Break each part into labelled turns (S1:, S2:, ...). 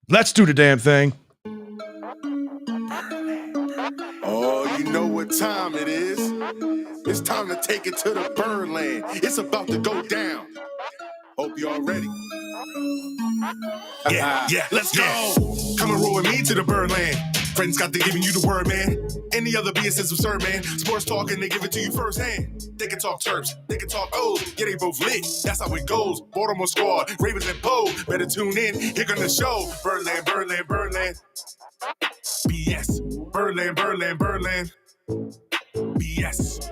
S1: Let's do the damn thing.
S2: Oh, you know what time it is. It's time to take it to the Birdland. It's about to go down. Hope y'all ready. Yeah, let's go. Come and roll with me to the Birdland. Friends got to giving you the word, man. Any other BS is absurd, man. Sports talk and they give it to you firsthand. They can talk Terps, they can talk O's. Yeah, they both lit. That's how it goes. Baltimore squad, Ravens and Poe. Better tune in. Here on the show. Birdland, Birdland, Birdland. BS. Birdland, Birdland, Birdland. BS.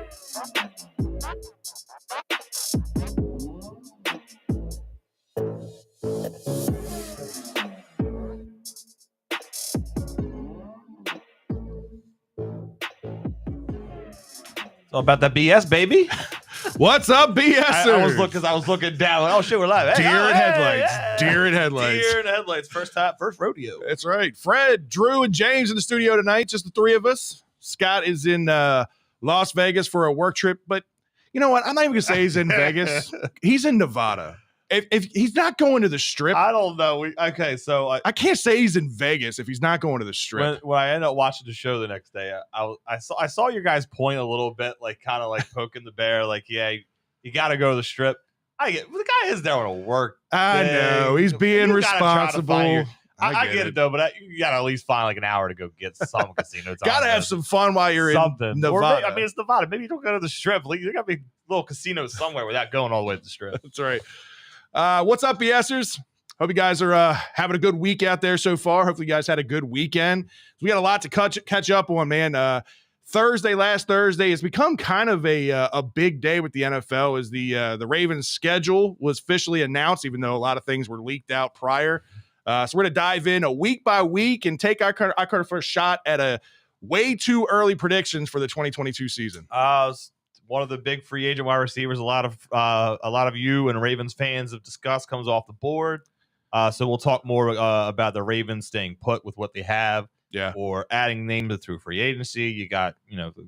S3: All about that BS, baby.
S1: What's up, BSers?
S3: I was looking down. Like, oh shit, we're live. Hey,
S1: Deer in headlights.
S3: yeah.
S1: Deer in headlights.
S3: Deer in headlights. First rodeo.
S1: That's right. Fred, Drew, and James in the studio tonight. Just the three of us. Scott is in Las Vegas for a work trip, but you know what? I'm not even gonna say he's in Vegas. He's in Nevada. If he's not going to the Strip,
S3: I don't know. So
S1: I can't say he's in Vegas if he's not going to the Strip.
S3: when I ended up watching the show the next day, I saw your guys point a little bit, like kind of like poking the bear, like, yeah, you got to go to the Strip. The guy is there to work.
S1: I know he's being
S3: You gotta try to
S1: responsible.
S3: find I get it though, but you got to at least find like an hour to go get some casino time.
S1: Got to have some fun while you're
S3: something.
S1: in Nevada.
S3: Or it's Nevada. Maybe you don't go to the Strip. Like, there got to be little casinos somewhere without going all the way to the Strip.
S1: That's right. What's up, BSers? Hope you guys are having a good week out there so far. Hopefully you guys had a good weekend. We got a lot to catch up on, man. Last Thursday has become kind of a big day with the NFL as the Ravens schedule was officially announced, even though a lot of things were leaked out prior. So we're going to dive in a week by week and take our first shot at a way too early predictions for the 2022 season.
S3: One of the big free agent wide receivers, a lot of you and Ravens fans have discussed, comes off the board. So we'll talk more about the Ravens staying put with what they have, or adding names through free agency. You got the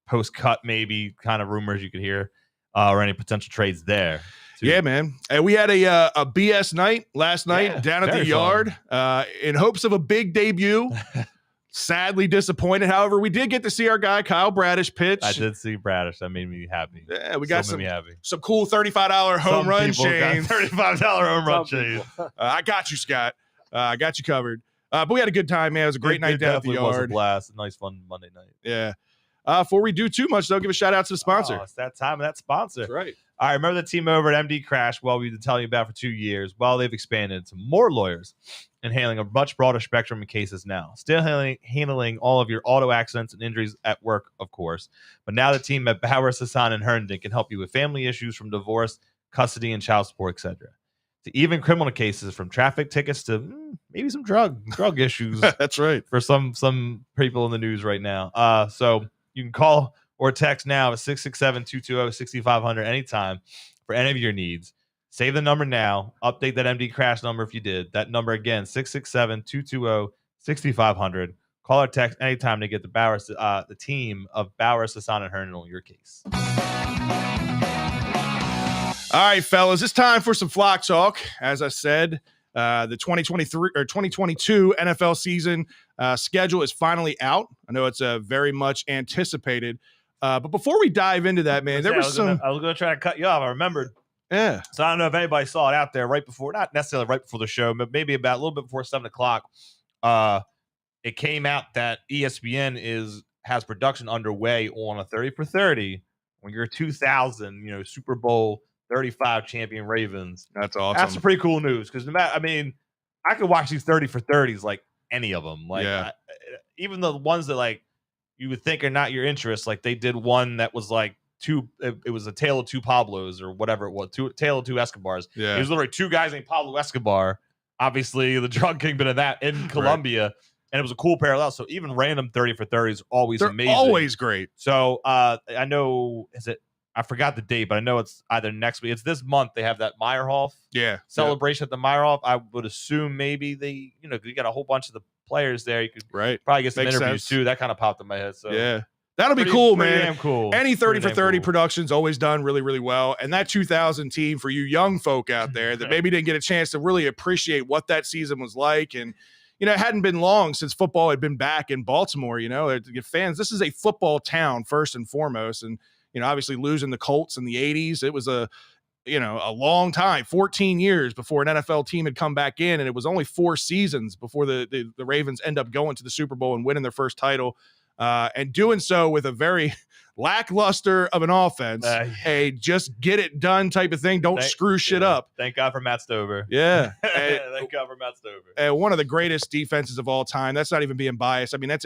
S3: post cut maybe kind of rumors you could hear, or any potential trades there.
S1: Yeah, man. And we had a BS night last night down at the yard in hopes of a big debut. Sadly disappointed. However, we did get to see our guy Kyle Bradish pitch.
S3: I did see Bradish. That made me happy.
S1: Yeah, we got some cool $35 home run chains.
S3: $35 home run chains.
S1: I got you, Scott. I got you covered. But we had a good time, man. It was a great night down at the yard.
S3: Was a blast. A nice, fun Monday night.
S1: Yeah. Before we do too much, though, give a shout out to the sponsor.
S3: Oh, it's that time of that sponsor.
S1: That's right.
S3: All right, remember the team over at MD Crash? Well, we've been telling you about for 2 years. Well, they've expanded to more lawyers and handling a much broader spectrum of cases now. Still handling all of your auto accidents and injuries at work, of course. But now the team at Bowers, Hassan, and Herndon can help you with family issues from divorce, custody, and child support, etc. To even criminal cases, from traffic tickets to maybe some drug issues.
S1: That's right.
S3: For some people in the news right now. So you can call or text now at 667-220-6500 anytime for any of your needs. Save the number now. Update that MD Crash number if you did. That number again, 667-220-6500. Call or text anytime to get the team of Bowers, Hassan, and Herndon on your case.
S1: All right, fellas, it's time for some flock talk. As I said, the 2023 or 2022 NFL season schedule is finally out. I know it's very much anticipated. But before we dive into that, man, I was going
S3: to try to cut you off. I remembered.
S1: Yeah.
S3: So I don't know if anybody saw it out there right before, not necessarily right before the show, but maybe about a little bit before 7 o'clock. It came out that ESPN has production underway on a 30 for 30 when you're 2000, Super Bowl 35 champion Ravens.
S1: That's awesome.
S3: That's some pretty cool news because I could watch these 30 for 30s like any of them. Like even the ones that like you would think are not your interest. Like they did one that was like it was a tale of two Pablos or whatever it was, tale of two Escobars.
S1: Yeah.
S3: It was literally two guys named Pablo Escobar, obviously the drug kingpin of that in Colombia. Right. And it was a cool parallel. So even random 30 for 30s always amazing.
S1: Always great.
S3: So I know, I forgot the date, but I know it's either next week. It's this month. They have that Meyerhoff celebration at the Meyerhoff. I would assume maybe you got a whole bunch of the players there. You could probably get some interviews too. That kind of popped in my head. So
S1: yeah, That'll be cool, man.
S3: Damn cool.
S1: Any 30 for
S3: Pretty damn
S1: 30
S3: cool.
S1: production's always done really, really well. And that 2000 team for you young folk out there that maybe didn't get a chance to really appreciate what that season was like. And, it hadn't been long since football had been back in Baltimore, fans, this is a football town first and foremost. And, obviously losing the Colts in the 80s, it was a long time, 14 years before an NFL team had come back in. And it was only 4 seasons before the Ravens end up going to the Super Bowl and winning their first title. And doing so with a very lackluster of an offense, a just get it done type of thing. Don't screw shit up.
S3: Thank God for Matt Stover.
S1: Yeah.
S3: Thank God for Matt Stover.
S1: And one of the greatest defenses of all time. That's not even being biased. I mean,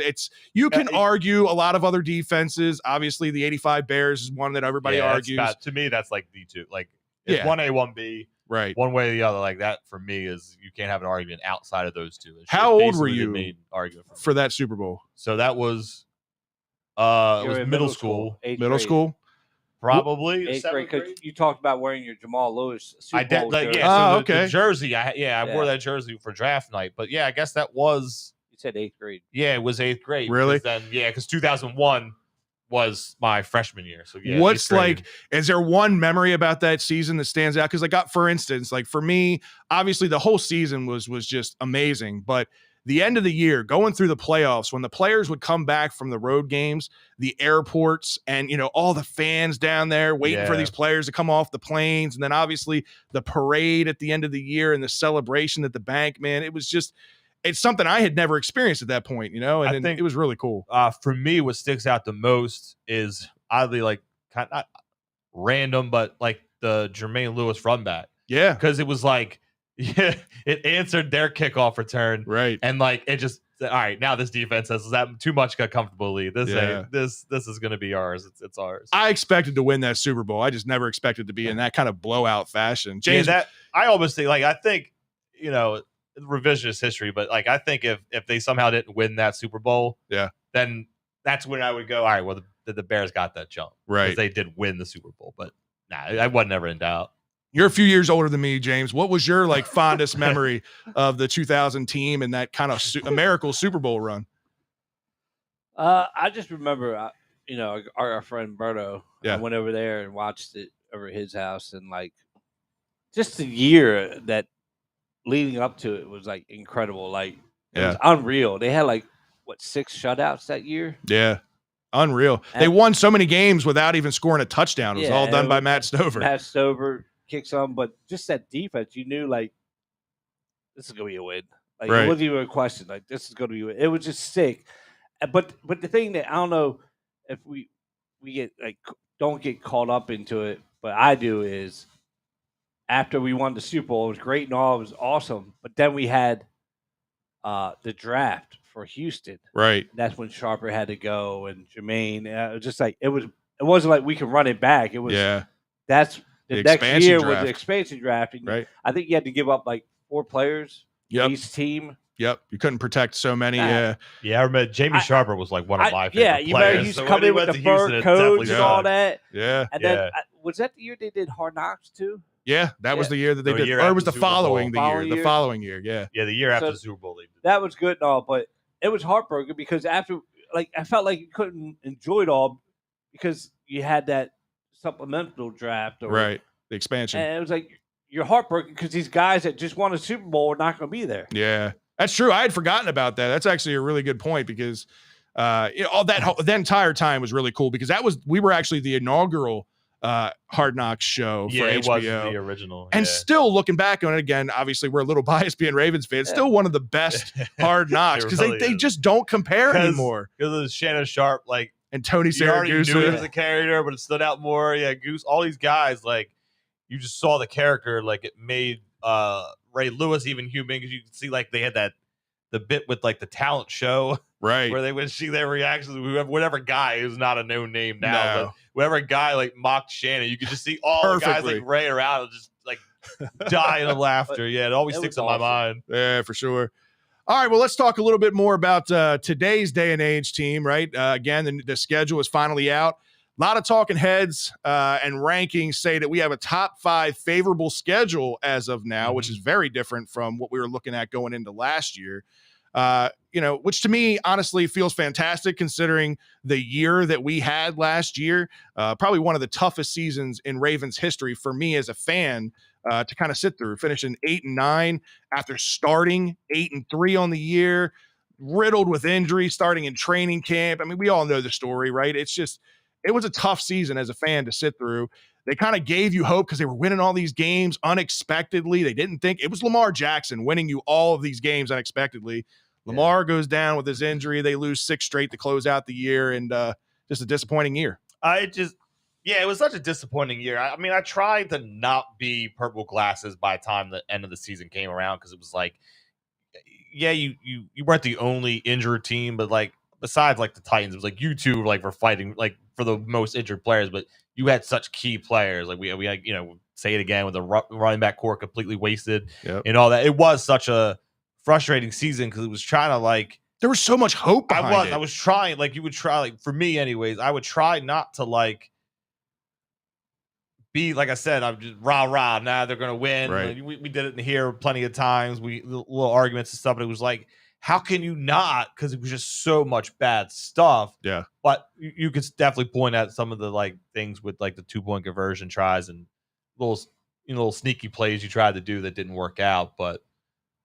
S1: you can argue a lot of other defenses. Obviously, the 85 Bears is one that everybody argues.
S3: To me, that's like the two. Like, it's 1A, 1B.
S1: Right.
S3: One way or the other. Like, that for me is you can't have an argument outside of those two.
S1: How old were you for that Super Bowl?
S3: So that was it was middle school.
S1: Middle school?
S3: Probably
S4: 8th grade. Because you talked about wearing your Jamal Lewis Super Bowl jersey.
S3: The jersey. I wore that jersey for draft night. But yeah, I guess that was.
S4: You said 8th grade.
S3: Yeah, it was 8th grade.
S1: Really?
S3: Because 2001 was my freshman year. So yeah.
S1: What's is there one memory about that season that stands out? Because for instance, for me, obviously the whole season was just amazing, but the end of the year, going through the playoffs, when the players would come back from the road games, the airports, and all the fans down there waiting for these players to come off the planes, and then obviously the parade at the end of the year and the celebration at the bank, man, it's something I had never experienced at that point, and I think it was really cool.
S3: For me, what sticks out the most is oddly kind of not random, but the Jermaine Lewis run back.
S1: Yeah,
S3: because it was it answered their kickoff return,
S1: right?
S3: And it just all right. Now this defense has that too much got comfortably. This is going to be ours. It's ours.
S1: I expected to win that Super Bowl. I just never expected to be in that kind of blowout fashion. James,
S3: that I almost think I think revisionist history, but I think if they somehow didn't win that Super Bowl, then that's when I would go, all right, well the Bears got that jump,
S1: right?
S3: Because they did win the Super Bowl, but I wasn't ever in doubt.
S1: You're a few years older than me, James. What was your fondest memory of the 2000 team and that kind of miracle Super Bowl run?
S4: I just remember, our friend Berto.
S1: Yeah.
S4: I went over there and watched it over at his house, and just the year that leading up to it was incredible. It was unreal. They had 6 shutouts that year?
S1: Yeah. Unreal. They won so many games without even scoring a touchdown. It was all done by Matt Stover.
S4: Matt Stover kicks on, but just that defense, you knew this is gonna be a win. It wasn't even a question. This is gonna be a win. It was just sick. But the thing that I don't know if we get don't get caught up into it, but I do is after we won the Super Bowl, it was great and all, it was awesome. But then we had the draft for Houston.
S1: Right.
S4: And that's when Sharper had to go and Jermaine. It was just it wasn't we can run it back. It was that's the next year was the expansion draft. And
S1: right.
S4: I think you had to give up 4 players each team.
S1: Yep. You couldn't protect so many.
S3: Yeah, I remember Jamie Sharper was one of my favorite players.
S4: You remember he used to come in with the fur coats and all that.
S1: Yeah.
S4: And then was that the year they did Hard Knocks too?
S1: Yeah, that was the year that they did. Or it was the following year. The following year, yeah.
S3: Yeah, the year after the Super Bowl.
S4: That was good and all, but it was heartbroken because after, I felt like you couldn't enjoy it all because you had that supplemental draft.
S1: Right, the expansion.
S4: And it was you're heartbroken because these guys that just won a Super Bowl are not going to be there.
S1: Yeah, that's true. I had forgotten about that. That's actually a really good point because all that entire time was really cool because we were actually the inaugural Hard Knocks show for HBO.
S3: It was the original.
S1: And still looking back on it again, obviously we're a little biased being Ravens fans. Still one of the best Hard Knocks because they just don't compare anymore.
S3: Because of Shannon Sharp,
S1: and Tony
S3: Saragusa. You already knew he was a character, but it stood out more. Yeah, Goose. All these guys, you just saw the character. It made Ray Lewis even human because you could see they had the bit with the talent show.
S1: Right.
S3: Where they would see their reactions. Whatever guy who's not a known name now, but whatever guy mocked Shannon, you could just see all the guys Ray around and just dying of laughter. Yeah, it always sticks in my mind.
S1: Yeah, for sure. All right, well, let's talk a little bit more about today's day and age team, right? Again, the schedule is finally out. A lot of talking heads and rankings say that we have a top 5 favorable schedule as of now, which is very different from what we were looking at going into last year. which to me honestly feels fantastic considering the year that we had last year. Probably one of the toughest seasons in Ravens history for me as a fan to kind of sit through, finishing 8-9 after starting 8-3 on the year, riddled with injuries, starting in training camp. I mean, we all know the story, right? It was a tough season as a fan to sit through. They kind of gave you hope because they were winning all these games unexpectedly. They didn't think it was Lamar Jackson winning you all of these games unexpectedly. Lamar goes down with his injury. They lose 6 straight to close out the year, and just a disappointing year.
S3: It was such a disappointing year. I mean, I tried to not be purple glasses by the time the end of the season came around because it was like, you weren't the only injured team, but like besides like the Titans, it was like you two like were fighting like for the most injured players, but you had such key players. Like we had, say it again, with the running back core completely wasted and all that. It was such a frustrating season because it was trying to like,
S1: there was so much hope behind it.
S3: I was trying, like you would try, like for me anyways, I would try not to like be, like I said, I'm just rah, nah, they're going to win.
S1: Right.
S3: Like, we did it in here plenty of times. Little arguments and stuff, but it was like, how can you not? Because it was just so much bad stuff.
S1: Yeah.
S3: But you could definitely point at some of the like things with like the 2-point conversion tries and little sneaky plays you tried to do that didn't work out. But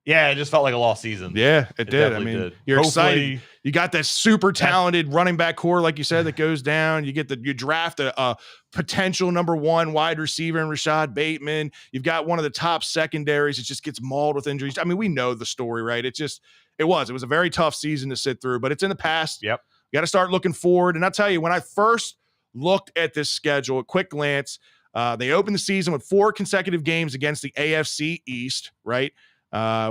S3: yeah, it just felt like a lost season.
S1: Yeah, it did. I mean, you're excited. You got that super talented running back core, like you said, that goes down. You draft a potential number 1 wide receiver in Rashad Bateman. You've got one of the top secondaries. It just gets mauled with injuries. I mean, we know the story, right? It was a very tough season to sit through, but it's in the past.
S3: Yep.
S1: You got to start looking forward. And I'll tell you, when I first looked at this schedule, a quick glance, they opened the season with 4 consecutive games against the AFC East, right?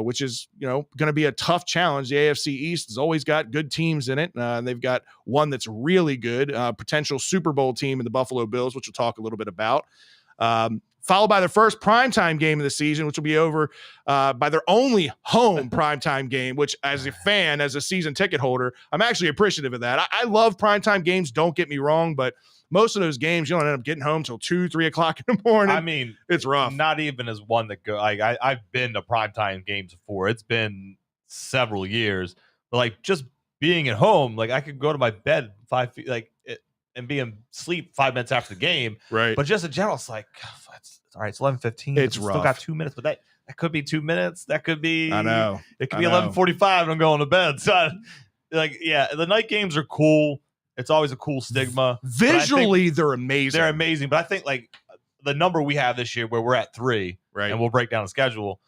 S1: Which is, going to be a tough challenge. The AFC East has always got good teams in it. They've got one that's really good, potential Super Bowl team in the Buffalo Bills, which we'll talk a little bit about. Followed by their first primetime game of the season, which will be over by their only home primetime game, which as a fan, as a season ticket holder, I'm actually appreciative of that. I love primetime games, don't get me wrong, but most of those games, you don't end up getting home till 2-3 o'clock in the morning.
S3: I mean,
S1: it's rough.
S3: Not even as one that go. Like I've been to primetime games before. It's been several years, but like just being at home, like I could go to my bed 5 feet, and be in sleep 5 minutes after the game.
S1: Right.
S3: But just in general, it's like, it's all right. It's 11:15.
S1: It's rough.
S3: Still got 2 minutes, but that could be 2 minutes. That could be.
S1: I know.
S3: It could be 11:45, and I'm going to bed. So, the night games are cool. It's always a cool stigma.
S1: Visually, they're amazing.
S3: They're amazing, but I think like the number we have this year, where we're at 3,
S1: right,
S3: and we'll break down the schedule.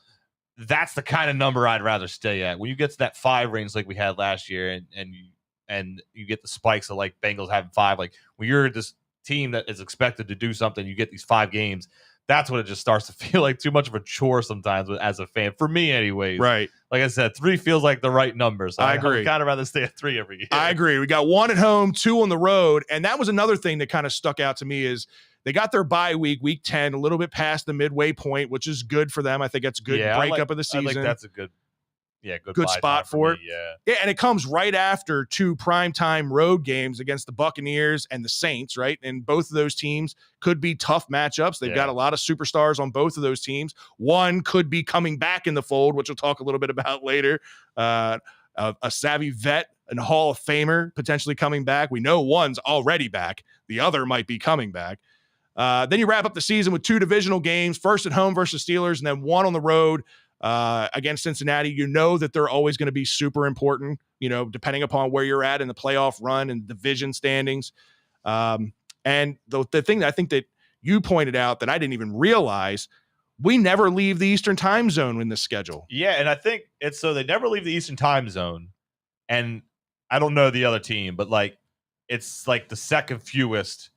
S3: That's the kind of number I'd rather stay at. When you get to that 5 range like we had last year, and you get the spikes of like Bengals having 5, like when you're this team that is expected to do something, you get these 5 games. That's when it just starts to feel like too much of a chore sometimes as a fan, for me anyways.
S1: Right.
S3: Like I said, 3 feels like the right number. So
S1: I agree.
S3: I'd kind of rather stay at 3 every year.
S1: I agree. We got 1 at home, 2 on the road. And that was another thing that kind of stuck out to me is they got their bye week 10, a little bit past the midway point, which is good for them. I think that's a good breakup of the season.
S3: I think that's a good
S1: spot for it.
S3: Yeah,
S1: and it comes right after 2 primetime road games against the Buccaneers and the Saints, right? And both of those teams could be tough matchups. They've got a lot of superstars on both of those teams. One could be coming back in the fold, which we'll talk a little bit about later. A savvy vet and Hall of Famer potentially coming back. We know one's already back. The other might be coming back. Then you wrap up the season with 2 divisional games, first at home versus Steelers, and then 1 on the road against Cincinnati. You know that they're always going to be super important, depending upon where you're at in the playoff run and division standings. And the thing that I think that you pointed out that I didn't even realize, we never leave the Eastern time zone in this schedule.
S3: Yeah, and I think it's so they never leave the Eastern time zone. And I don't know the other team, but like it's like the second fewest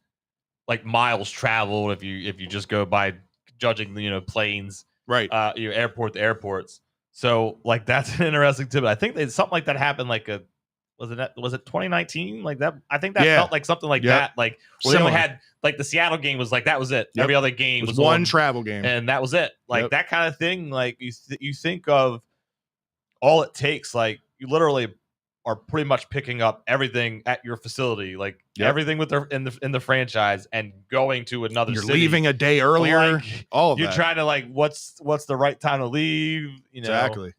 S3: like miles traveled if you just go by judging planes.
S1: Right.
S3: Airport to airports. So like that's an interesting tip. I think something like that happened like was it 2019? Like that, I think that felt like something like that. Like where they only had like the Seattle game was like that was it. Every other game was
S1: one travel game.
S3: And that was it. Like that kind of thing. Like you think of all it takes, like you literally are pretty much picking up everything at your facility, like everything with in the franchise, and going to another.
S1: You're
S3: city.
S1: Leaving a day earlier.
S3: Like,
S1: all of
S3: you're
S1: that.
S3: trying to like what's the right time to leave?
S1: Exactly.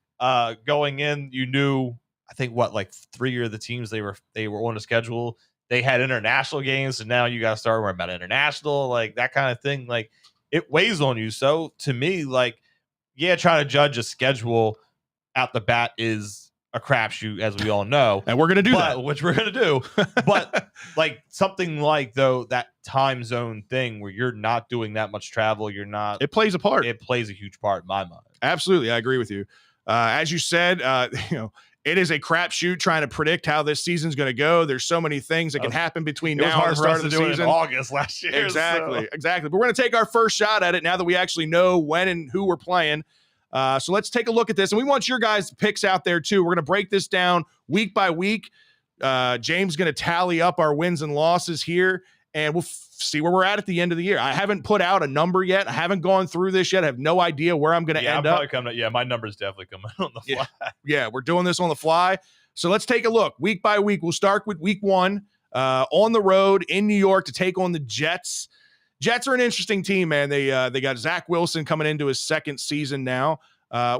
S3: Going in, you knew I think like 3 of the teams they were on the schedule, they had international games, so now you got to start worrying about international, like that kind of thing. Like it weighs on you. So to me, like, yeah, trying to judge a schedule out the bat is a crapshoot, as we all know,
S1: and we're gonna do that,
S3: which we're gonna do. But like something like though that time zone thing where you're not doing that much travel, you're not.
S1: It plays a part.
S3: It plays a huge part in my mind.
S1: Absolutely, I agree with you. As you said, it is a crapshoot trying to predict how this season's going to go. There's so many things that can happen between now and the start of the season.
S3: In August last year.
S1: Exactly. But we're going to take our first shot at it now that we actually know when and who we're playing. So let's take a look at this. And we want your guys' picks out there too. We're going to break this down week by week. James going to tally up our wins and losses here, and we'll see where we're at the end of the year. I haven't put out a number yet. I haven't gone through this yet. I have no idea where I'm going to end up.
S3: My number's definitely coming on the fly.
S1: Yeah, we're doing this on the fly. So let's take a look week by week. We'll start with week 1 on the road in New York to take on the Jets. Jets are an interesting team, man. They got Zach Wilson coming into his second season now,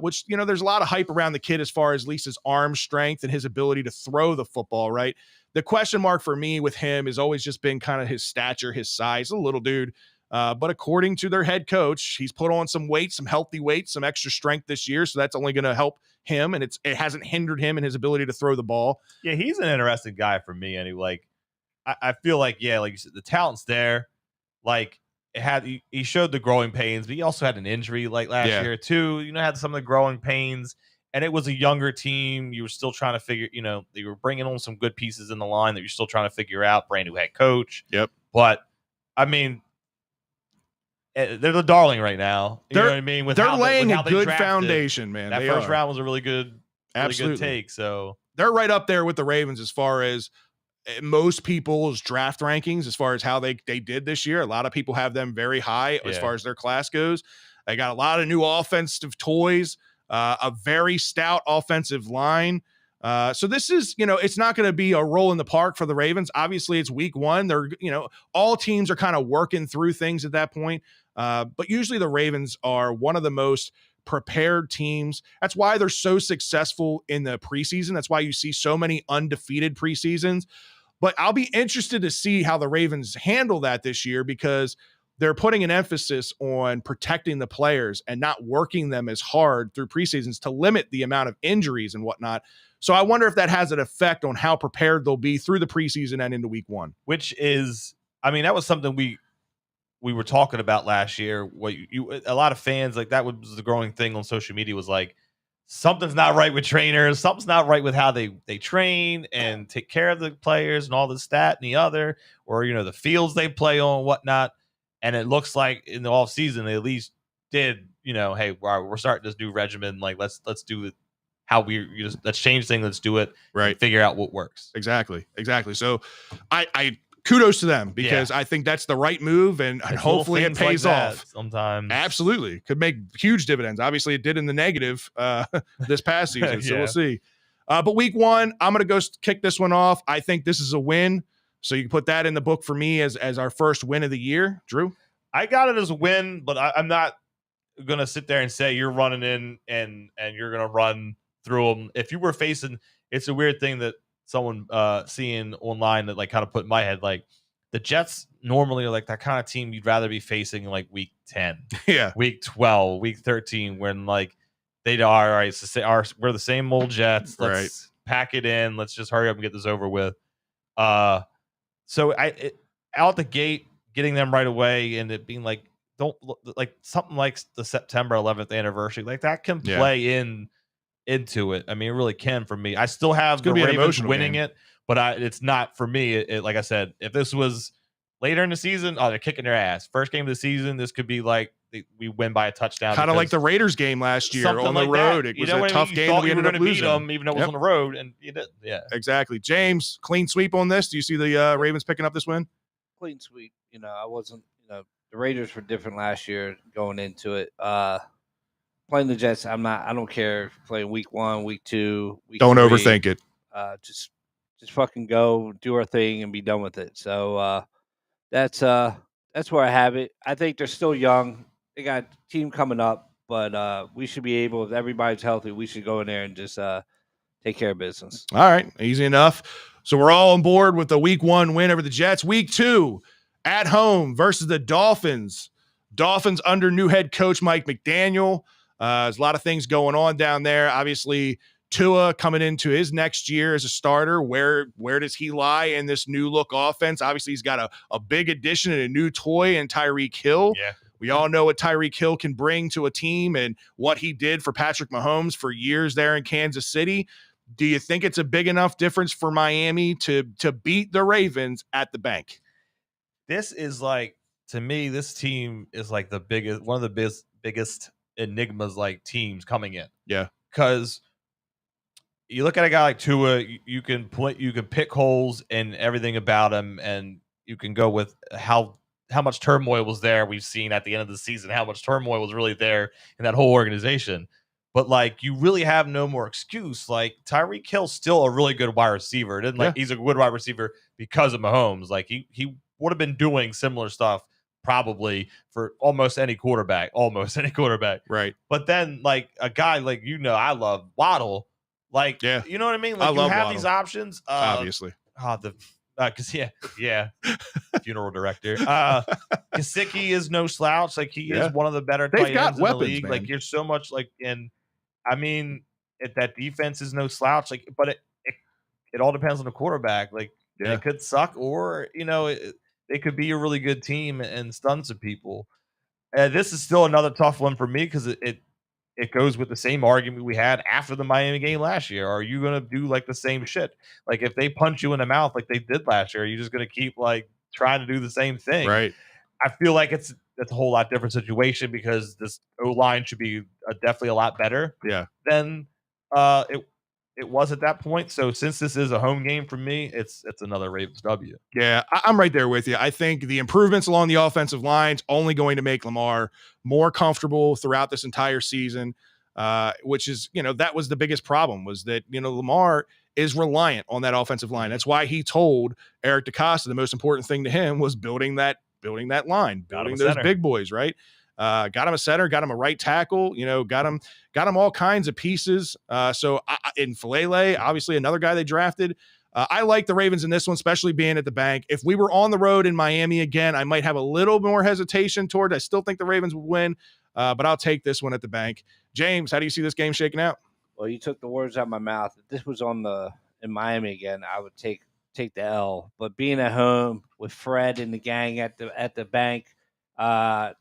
S1: which, there's a lot of hype around the kid as far as at least his arm strength and his ability to throw the football, right? The question mark for me with him has always just been kind of his stature, his size, a little dude. But according to their head coach, he's put on some weight, some healthy weight, some extra strength this year. So that's only going to help him. And it hasn't hindered him in his ability to throw the ball.
S3: Yeah, he's an interesting guy for me. And I feel like, yeah, like you said, the talent's there. Like he showed the growing pains, but he also had an injury like last year too. Had some of the growing pains. And it was a younger team. You were still trying to figure, you were bringing on some good pieces in the line that you're still trying to figure out. Brand new head coach.
S1: Yep.
S3: But, I mean, they're the darling right now. You know what I mean?
S1: They're laying a good foundation, man.
S3: That first round was a really good take. So
S1: they're right up there with the Ravens as far as most people's draft rankings, as far as how they did this year. A lot of people have them very high as far as their class goes. They got a lot of new offensive toys. A very stout offensive line. So this is, it's not going to be a roll in the park for the Ravens. Obviously, it's week 1. They're, all teams are kind of working through things at that point. But usually the Ravens are one of the most prepared teams. That's why they're so successful in the preseason. That's why you see so many undefeated preseasons. But I'll be interested to see how the Ravens handle that this year, because they're putting an emphasis on protecting the players and not working them as hard through preseasons to limit the amount of injuries and whatnot. So I wonder if that has an effect on how prepared they'll be through the preseason and into week 1.
S3: Which is, that was something we were talking about last year. What a lot of fans, like, that was the growing thing on social media, was like, something's not right with trainers. Something's not right with how they train and take care of the players and all this, that, and the other, or, the fields they play on, whatnot. And it looks like in the off season, they at least did, hey, we're starting this new regimen. Like, let's do it how let's change things. Let's do it.
S1: Right.
S3: Figure out what works.
S1: Exactly. So I kudos to them, because I think that's the right move, and hopefully it pays off.
S3: Sometimes.
S1: Absolutely. Could make huge dividends. Obviously it did in the negative this past season. So we'll see. But week 1, I'm going to go kick this one off. I think this is a win. So you can put that in the book for me as our first win of the year. Drew?
S3: I got it as a win, but I'm not going to sit there and say you're running in and you're going to run through them. If you were facing, it's a weird thing that someone seeing online that, like, kind of put in my head, like, the Jets normally are like that kind of team you'd rather be facing in, like, week 10, week 12, week 13, when, like, they are, all right, so we're the same old Jets. Let's pack it in. Let's just hurry up and get this over with. So out the gate, getting them right away, and it being like, something like the September 11th anniversary, like that can play into it. I mean, it really can for me. I still have the Ravens winning it, but it's not for me. It, like I said, if this was later in the season, they're kicking their ass. First game of the season, this could be like we win by a touchdown.
S1: Kind of like the Raiders game last year on the road. It was a tough game that we ended up losing.
S3: Beat them, even though it was on the road, and you did. Yeah,
S1: exactly. James, clean sweep on this. Do you see the Ravens picking up this win?
S4: Clean sweep. I wasn't. The Raiders were different last year going into it. Playing the Jets, I don't care. Playing week 1, week 2, week
S1: don't
S4: 3,
S1: overthink it.
S4: Just fucking go, do our thing, and be done with it. So that's where I have it. I think they're still young. They got a team coming up, but we should be able, if everybody's healthy, we should go in there and just take care of business.
S1: All right, easy enough. So we're all on board with the week 1 win over the Jets. Week 2 at home versus the Dolphins. Dolphins under new head coach Mike McDaniel. There's a lot of things going on down there. Obviously, Tua coming into his next year as a starter. Where does he lie in this new look offense? Obviously, he's got a big addition and a new toy in Tyreek Hill.
S3: Yeah.
S1: We all know what Tyreek Hill can bring to a team and what he did for Patrick Mahomes for years there in Kansas City. Do you think it's a big enough difference for Miami to beat the Ravens at the bank?
S3: This is like, to me, this team is like one of the biggest enigmas, like teams coming in.
S1: Yeah.
S3: Because you look at a guy like Tua, you can pick holes in everything about him, and you can go with how much turmoil was there. We've seen at the end of the season how much turmoil was really there in that whole organization. But like, you really have no more excuse. Like, Tyreek Hill's still a really good wide receiver. It isn't like he's a good wide receiver because of Mahomes. Like, he would have been doing similar stuff probably for almost any quarterback.
S1: Right.
S3: But then, like, a guy like, I love Waddle. Like, you know what I mean? Like,
S1: I love
S3: you have
S1: Waddle.
S3: These options.
S1: Obviously.
S3: Because funeral director. Gesicki is no slouch. Like, he is one of the better tight ends in the league.
S1: Man.
S3: Like, you're so much like, and I mean, that defense is no slouch. Like, but it all depends on the quarterback. Like, it could suck, or they could be a really good team and stun some people. This is still another tough one for me because it goes with the same argument we had after the Miami game last year. Are you going to do like the same shit? Like, if they punch you in the mouth like they did last year, are you just going to keep like trying to do the same thing?
S1: Right.
S3: I feel like it's a whole lot different situation because this O-line should be definitely a lot better than it was at that point. So since this is a home game for me, it's another Ravens W.
S1: Yeah, I'm right there with you. I think the improvements along the offensive line's only going to make Lamar more comfortable throughout this entire season, which is, that was the biggest problem, was that, Lamar is reliant on that offensive line. That's why he told Eric DeCosta the most important thing to him was building that line, building those big boys, right? Got him a center, got him a right tackle, got him all kinds of pieces. So in Falele, obviously another guy they drafted. I like the Ravens in this one, especially being at the bank. If we were on the road in Miami again, I might have a little more hesitation toward. I still think the Ravens would win, but I'll take this one at the bank. James, how do you see this game shaking out?
S4: Well, you took the words out of my mouth. If this was in Miami again, I would take the L. But being at home with Fred and the gang at the bank, and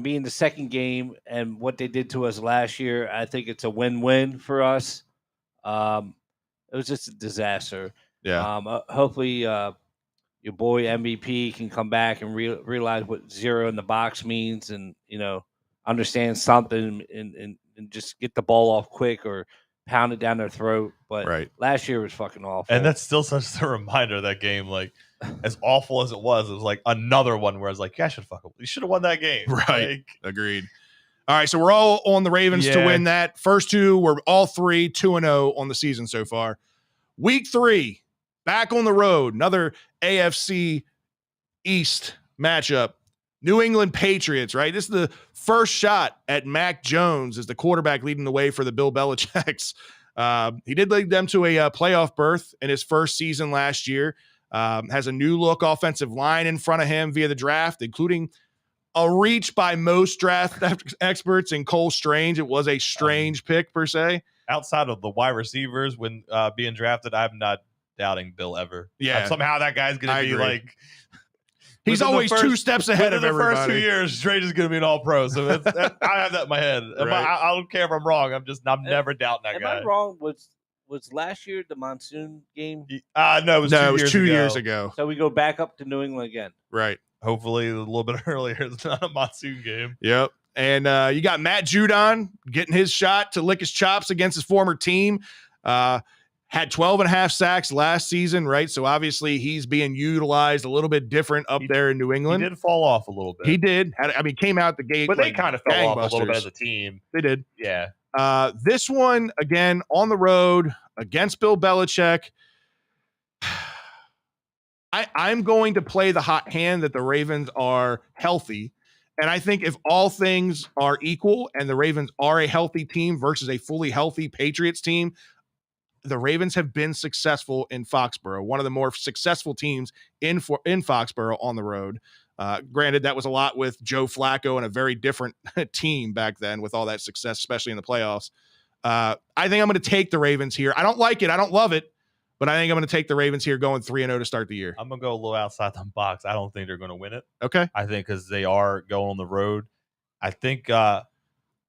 S4: being the second game and what they did to us last year, I think it's a win-win for us. It was just a disaster.
S1: Yeah.
S4: Hopefully your boy MVP can come back and realize what 0 in the box means and, understand something and just get the ball off quick or pound it down their throat. But last year was fucking awful.
S3: And that's still such a reminder of that game. Like, as awful as it was like another one where I was like, you should have won that game.
S1: Right.
S3: Like,
S1: agreed. All right. So we're all on the Ravens to win that. First two, we're all 2-0 on the season so far. Week 3, back on the road, another AFC East matchup. New England Patriots, right? This is the first shot at Mac Jones as the quarterback leading the way for the Bill Belichick's. He did lead them to a playoff berth in his first season last year. Has a new look offensive line in front of him via the draft, including a reach by most draft experts in Cole Strange. It was a strange pick per se.
S3: Outside of the wide receivers when being drafted, I'm not doubting Bill ever.
S1: Yeah.
S3: Somehow that guy's going to be like...
S1: He's always 2 steps ahead of everybody.
S3: The first 2 years, Strange is going to be an all-pro. So I have that in my head.
S1: Right.
S3: I don't care if I'm wrong. I'm never doubting that guy.
S4: Am I wrong? Was last year the monsoon game?
S3: No, it was 2
S1: years ago.
S4: So we go back up to New England again.
S1: Right.
S3: Hopefully a little bit earlier. It's not a monsoon game.
S1: Yep. And you got Matt Judon getting his shot to lick his chops against his former team. Had 12.5 sacks last season, right? So obviously he's being utilized a little bit different up there in New England.
S3: He did fall off a little bit.
S1: He did. Came out the gate.
S3: But they kind of fell off a little bit as a team.
S1: They did.
S3: Yeah.
S1: This one, again, on the road against Bill Belichick. I'm going to play the hot hand that the Ravens are healthy. And I think if all things are equal and the Ravens are a healthy team versus a fully healthy Patriots team, the Ravens have been successful in Foxborough, one of the more successful teams in Foxborough on the road. Granted, that was a lot with Joe Flacco and a very different team back then with all that success, especially in the playoffs. I think I'm going to take the Ravens here. I don't like it. I don't love it. But I think I'm going to take the Ravens here going 3-0 to start the year.
S3: I'm going to go a little outside the box. I don't think they're going to win it.
S1: Okay.
S3: I think because they are going on the road. I think I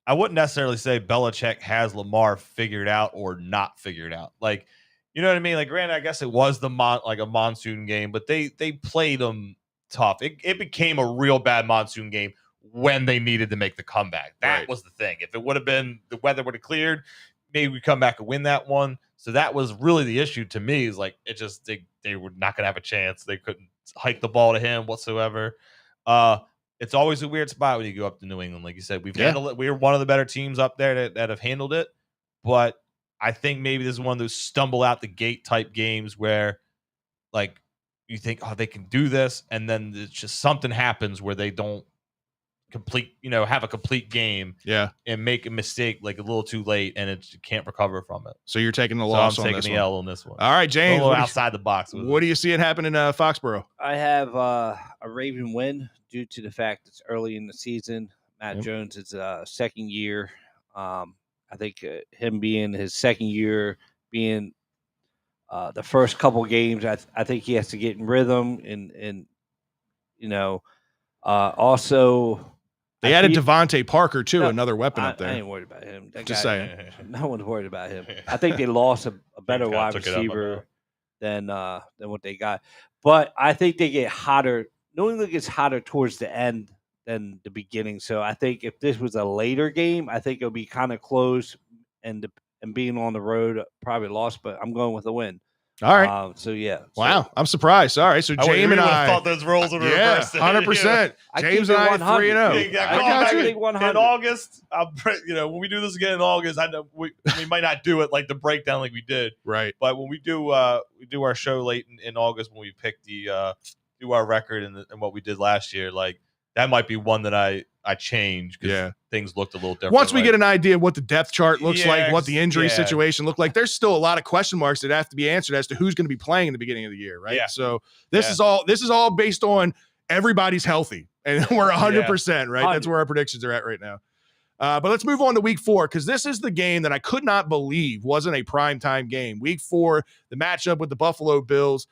S3: wouldn't necessarily say Belichick has Lamar figured out or not figured out. Like, you know what I mean? Like, granted, I guess it was like a monsoon game, but they played them tough. It became a real bad monsoon game when they needed to make the comeback. That was the thing. If it would have been the weather would have cleared, maybe we come back and win that one. So that was really the issue to me. Is like it just they were not going to have a chance. They couldn't hike the ball to him whatsoever. It's always a weird spot when you go up to New England. Like you said, we've handled it. We're one of the better teams up there that have handled it. But I think maybe this is one of those stumble out the gate type games where, like, you think, oh, they can do this, and then it's just something happens where they don't have a complete game and make a mistake like a little too late and it can't recover from it.
S1: So you're taking the loss
S3: I'm
S1: on
S3: taking
S1: this
S3: the
S1: one.
S3: L on this one.
S1: All right, James.
S3: A little outside the box.
S1: What do you see it happen in Foxborough?
S4: I have a Raven win due to the fact it's early in the season. Matt Jones is second year. I think him being his second year, being the first couple games, I think he has to get in rhythm and also
S1: they added Devontae Parker too, another weapon up there.
S4: I ain't worried about him.
S1: Just saying,
S4: no one's worried about him. I think they lost a better wide receiver than what they got, but I think they get hotter. New England gets hotter towards the end than the beginning. So I think if this was a later game, I think it'll be kind of close and being on the road probably lost. But I'm going with a win.
S1: All right.
S4: So yeah.
S1: Wow, I'm surprised. All right, so James and I
S3: thought those roles would reverse.
S1: 100%. James and I 3-0.
S3: In August, when we do this again in August, I know we might not do it like the breakdown like we did,
S1: right?
S3: But when we do our show late in August when we pick do our record and what we did last year, like that might be one that I change because things looked a little different.
S1: Once we get an idea of what the depth chart looks like, what the injury situation looked like, there's still a lot of question marks that have to be answered as to who's going to be playing in the beginning of the year, right? So this is all based on everybody's healthy, and we're 100%, right? That's where our predictions are at right now. But let's move on to week 4, because this is the game that I could not believe wasn't a primetime game. Week 4, the matchup with the Buffalo Bills.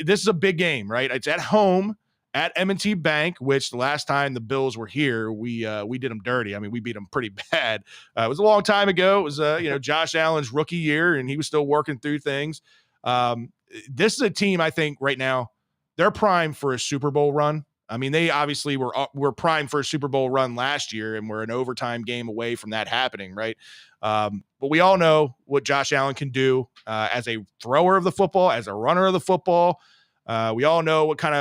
S1: This is a big game, right? It's at home at M&T Bank, which the last time the Bills were here, we did them dirty. I mean, we beat them pretty bad. It was a long time ago. It was Josh Allen's rookie year, and he was still working through things. This is a team I think right now they're primed for a Super Bowl run. I mean, they obviously were primed for a Super Bowl run last year, and we're an overtime game away from that happening, right? But we all know what Josh Allen can do as a thrower of the football, as a runner of the football. We all know what kind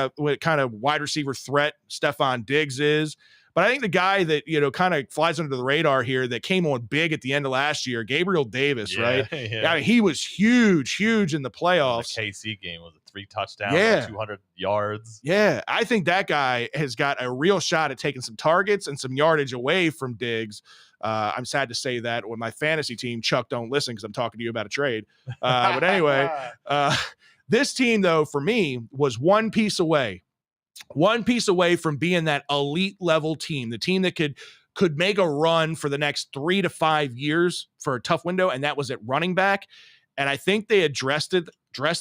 S1: of wide receiver threat Stephon Diggs is. But I think the guy that, kind of flies under the radar here that came on big at the end of last year, Gabriel Davis, right? Yeah. I mean, he was huge in the playoffs.
S3: The KC game was 3 touchdowns, 200 yards.
S1: Yeah, I think that guy has got a real shot at taking some targets and some yardage away from Diggs. I'm sad to say that when my fantasy team, Chuck, don't listen because I'm talking to you about a trade. But anyway, this team, though, for me, was one piece away from being that elite level team, the team that could make a run for the next 3 to 5 years for a tough window, and that was at running back. And I think they addressed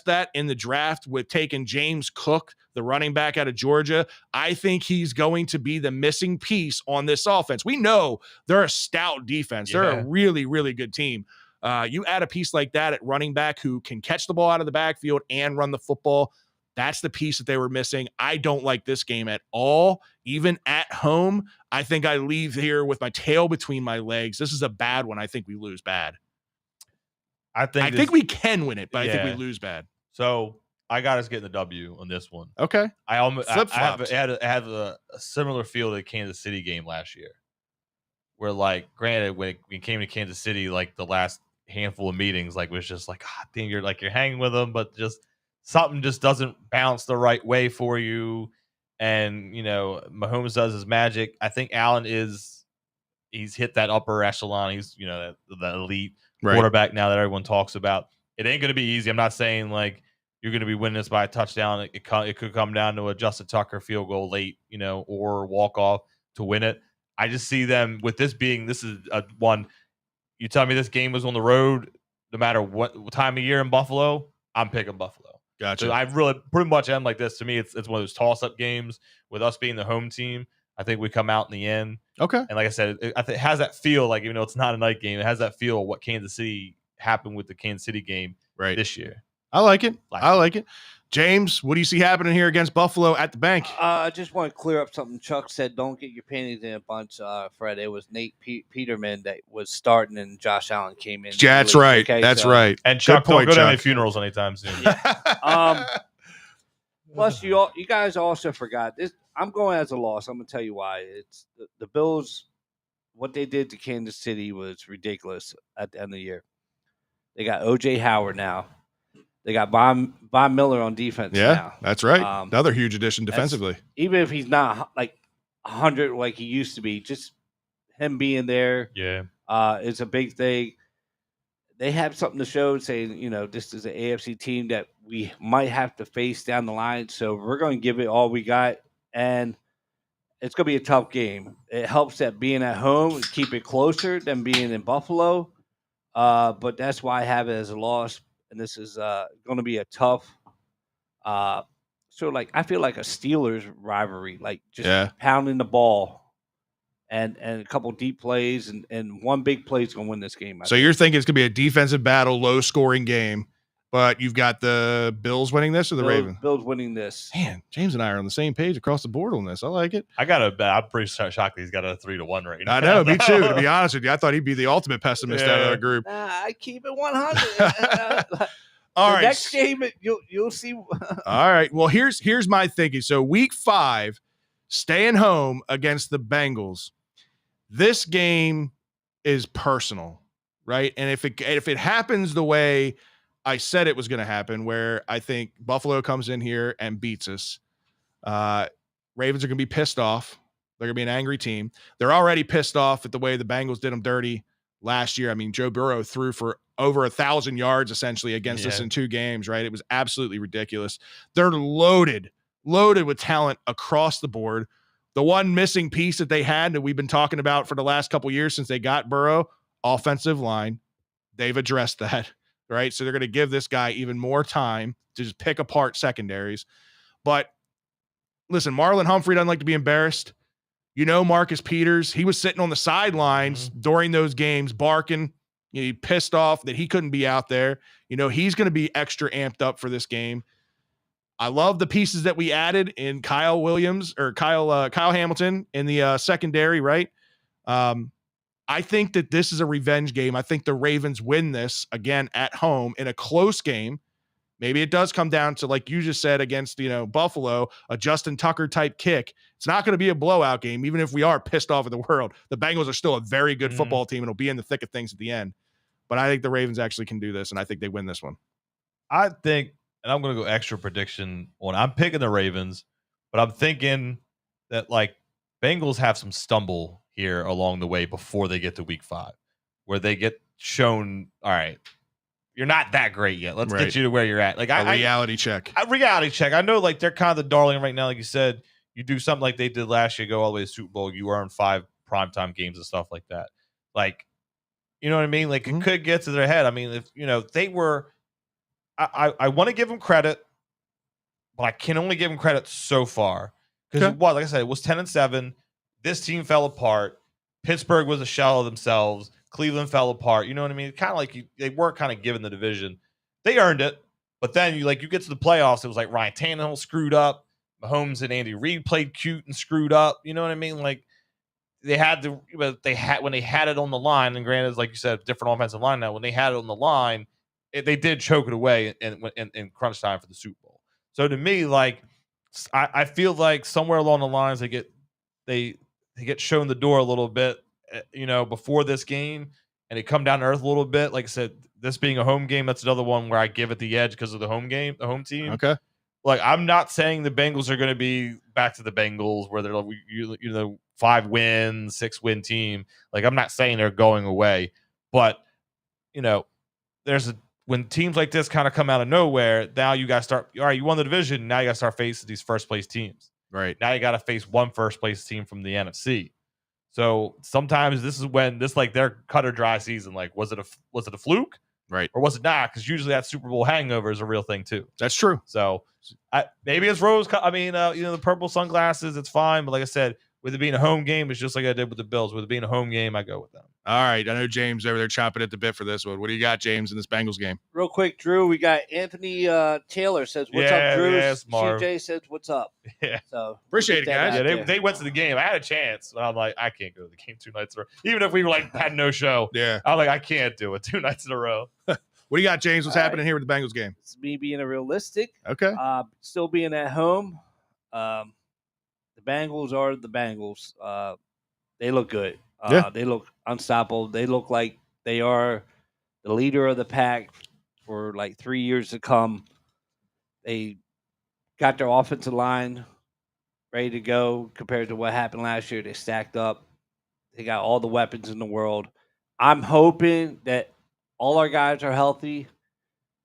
S1: that in the draft with taking James Cook, the running back out of Georgia. I think he's going to be the missing piece on this offense. We know they're a stout defense. They're a really, really good team. You add a piece like that at running back who can catch the ball out of the backfield and run the football. That's the piece that they were missing. I don't like this game at all. Even at home, I think I leave here with my tail between my legs. This is a bad one. I think we lose bad. I think we can win it, but I think we lose bad.
S3: So I got us getting the W on this one.
S1: Okay.
S3: I have a similar feel to the Kansas City game last year, where, like, granted, when we came to Kansas City, like the last handful of meetings, like was just like, damn, you're hanging with them, but just something just doesn't bounce the right way for you. And Mahomes does his magic. I think Allen he's hit that upper echelon. He's the elite quarterback now that everyone talks about. It ain't going to be easy. I'm not saying like you're going to be winning this by a touchdown. It could come down to a Justin Tucker field goal late, or walk off to win it. I just see them with this is a one. You tell me this game was on the road, no matter what time of year in Buffalo, I'm picking Buffalo.
S1: Gotcha.
S3: So I really pretty much am like this. To me, it's one of those toss-up games with us being the home team. I think we come out in the end.
S1: Okay.
S3: And like I said, it has that feel, like even though it's not a night game, it has that feel of what Kansas City happened with the Kansas City game this year.
S1: I like it. James, what do you see happening here against Buffalo at the bank?
S4: I just want to clear up something Chuck said. Don't get your panties in a bunch, Fred. It was Nate Peterman that was starting, and Josh Allen came in.
S1: Yeah, that's right.
S4: Okay,
S1: that's right.
S3: And Chuck, don't go to
S1: Chuck.
S3: any funerals anytime soon.
S4: Plus, you guys also forgot this. I'm going as a loss. I'm going to tell you why. It's the Bills. What they did to Kansas City was ridiculous at the end of the year. They got O.J. Howard now. They got Von Miller on defense now.
S1: Yeah, that's right. Another huge addition defensively.
S4: Even if he's not like 100 like he used to be, just him being there is a big thing. They have something to show, saying, this is an AFC team that we might have to face down the line. So we're going to give it all we got. And it's going to be a tough game. It helps that being at home, keep it closer than being in Buffalo. But that's why I have it as a loss. And this is going to be a tough, I feel like a Steelers rivalry, like just pounding the ball and a couple deep plays and one big play is going to win this game.
S1: So you're thinking it's going to be a defensive battle, low scoring game, but you've got the Bills winning this or the Ravens?
S4: Bills winning this.
S1: Man, James and I are on the same page across the board on this. I like it.
S3: I got to bet. I'm pretty shocked that he's got a 3-1 right now.
S1: I know, me too. To be honest with you, I thought he'd be the ultimate pessimist out of the group.
S4: I keep it 100.
S1: All right.
S4: Next game, you'll see.
S1: All right. Well, here's my thinking. So week 5, staying home against the Bengals. This game is personal, right? And if it happens the way I said it was going to happen, where I think Buffalo comes in here and beats us, Ravens are going to be pissed off. They're going to be an angry team. They're already pissed off at the way the Bengals did them dirty last year. I mean, Joe Burrow threw for over 1,000 yards essentially against us in 2 games, right? It was absolutely ridiculous. They're loaded with talent across the board. The one missing piece that they had that we've been talking about for the last couple of years since they got Burrow, offensive line, they've addressed that, right? So they're going to give this guy even more time to just pick apart secondaries. But listen, Marlon Humphrey doesn't like to be embarrassed. Marcus Peters, he was sitting on the sidelines during those games barking. He pissed off that he couldn't be out there. He's going to be extra amped up for this game. I love the pieces that we added in Kyle Hamilton in the secondary, right? I think that this is a revenge game. I think the Ravens win this again at home in a close game. Maybe it does come down to, like you just said, against, Buffalo, a Justin Tucker type kick. It's not going to be a blowout game, even if we are pissed off at the world. The Bengals are still a very good football team and will be in the thick of things at the end. But I think the Ravens actually can do this, and I think they win this one.
S3: I think, and I'm going to go extra prediction on, I'm picking the Ravens, but I'm thinking that, Bengals have some stumble here along the way before they get to week 5, where they get shown, all right, you're not that great yet. Let's get you to where you're at. A
S1: reality check.
S3: A reality check. I know, they're kind of the darling right now. Like you said, you do something like they did last year, go all the way to Super Bowl. You earn 5 primetime games and stuff like that. You know what I mean? It could get to their head. I mean, if, they were, I want to give them credit, but I can only give them credit so far. Because it was, like I said, it was 10-7. This team fell apart. Pittsburgh was a shell of themselves. Cleveland fell apart. You know what I mean? Kind of they were kind of given the division. They earned it. But then you get to the playoffs. It was like Ryan Tannehill screwed up. Mahomes and Andy Reid played cute and screwed up. You know what I mean? They had when they had it on the line, and granted, like you said, different offensive line now. When they had it on the line, they did choke it away in crunch time for the Super Bowl. So to me, I feel like somewhere along the lines they get shown the door a little bit, before this game, and they come down to earth a little bit. Like I said, this being a home game, that's another one where I give it the edge because of the home team.
S1: Okay.
S3: I'm not saying the Bengals are going to be back to the Bengals where they're 5 win, 6 win team. I'm not saying they're going away, but when teams like this kind of come out of nowhere, now you got to start. All right, you won the division. Now you got to start facing these first place teams.
S1: Right
S3: now, you got to face one first place team from the NFC. So sometimes this is when their cut or dry season. Like, was it a fluke?
S1: Right.
S3: Or was it not? Because usually that Super Bowl hangover is a real thing too.
S1: That's true.
S3: So maybe it's rose. The purple sunglasses, it's fine. But like I said, with it being a home game, it's just like I did with the Bills. With it being a home game, I go with them.
S1: All right. I know James over there chomping at the bit for this one. What do you got, James, in this Bengals game?
S4: Real quick, Drew, we got Anthony Taylor says, what's up, Drew? CJ says, what's up?
S3: Yeah.
S4: So
S1: appreciate it, guys.
S3: Yeah, they went to the game. I had a chance. But I'm like, I can't go to the game 2 nights in a row. Even if we were had no show.
S1: Yeah.
S3: I'm like, I can't do it 2 nights in a row.
S1: What do you got, James? What's happening here with the Bengals game?
S4: It's me being realistic.
S1: Okay.
S4: Still being at home. The Bengals are the Bengals. They look good. They look unstoppable. They look like they are the leader of the pack for 3 years to come. They got their offensive line ready to go compared to what happened last year. They stacked up. They got all the weapons in the world. I'm hoping that all our guys are healthy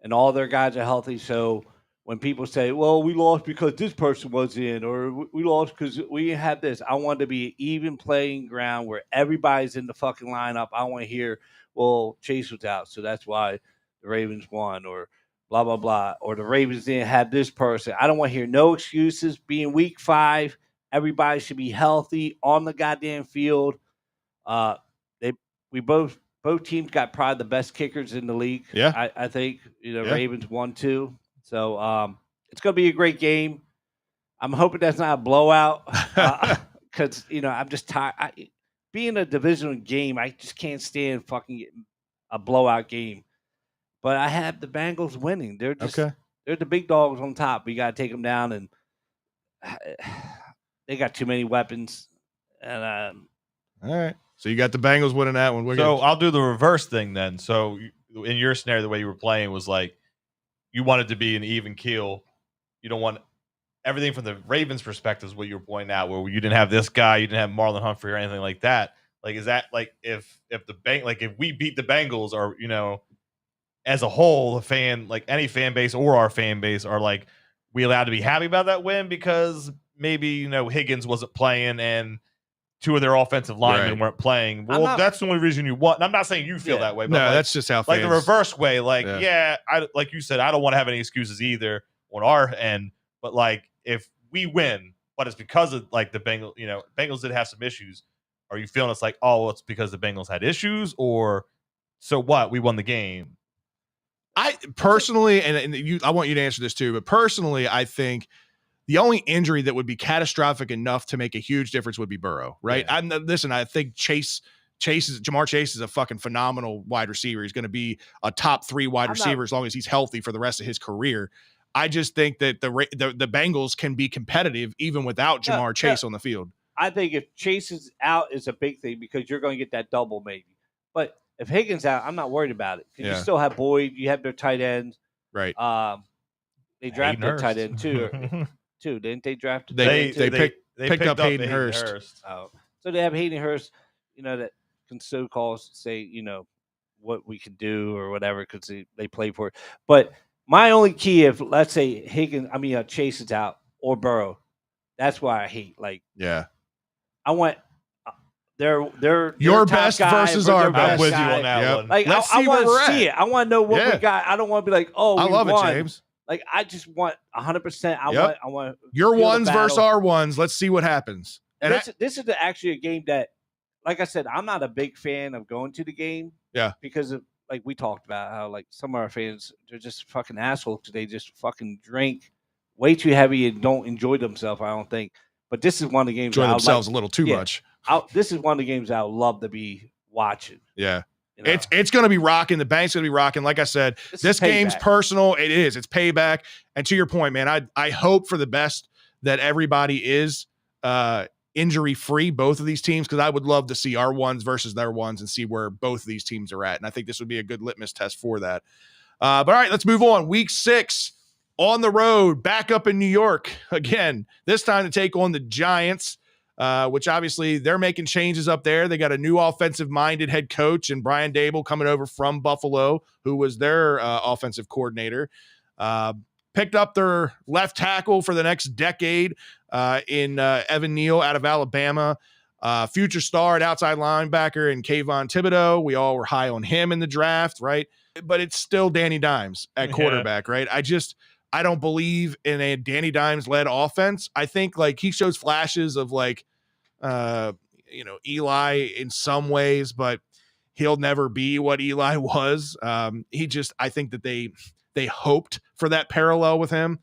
S4: and all their guys are healthy. So when people say, well, we lost because this person was in, or we lost because we had this, I want to be an even playing ground where everybody's in the fucking lineup. I want to hear, well, Chase was out, so that's why the Ravens won, or blah, blah, blah, or the Ravens didn't have this person. I don't want to hear no excuses. Being week 5, everybody should be healthy on the goddamn field. Both teams got probably the best kickers in the league.
S1: Yeah.
S4: I think, Ravens 1-2. So it's going to be a great game. I'm hoping that's not a blowout because, I'm just tired. Being a divisional game, I just can't stand fucking a blowout game. But I have the Bengals winning. They're the big dogs on top. We got to take them down, and they got too many weapons. And
S1: all right. So you got the Bengals winning that one.
S3: I'll do the reverse thing then. So in your scenario, the way you were playing was you want it to be an even keel. You don't want everything from the Ravens' perspective is what you were pointing out, where you didn't have this guy, you didn't have Marlon Humphrey or anything like that. Is that if we beat the Bengals, or as a whole, the fan, any fan base or our fan base, are we allowed to be happy about that win because maybe Higgins wasn't playing and 2 of their offensive linemen weren't playing. Well, that's the only reason you won. And I'm not saying you feel that way, but
S1: no, that's just how fans,
S3: the reverse way. I like you said, I don't want to have any excuses either on our end. But if we win, but it's because of the Bengals. Bengals did have some issues. Are you feeling it's it's because the Bengals had issues, or so what? We won the game.
S1: I personally, and I want you to answer this too, but personally, I think the only injury that would be catastrophic enough to make a huge difference would be Burrow, right? Yeah. I think Jamar Chase is a fucking phenomenal wide receiver. He's going to be a top 3 wide receiver as long as he's healthy for the rest of his career. I just think that the Bengals can be competitive even without Jamar Chase on the field.
S4: I think if Chase is out, is a big thing because you're going to get that double maybe. But if Higgins out, I'm not worried about it because you still have Boyd, you have their tight ends,
S1: right?
S4: They drafted their tight end too, didn't they draft?
S1: They picked up Hayden Hurst.
S4: Oh, so they have Hayden Hurst, that can so-called say what we can do or whatever because they play for it. But my only key, if let's say Chase is out or Burrow, that's why I hate. I want their
S1: your best versus our best.
S3: I'm with you on that one.
S4: I want to see it. I want to know what we got. I don't want to be I
S1: love
S4: won.
S1: It, James.
S4: I just want 100%. I want
S1: your ones versus our ones. Let's see what happens.
S4: And this is actually a game that, like I said, I'm not a big fan of going to the game.
S1: Yeah,
S4: because of we talked about how some of our fans, they're just fucking assholes because they just fucking drink way too heavy and don't enjoy themselves. I don't think. But this is one of the games.
S1: Enjoy themselves a little too much.
S4: This is one of the games I would love to be watching.
S1: Yeah. It's going to be rocking. The bank's going to be rocking. Like I said, this game's personal. It is. It's payback. And to your point, man, I hope for the best that everybody is injury-free, both of these teams, because I would love to see our ones versus their ones and see where both of these teams are at. And I think this would be a good litmus test for that. But all right, let's move on. Week 6 on the road, back up in New York again, this time to take on the Giants. which obviously they're making changes up there. They got a new offensive-minded head coach and Brian Dable coming over from Buffalo, who was their offensive coordinator. Picked up their left tackle for the next decade in Evan Neal out of Alabama. Future star at outside linebacker in Kayvon Thibodeau. We all were high on him in the draft, right? But it's still Danny Dimes at quarterback, right? I don't believe in a Danny Dimes-led offense. I think like he shows flashes of like, Eli in some ways, but he'll never be what Eli was. I think that they hoped for that parallel with him.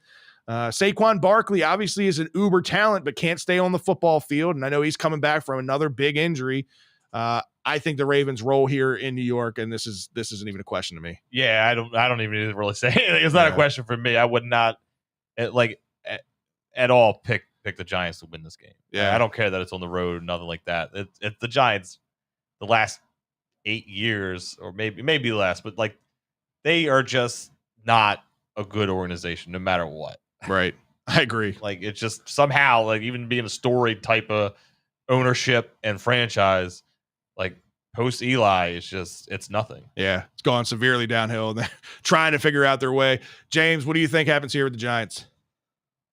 S1: Saquon Barkley obviously is an uber talent, but can't stay on the football field. And I know he's coming back from another big injury. I think the Ravens roll here in New York, and this isn't even a question to me.
S3: Yeah, I don't even really say anything. It's not a question for me. I would not at all pick the Giants to win this game.
S1: Yeah,
S3: I don't care that it's on the road, nothing like that. It's the Giants the last 8 years, or maybe less, but like they are just not a good organization no matter what.
S1: Right. I agree.
S3: Like it's just somehow, like even being a storied type of ownership and franchise, like post Eli, it's nothing.
S1: Yeah, it's gone severely downhill. They're trying to figure out their way. James, what do you think happens here with the Giants?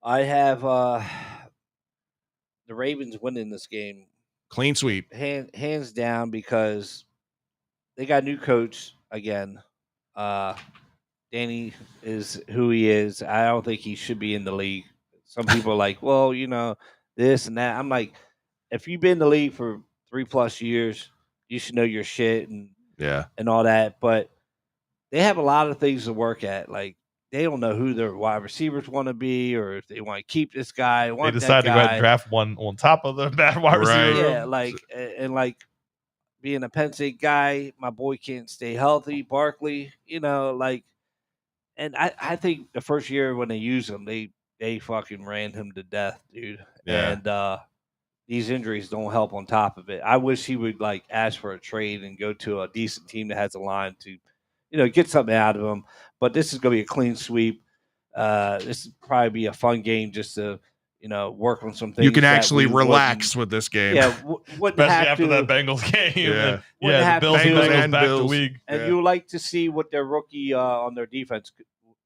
S4: I have the Ravens winning this game.
S1: Clean sweep.
S4: Hands down, because they got a new coach again. Danny is who he is. I don't think he should be in the league. Some people are like, well, this and that. I'm like, if you've been in the league for 3+ years, you should know your shit and all that. But they have a lot of things to work at. Like they don't know who their wide receivers want to be, or if they want to keep this guy.
S3: They decide to go ahead and draft one on top of the bad wide receiver.
S4: Yeah, like being a Penn State guy, my boy can't stay healthy. Barkley, and I think the first year when they used him, they fucking ran him to death, dude.
S1: Yeah.
S4: And these injuries don't help on top of it. I wish he would like ask for a trade and go to a decent team that has a line to, get something out of him. But this is going to be a clean sweep. This will probably be a fun game just to, work on some things.
S1: You can actually relax with this game.
S4: Yeah,
S3: especially after that Bengals game.
S1: Yeah,
S3: the Bills
S1: and
S3: back
S1: Bills.
S3: to week.
S4: And you like to see what their rookie on their defense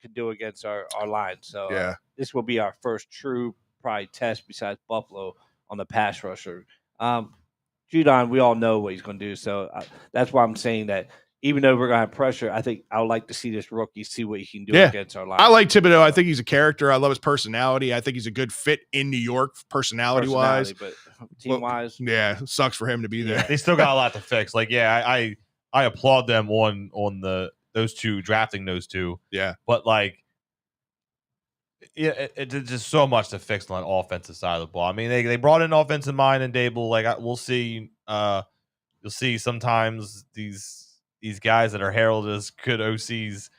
S4: could do against our line. So this will be our first true probably test besides Buffalo on the pass rusher. Judon, we all know what he's going to do. So that's why I'm saying that even though we're going to have pressure, I think I would like to see this rookie see what he can do against our line.
S1: I like Thibodeau. I think he's a character. I love his personality. I think he's a good fit in New York personality-wise.
S4: But team-wise.
S1: Sucks for him to be there.
S3: They still got a lot to fix. Like, I applaud them on those two, drafting those two.
S1: Yeah.
S3: But, like, it's just so much to fix on the offensive side of the ball. I mean, they brought in offensive mind and Dable. Like, we'll see. You'll see sometimes these guys that are heralded as good OCs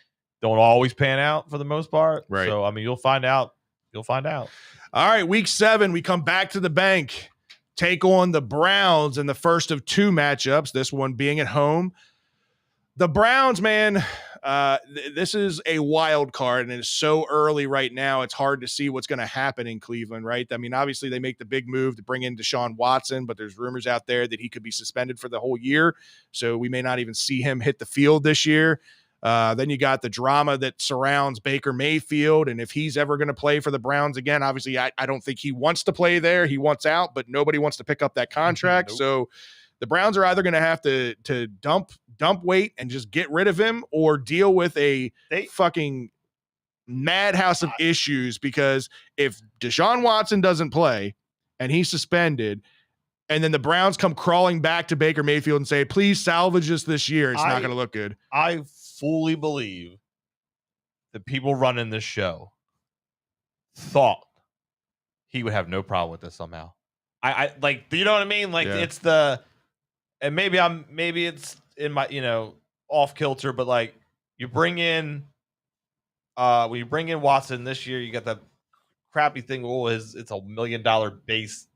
S3: don't always pan out for the most part.
S1: Right.
S3: So, I mean, you'll find out. All
S1: right, week 7, we come back to the bank, take on the Browns in the first of 2 matchups, this one being at home. The Browns, man, this is a wild card, and it's so early right now, it's hard to see what's going to happen in Cleveland, right? I mean, obviously, they make the big move to bring in Deshaun Watson, but there's rumors out there that he could be suspended for the whole year, so we may not even see him hit the field this year. Then you got the drama that surrounds Baker Mayfield, and if he's ever going to play for the Browns again, obviously, I don't think he wants to play there. He wants out, but nobody wants to pick up that contract, So the Browns are either going to have to dump weight and just get rid of him, or deal with a fucking madhouse of issues, because if Deshaun Watson doesn't play and he's suspended, and then the Browns come crawling back to Baker Mayfield and say, please salvage us this year, it's not going to look good.
S3: I fully believe the people running this show thought he would have no problem with this somehow. I like, you know what I mean? Like it's and maybe it's in my, off kilter, but like you bring in, when you bring in Watson this year, you got that crappy thing. It's $1 million base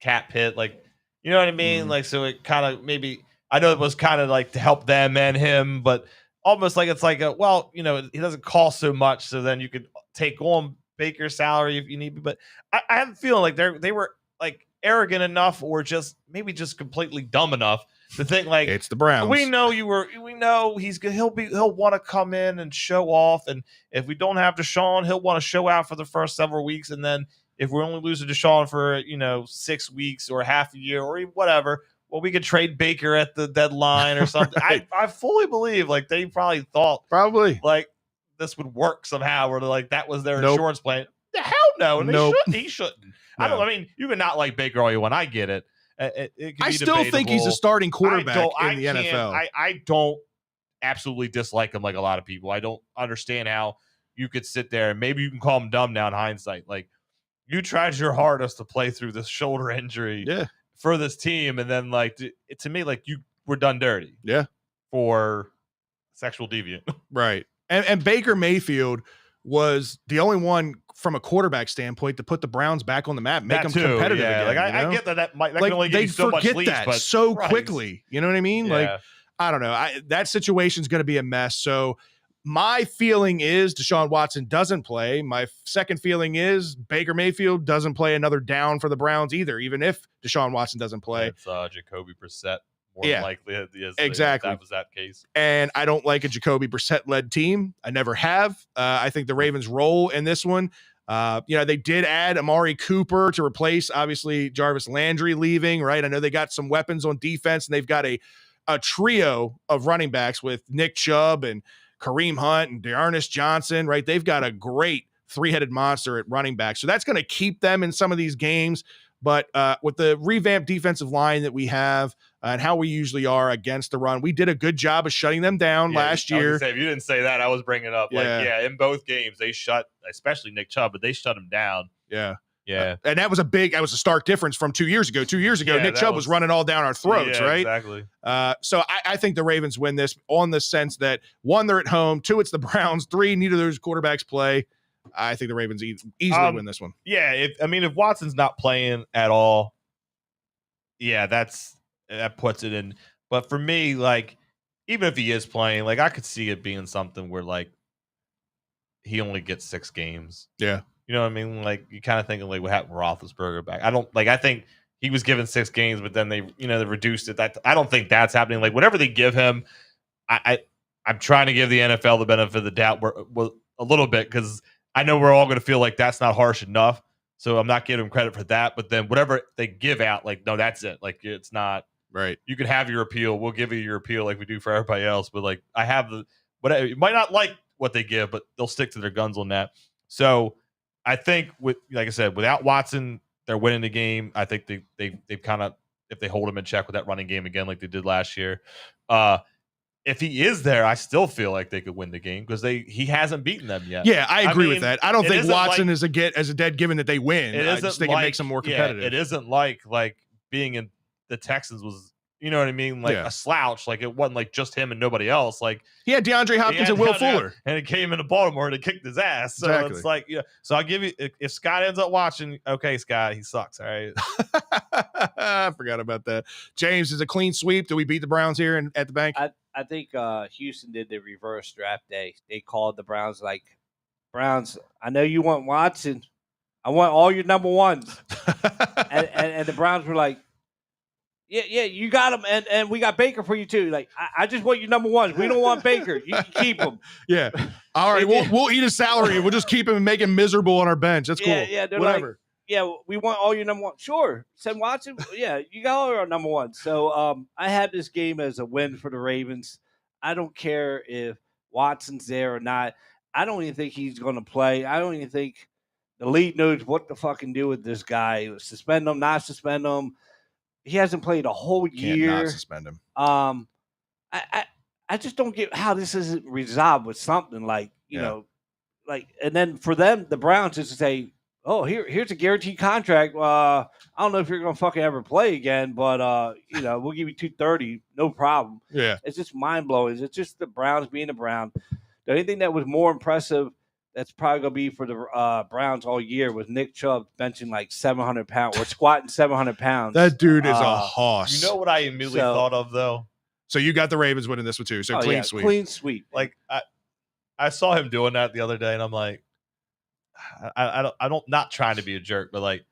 S3: cap hit. Like, you know what I mean? Like, so it kind of maybe, I know it was kind of like to help them and him, but almost like it's like he doesn't cost so much. So then you could take on Baker's salary if you need, but I have a feeling like they were like arrogant enough or just maybe just completely dumb enough to think like
S1: it's the Browns.
S3: We know he'll want to come in and show off, and if we don't have Deshaun, he'll want to show out for the first several weeks, and then if we're only losing Deshaun for 6 weeks or half a year or even whatever, well, we could trade Baker at the deadline or something.
S1: Right.
S3: I fully believe like they probably thought like this would work somehow, or like that was their insurance plan. The hell no, and he shouldn't.
S1: No.
S3: I mean, you can not like Baker all you want. I get it.
S1: I still think he's a starting quarterback in the NFL.
S3: I don't absolutely dislike him like a lot of people. I don't understand how you could sit there and maybe you can call him dumb now in hindsight. Like you tried your hardest to play through this shoulder injury for this team, and then like to me, like you were done dirty.
S1: Yeah,
S3: for sexual deviant.
S1: Right, and Baker Mayfield was the only one from a quarterback standpoint to put the Browns back on the map, make them competitive again.
S3: Like I get that might can only give you so much leads,
S1: that
S3: but
S1: so quickly. You know what I mean?
S3: Yeah.
S1: Like I don't know. That situation's going to be a mess. So my feeling is Deshaun Watson doesn't play. My second feeling is Baker Mayfield doesn't play another down for the Browns either, even if Deshaun Watson doesn't play.
S3: It's Jacoby Brissett. More likely
S1: exactly.
S3: That was that case.
S1: And I don't like a Jacoby Brissett-led team. I never have. I think the Ravens roll in this one. They did add Amari Cooper to replace, obviously, Jarvis Landry leaving, right? I know they got some weapons on defense, and they've got a trio of running backs with Nick Chubb and Kareem Hunt and Dearness Johnson, right? They've got a great three-headed monster at running back. So that's going to keep them in some of these games. But with the revamped defensive line that we have and how we usually are against the run, we did a good job of shutting them down last year.
S3: If you didn't say that, I was bringing it up. In both games, they shut, especially Nick Chubb, but they shut him down.
S1: Yeah.
S3: And
S1: that was a stark difference from 2 years ago. 2 years ago, Nick Chubb was running all down our throats, right?
S3: Exactly.
S1: So I think the Ravens win this on the sense that, 1, they're at home, 2, it's the Browns, 3, neither of those quarterbacks play. I think the Ravens easily win this one.
S3: Yeah, if Watson's not playing at all, that puts it in. But for me, like, even if he is playing, like, I could see it being something where, like, he only gets 6 games.
S1: Yeah.
S3: You know what I mean? Like, you kind of thinking, like, what happened with Roethlisberger back? I think he was given 6 games, but then they reduced it. I don't think that's happening. Like, whatever they give him, I'm trying to give the NFL the benefit of the doubt a little bit, because I know we're all going to feel like that's not harsh enough. So I'm not giving him credit for that. But then whatever they give out, like, no, that's it. Like, it's not
S1: right.
S3: You can have your appeal. We'll give you your appeal like we do for everybody else. But like, I have whatever. You might not like what they give, but they'll stick to their guns on that. So I think like I said, without Watson, they're winning the game. I think they've kind of, if they hold him in check with that running game again, like they did last year, if he is there, I still feel like they could win the game because he hasn't beaten them yet.
S1: Yeah, I agree with that. I don't think Watson is a dead given that they win. I just think it makes them more competitive.
S3: It isn't like being in the Texans was, you know what I mean? Like a slouch. Like it wasn't like just him and nobody else. Like
S1: he had DeAndre Hopkins and Will Fuller.
S3: And it came into Baltimore and it kicked his ass. So it's like, so I'll give you, if Scott ends up watching, okay, Scott, he sucks. All right.
S1: I forgot about that. James, is a clean sweep. Do we beat the Browns here at the bank?
S4: I think Houston did the reverse draft day. They called the Browns like, Browns, I know you want Watson. I want all your number ones. and the Browns were like, yeah, you got him, and we got Baker for you too. Like, I just want your number ones. We don't want Baker. You can keep him.
S1: Yeah. All right, we'll eat his salary. We'll just keep him and make him miserable on our bench. That's cool.
S4: Yeah, they're
S1: whatever.
S4: Like, yeah, we want all your number one. Sure, send Watson. Yeah, you got all our number one. So I had this game as a win for the Ravens. I don't care if Watson's there or not. I don't even think he's going to play. I don't even think the league knows what to fucking do with this guy. Suspend him, not suspend him. He hasn't played a whole year.
S1: Can't not suspend him.
S4: I just don't get how this isn't resolved with something like, you know, like, and then for them, the Browns is to say, oh, here's a guaranteed contract. I don't know if you're going to fucking ever play again, but, we'll give you $230, no problem.
S1: Yeah.
S4: It's just mind-blowing. It's just the Browns being the Browns. The only thing that was more impressive that's probably going to be for the Browns all year was Nick Chubb benching like 700 pounds or squatting 700 pounds.
S1: That dude is a hoss.
S3: You know what I immediately thought of, though?
S1: So you got the Ravens winning this one, too. So clean sweep.
S4: Clean sweep.
S3: Like, I saw him doing that the other day, and I'm like, I don't not trying to be a jerk, but like,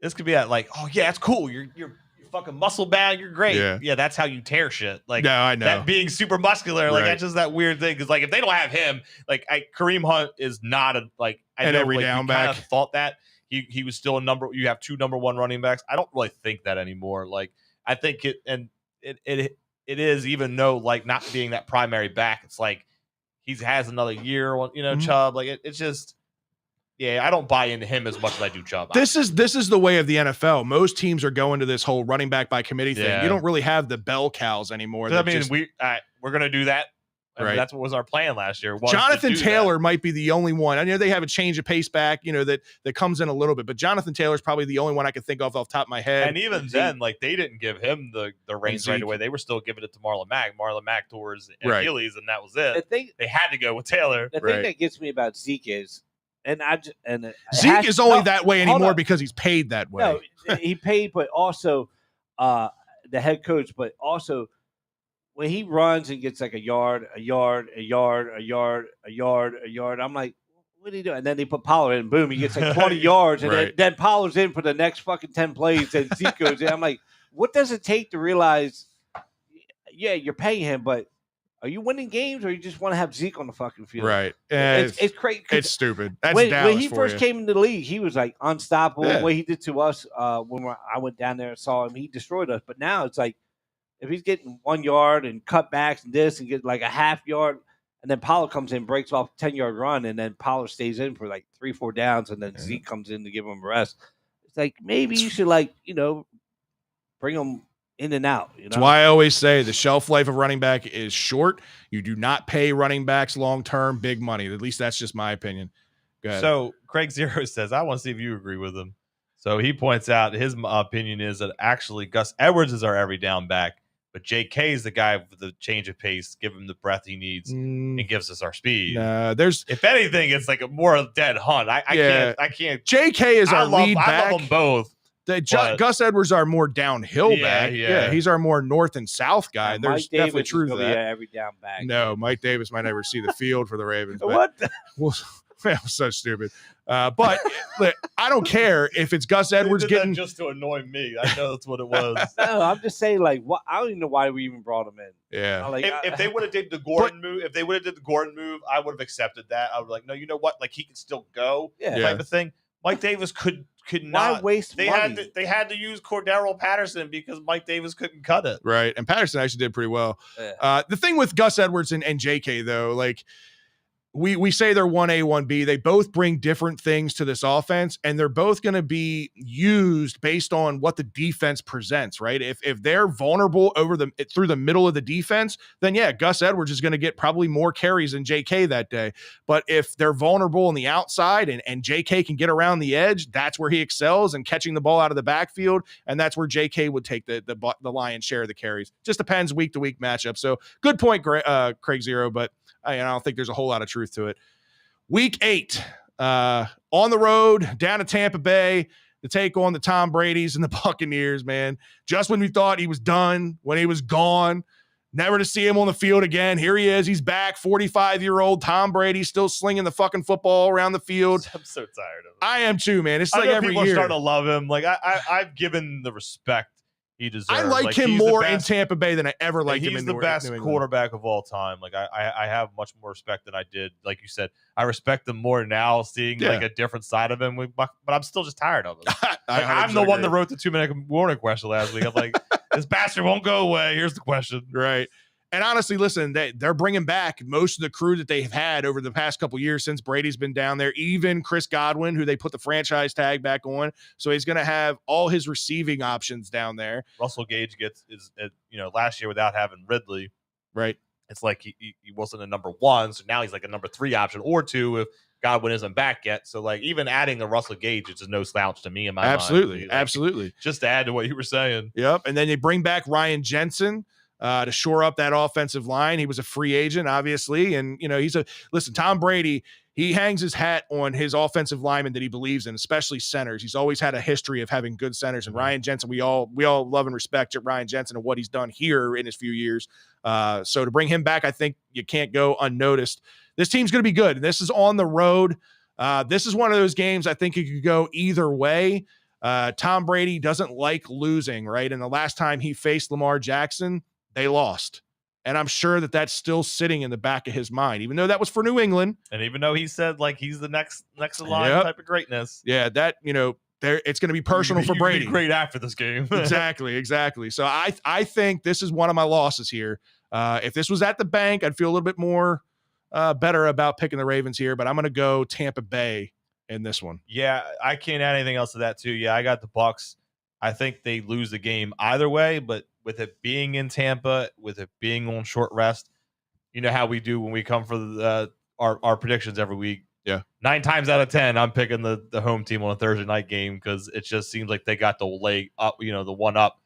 S3: This could be at like, oh yeah, it's cool. You're fucking muscle bound. You're great. Yeah, that's how you tear shit. Like,
S1: no, I know
S3: that being super muscular. Like, that's just that weird thing. Because like, if they don't have him, like, Kareem Hunt is not a like. I
S1: and
S3: know
S1: every
S3: like,
S1: down
S3: you
S1: back.
S3: kind of thought that he was still a number. You have 2 number 1 running backs. I don't really think that anymore. Like, I think it is, even though like not being that primary back, it's like he has another year. You know, Chubb. Like it's just. Yeah, I don't buy into him as much as I do Chubb.
S1: This is the way of the NFL. Most teams are going to this whole running back by committee thing. You don't really have the bell cows anymore.
S3: I mean, we're gonna do that. I mean, that's what was our plan last year.
S1: Jonathan Taylor might be the only one. I know they have a change of pace back, you know, that comes in a little bit, but Jonathan Taylor is probably the only one I can think of off the top of my head.
S3: And even then, like, they didn't give him the reins right away. They were still giving it to Marlon Mack. Marlon Mack tore his Achilles, and that was it. They had to go with Taylor.
S4: The thing that gets me about Zeke is,
S1: Zeke is only that way anymore because he's paid that way.
S4: No, he paid, but also the head coach, but also when he runs and gets like a yard, I'm like, what are you doing? And then they put Pollard in, boom, he gets like 20 yards, and then Pollard's in for the next fucking 10 plays, and Zeke goes in. I'm like, what does it take to realize, yeah, you're paying him, but are you winning games, or you just want to have Zeke on the fucking field?
S1: Right.
S4: It's crazy.
S1: It's stupid. That's
S4: when he first came into the league, he was like unstoppable.
S1: Yeah.
S4: What he did to us when I went down there and saw him, he destroyed us. But now it's like, if he's getting 1 yard and cutbacks and this and get like a half yard, and then Pollard comes in, breaks off a 10-yard run, and then Pollard stays in for like 3-4 downs, and then Zeke comes in to give him a rest. It's like, maybe you should, like, you know, bring him in and out. You know?
S1: That's why I always say the shelf life of running back is short. You do not pay running backs long-term big money. At least that's just my opinion. Go ahead.
S3: So Craig Zero says, I want to see if you agree with him. So he points out his opinion is that actually Gus Edwards is our every down back, but J.K. is the guy with the change of pace, give him the breath he needs, and gives us our speed.
S1: If
S3: anything, it's like a more dead hunt. I can't.
S1: J.K. is our lead back.
S3: I love them both.
S1: Gus Edwards are more downhill back.
S3: Yeah,
S1: he's our more north and south guy. There's
S4: Mike
S1: definitely
S4: Davis
S1: truth to that.
S4: Every down back.
S1: No, Mike Davis might never see the field for the Ravens. But
S4: what?
S1: That was so stupid. But I don't care if it's Gus Edwards getting
S3: just to annoy me. I know that's what it was.
S4: No, I'm just saying, like, what? I don't even know why we even brought him in.
S1: Yeah.
S4: Like,
S3: if they would have did the Gordon move, I would have accepted that. I would be like, no, you know what? Like, he can still go. Type of thing. Mike Davis could not.
S4: Why waste money?
S3: They had to use Cordero Patterson because Mike Davis couldn't cut it.
S1: Right. And Patterson actually did pretty well. The thing with Gus Edwards and JK, though, like, we say they're 1A, 1B. They both bring different things to this offense, and they're both going to be used based on what the defense presents, right? If they're vulnerable through the middle of the defense, then yeah, Gus Edwards is going to get probably more carries than JK that day. But if they're vulnerable on the outside and JK can get around the edge, that's where he excels and catching the ball out of the backfield, and that's where JK would take the lion's share of the carries. Just depends week to week matchup. So good point, Craig Zero, but I don't think there's a whole lot of truth to it. Week 8, on the road down to Tampa Bay to take on the Tom Brady's and the Buccaneers, man. Just when we thought he was done, when he was gone, never to see him on the field again. Here he is. He's back. 45-year-old Tom Brady still slinging the fucking football around the field.
S3: I'm so tired of it.
S1: I am too, man. It's like every
S3: people
S1: year.
S3: Are starting to love him. Like I've given the respect he deserves.
S1: I like him more in Tampa Bay than I ever liked him in New England.
S3: He's the best quarterback of all time. Like I have much more respect than I did. Like you said, I respect him more now, seeing like a different side of him. But I'm still just tired of him. I'm the one that wrote the 2-minute warning question last week. I'm like, this bastard won't go away. Here's the question.
S1: Right. And honestly, listen, they're bringing back most of the crew that they've had over the past couple years since Brady's been down there, even Chris Godwin, who they put the franchise tag back on. So he's going to have all his receiving options down there.
S3: Russell Gage last year without having Ridley.
S1: Right.
S3: It's like he wasn't a number 1. So now he's like a number 3 option or 2 if Godwin isn't back yet. So like even adding the Russell Gage, it's just no slouch to me in my mind.
S1: Absolutely.
S3: Just to add to what you were saying.
S1: Yep. And then they bring back Ryan Jensen to shore up that offensive line. He was a free agent, obviously. And, Tom Brady, he hangs his hat on his offensive linemen that he believes in, especially centers. He's always had a history of having good centers. And Ryan Jensen, we all love and respect Ryan Jensen and what he's done here in his few years. So to bring him back, I think you can't go unnoticed. This team's going to be good. This is on the road. This is one of those games I think it could go either way. Tom Brady doesn't like losing, right? And the last time he faced Lamar Jackson, they lost. And I'm sure that that's still sitting in the back of his mind, even though that was for New England.
S3: And even though he said like he's the next in line type of greatness.
S1: Yeah, that, it's going to be personal for Brady.
S3: Be great after this game.
S1: Exactly. So I think this is one of my losses here. If this was at the bank, I'd feel a little bit more better about picking the Ravens here, but I'm going to go Tampa Bay in this one.
S3: Yeah, I can't add anything else to that too. Yeah, I got the Bucs. I think they lose the game either way, but with it being in Tampa, with it being on short rest, you know how we do when we come for our predictions every week.
S1: Yeah.
S3: 9 times out of 10, I'm picking the home team on a Thursday night game because it just seems like they got the leg up, the one up.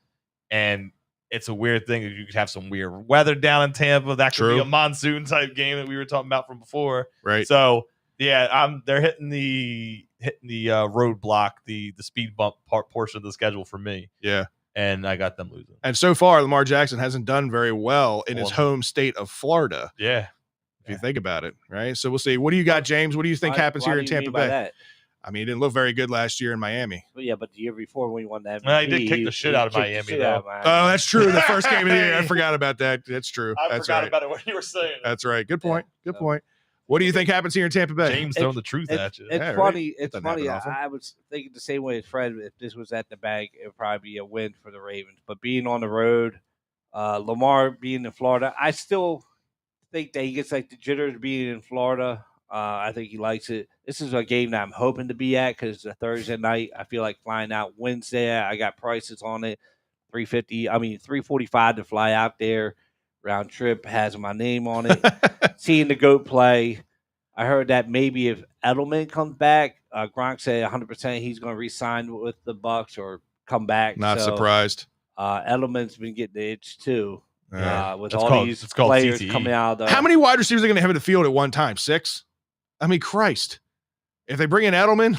S3: And it's a weird thing. You could have some weird weather down in Tampa. That could be a monsoon type game that we were talking about from before.
S1: Right.
S3: So yeah, they're hitting the roadblock, the speed bump portion of the schedule for me.
S1: Yeah.
S3: And I got them losing.
S1: And so far, Lamar Jackson hasn't done very well in his home state of Florida.
S3: Yeah.
S1: If you think about it, right? So we'll see. What do you got, James? What do you think happens here in Tampa Bay?
S4: That?
S1: I mean, he didn't look very good last year in Miami.
S4: Well, yeah, but the year before when he won that,
S3: he did kick the shit out of Miami, though.
S1: Oh, that's true. The first game of the year, I forgot about that. That's true.
S3: I forgot about it when you were saying.
S1: That's right. Good point. Good point. What do you think happens here in Tampa Bay?
S3: James throwing the truth at you.
S4: It's funny. It's funny. I was thinking the same way as Fred. If this was at the bank, it would probably be a win for the Ravens. But being on the road, Lamar being in Florida, I still think that he gets like the jitters being in Florida. I think he likes it. This is a game that I'm hoping to be at because it's a Thursday night. I feel like flying out Wednesday. I got prices on it, $345 to fly out there. Round trip has my name on it. Seeing the GOAT play, I heard that maybe if Edelman comes back, Gronk said 100% he's going to re-sign with the Bucs or come back.
S1: Not surprised.
S4: Edelman's been getting the itch too. With these
S3: it's
S4: players
S3: CTE.
S4: coming out of
S1: How many wide receivers are going to have in the field at one time? 6? I mean, Christ. If they bring in Edelman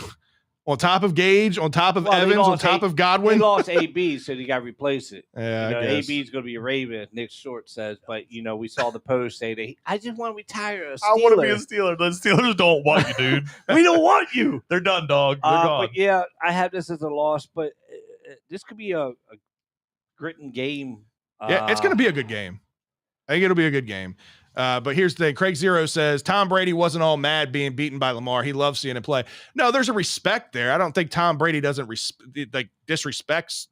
S1: on top of Gage, on top of Evans, on top of Godwin.
S4: They lost AB, so they got to replace it.
S1: Yeah,
S4: AB is going to be a Raven, Nick Short says. But, we saw the post say that I just want to retire a Steeler.
S3: I want to be a Steeler. The Steelers don't want you, dude.
S4: We don't want you.
S3: They're done, dog. They're gone.
S4: But, yeah, I have this as a loss, but this could be a gritting game.
S1: Yeah, it's going to be a good game. I think it'll be a good game. But here's the thing. Craig Zero says, Tom Brady wasn't all mad being beaten by Lamar. He loves seeing him play. No, there's a respect there. I don't think Tom Brady doesn't disrespects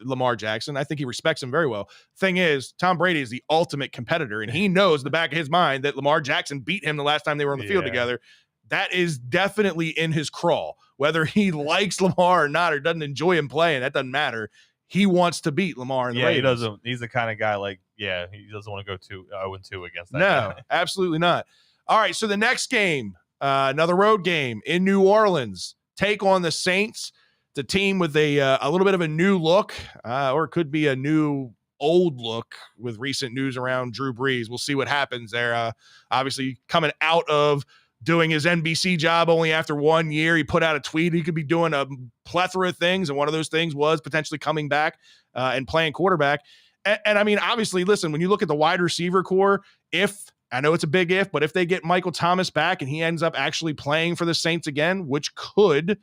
S1: Lamar Jackson. I think he respects him very well. Thing is, Tom Brady is the ultimate competitor, and he knows in the back of his mind that Lamar Jackson beat him the last time they were on the field together. That is definitely in his crawl. Whether he likes Lamar or not, or doesn't enjoy him playing, that doesn't matter. He wants to beat Lamar in the Ravens.
S3: He doesn't. He's the kind of guy he doesn't want to go 2-0-2 against that guy.
S1: No, absolutely not. All right, so the next game, another road game in New Orleans. Take on the Saints, the team with a little bit of a new look, or it could be a new old look with recent news around Drew Brees. We'll see what happens there. Obviously, coming out of doing his NBC job only after 1 year, he put out a tweet. He could be doing a plethora of things, and one of those things was potentially coming back and playing quarterback. And I mean, obviously, listen, when you look at the wide receiver core, I know it's a big if, but if they get Michael Thomas back and he ends up actually playing for the Saints again, which could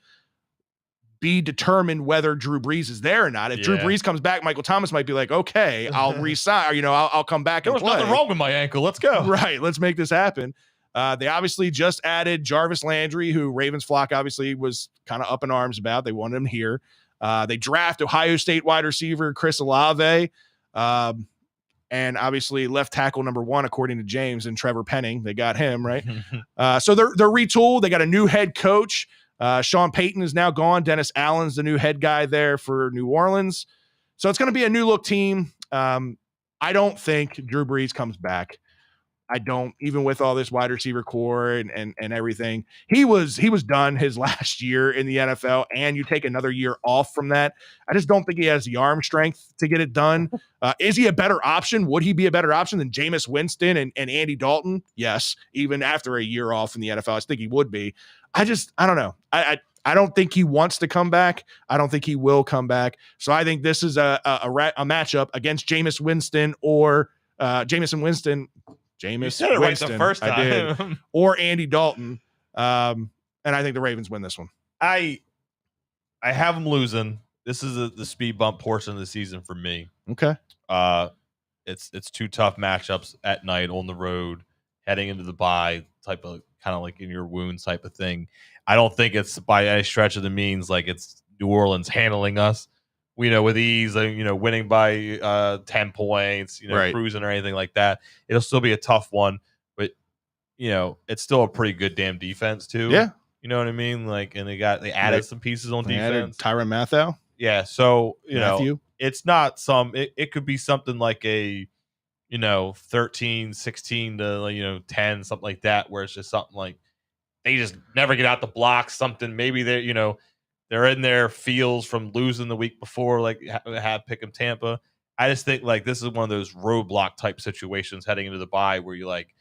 S1: be determined whether Drew Brees is there or not. If Drew Brees comes back, Michael Thomas might be like, okay, I'll resign, I'll come back and play.
S3: There was nothing wrong with my ankle. Let's go.
S1: Right. Let's make this happen. They obviously just added Jarvis Landry, who Ravens flock obviously was kind of up in arms about. They wanted him here. They draft Ohio State wide receiver Chris Olave, and obviously left tackle number 1, according to James, and Trevor Penning. They got him, right? So they're retooled. They got a new head coach. Sean Payton is now gone. Dennis Allen's the new head guy there for New Orleans. So it's going to be a new look team. I don't think Drew Brees comes back. I don't, even with all this wide receiver core and everything. He was done his last year in the NFL, and you take another year off from that. I just don't think he has the arm strength to get it done. Is he a better option? Would he be a better option than Jameis Winston and Andy Dalton? Yes, even after a year off in the NFL, I think he would be. I don't know. I don't think he wants to come back. I don't think he will come back. So I think this is a matchup against Jameis Winston or Jameis Winston.
S3: You said it right the first time.
S1: I did. Or Andy Dalton. And I think the Ravens win this one.
S3: I I have them losing. This is the speed bump portion of the season for me.
S1: Okay.
S3: It's two tough matchups at night on the road, heading into the bye type of kind of like in your wounds type of thing. I don't think it's by any stretch of the means like it's New Orleans handling us, with ease, winning by 10 points,
S1: Right.
S3: cruising or anything like that. It'll still be a tough one, but it's still a pretty good damn defense too.
S1: Yeah.
S3: You know what I mean? Like, and they added some pieces on defense.
S1: Tyrann Mathieu.
S3: Yeah, so
S1: Matthew.
S3: It's not it could be something like a 13, 16 to 10, something like that, where it's just something like they just never get out the block, something maybe they're in their feels from losing the week before, like have Pick'em Tampa. I just think like this is one of those roadblock type situations heading into the bye where you're like,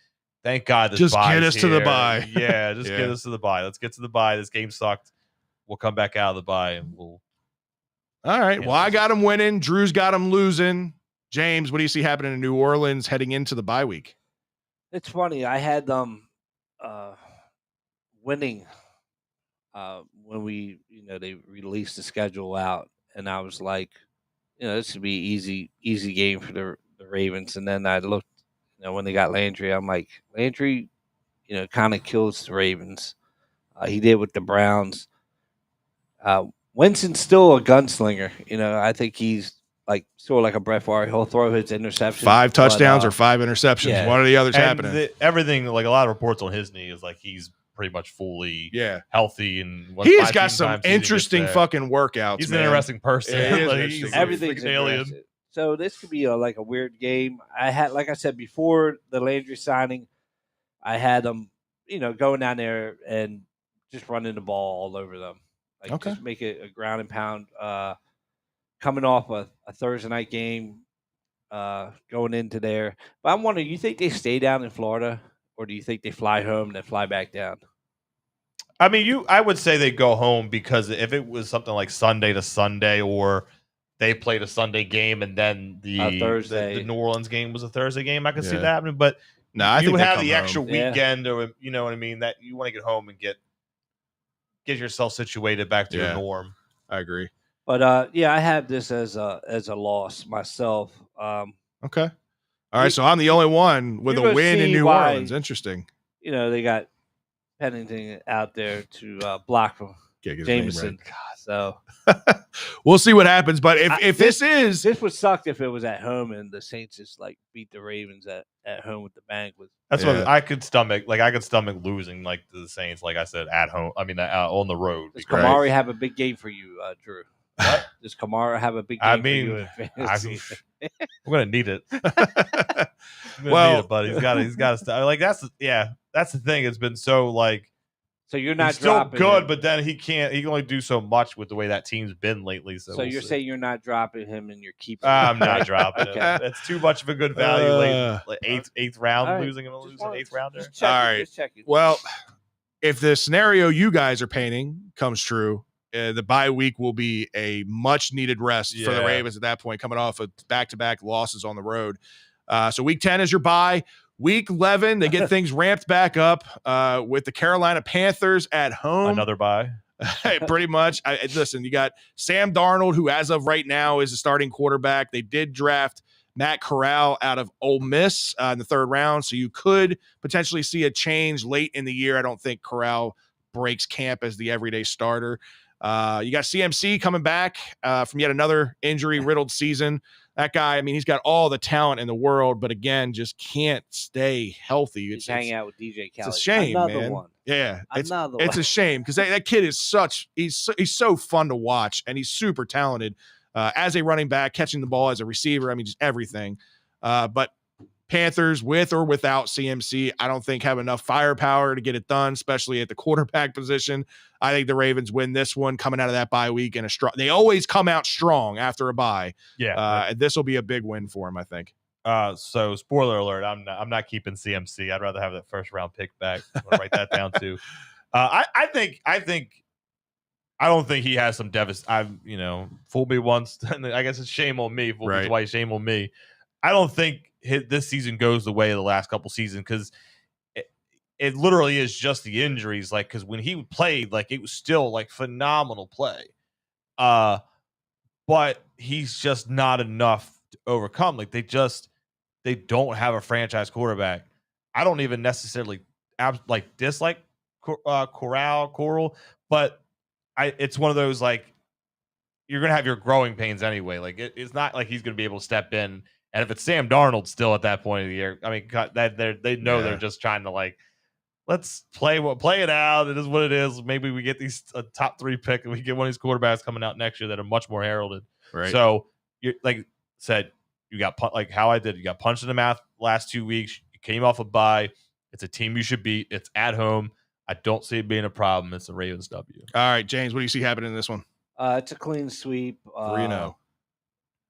S3: thank God this
S1: just
S3: bye
S1: get us to the bye.
S3: Yeah, just get us to the bye. Let's get to the bye. This game sucked. We'll come back out of the bye and we'll.
S1: All right. Well, I got him winning. Drew's got him losing. James, what do you see happening in New Orleans heading into the bye week?
S4: It's funny. I had them winning when they released the schedule out, and I was like, this would be easy game for the Ravens. And then I looked, when they got Landry, I'm like, Landry, kind of kills the Ravens. He did with the Browns. Winston's still a gunslinger. I think he's sort of like a Brett Favre. He'll throw his interceptions.
S1: 5 touchdowns or 5 interceptions.
S4: Yeah.
S1: One of the others happening.
S3: Everything, like a lot of reports on his knee is like he's pretty much fully
S1: healthy.
S3: And
S1: he's got some interesting fucking workouts.
S3: He's
S1: an
S3: interesting person.
S1: Yeah,
S3: he's
S4: everything's
S3: an alien.
S4: So this could be a weird game. I had, like I said before, the Landry signing. I had them, going down there and just running the ball all over them. Just make it a ground and pound. Coming off a Thursday night game, going into there. But I'm wondering, you think they stay down in Florida, or do you think they fly home and then fly back down?
S3: I mean, I would say they go home, because if it was something like Sunday to Sunday, or they played a Sunday game and then the New Orleans game was a Thursday game, I could see that happening. But
S1: no, I think
S3: would have
S1: the
S3: extra weekend, or you know what I mean, that you want to get home and get yourself situated back to your norm.
S1: I agree.
S4: But I have this as a loss myself.
S1: Okay. All right, so I'm the only one with a win in New Orleans. Interesting.
S4: They got Pennington out there to block from Jameson.
S1: Right.
S4: So
S1: we'll see what happens. But if this
S4: would suck if it was at home and the Saints just beat the Ravens at home with the bang.
S3: That's what I could stomach. Like I could stomach losing to the Saints. Like I said, at home. I mean, on the road.
S4: Does Kamara have a big game for you, Drew? What? Does Kamara have a big game for you?
S3: We're gonna need it. Need it, buddy. He's got to stop. That's the thing. It's been so
S4: So you're not
S3: he's still
S4: dropping
S3: good,
S4: him.
S3: But then he can only do so much with the way that team's been lately. So
S4: you're saying you're not dropping him and you're keeping
S3: I'm not dropping him. That's too much of a good value late, eighth round,
S4: right.
S3: losing an 8th rounder.
S4: All
S1: right.
S4: Just checking.
S1: Well, if the scenario you guys are painting comes true, the bye week will be a much needed rest for the Ravens at that point, coming off of back-to-back losses on the road. So week 10 is your bye. Week 11, they get things ramped back up with the Carolina Panthers at home.
S3: Another bye.
S1: Pretty much. Listen, you got Sam Darnold, who as of right now is a starting quarterback. They did draft Matt Corral out of Ole Miss in the 3rd round, so you could potentially see a change late in the year. I don't think Corral breaks camp as the everyday starter. You got CMC coming back from yet another injury-riddled season. That guy, I mean, he's got all the talent in the world, but again, just can't stay healthy.
S4: He's hanging out with DJ Khaled.
S1: It's a shame,
S4: Another
S1: man.
S4: one.
S1: Yeah, it's
S4: one.
S1: a shame because that kid is he's so fun to watch, and he's super talented as a running back, catching the ball as a receiver. I mean, just everything. But Panthers, with or without CMC, I don't think have enough firepower to get it done, especially at the quarterback position. I think the Ravens win this one coming out of that bye week, and they always come out strong after a bye.
S3: Yeah,
S1: this will be a big win for him, I think.
S3: So spoiler alert, I'm not keeping CMC. I'd rather have that 1st round pick back. I'm gonna write that down too. I don't think he has some fooled me once. I guess it's shame on me. Fooled me twice, shame on me. I don't think this season goes the way of the last couple seasons, because it literally is just the injuries. Because when he played, it was still phenomenal play. But he's just not enough to overcome. Like they don't have a franchise quarterback. I don't even necessarily dislike Coral, but it's one of those like you're gonna have your growing pains anyway. Like it's not like he's gonna be able to step in. And if it's Sam Darnold still at that point of the year, I mean, they know they're just trying to like, let's play it out. It is what it is. Maybe we get these top 3 pick and we get one of these quarterbacks coming out next year that are much more heralded.
S1: Right.
S3: So you like said, you got like how I did. You got punched in the mouth last 2 weeks. You came off a bye. It's a team you should beat. It's at home. I don't see it being a problem. It's a Ravens W.
S1: All right, James, what do you see happening in this one?
S4: It's a clean sweep.
S1: 3-0.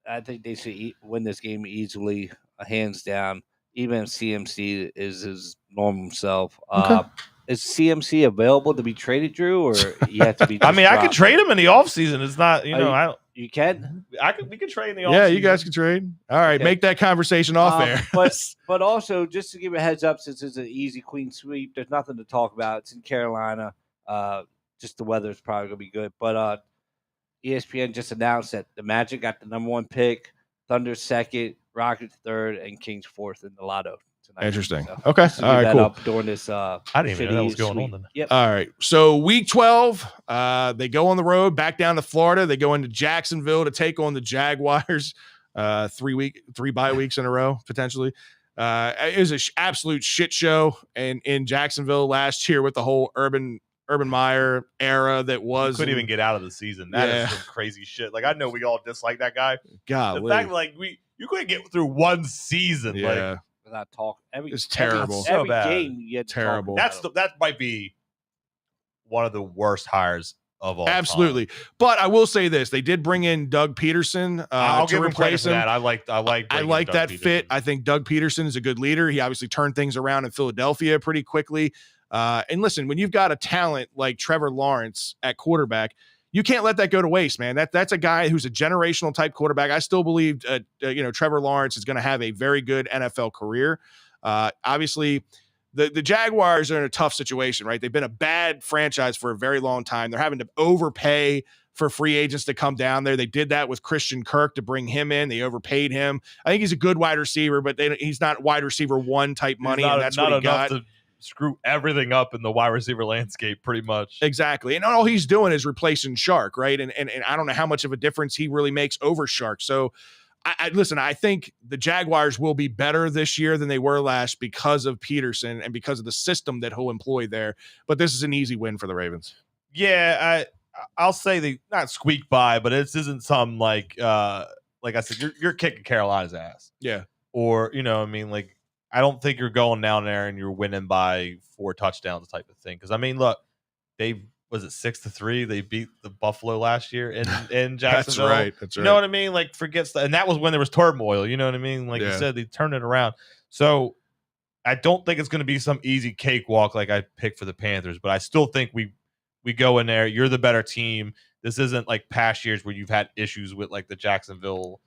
S4: I think they should win this game easily, hands down. Even if CMC is his normal self.
S1: Okay.
S4: Is CMC available to be traded, Drew, or you have to be?
S3: I mean, I can trade him in the offseason. It's not,
S4: you can.
S3: We can trade in the offseason.
S1: Yeah, you guys can trade. All right, make that conversation off air.
S4: but also, just to give a heads up, since it's an easy, clean sweep, there's nothing to talk about. It's in Carolina. Just the weather is probably gonna be good. But ESPN just announced that the Magic got the number 1 pick, Thunder 2nd, Rockets 3rd, and Kings 4th in the lotto tonight.
S1: Interesting.
S4: So,
S1: okay.
S4: All right, cool. Up during this,
S3: I didn't even know that was going on. Then.
S4: Yep.
S1: All right. So week 12, they go on the road back down to Florida. They go into Jacksonville to take on the Jaguars. 3 bye weeks in a row potentially. It was an absolute shit show in Jacksonville last year with the whole Urban Meyer era that was.
S3: Couldn't even get out of the season. That is some crazy shit. Like I know we all dislike that guy.
S1: God,
S3: the fact like you couldn't get through one season.
S1: Yeah.
S3: Like
S4: without talk.
S1: It's terrible.
S4: Every
S3: so bad.
S4: game you had to
S1: terrible.
S3: That might be one of the worst hires of all.
S1: Absolutely.
S3: Time.
S1: But I will say this: they did bring in Doug Peterson
S3: I'll
S1: to
S3: give
S1: replace him.
S3: That. I like
S1: that
S3: Peterson.
S1: fit. I think Doug Peterson is a good leader. He obviously turned things around in Philadelphia pretty quickly. And listen, when you've got a talent like Trevor Lawrence at quarterback, you can't let that go to waste, man. That's a guy who's a generational type quarterback. I still believe, Trevor Lawrence is going to have a very good NFL career. Obviously, the Jaguars are in a tough situation, right? They've been a bad franchise for a very long time. They're having to overpay for free agents to come down there. They did that with Christian Kirk to bring him in. They overpaid him. I think he's a good wide receiver, but he's not wide receiver 1 type money, and that's what he got.
S3: To screw everything up in the wide receiver landscape, pretty much.
S1: Exactly. And all he's doing is replacing Shark, right? And I don't know how much of a difference he really makes over Shark. So I think the Jaguars will be better this year than they were last because of Peterson and because of the system that he'll employ there. But this is an easy win for the Ravens.
S3: Yeah, I'll say they not squeak by, but this isn't some like I said, you're kicking Carolina's ass.
S1: Yeah.
S3: Or, like I don't think you're going down there and you're winning by 4 touchdowns type of thing. Because I mean, look, was it 6-3? They beat the Buffalo last year in Jacksonville.
S1: That's right.
S3: You know what I mean? Like and that was when there was turmoil. You know what I mean? Like you said, they turned it around. So I don't think it's going to be some easy cakewalk like I picked for the Panthers. But I still think we go in there. You're the better team. This isn't like past years where you've had issues with like the Jacksonville.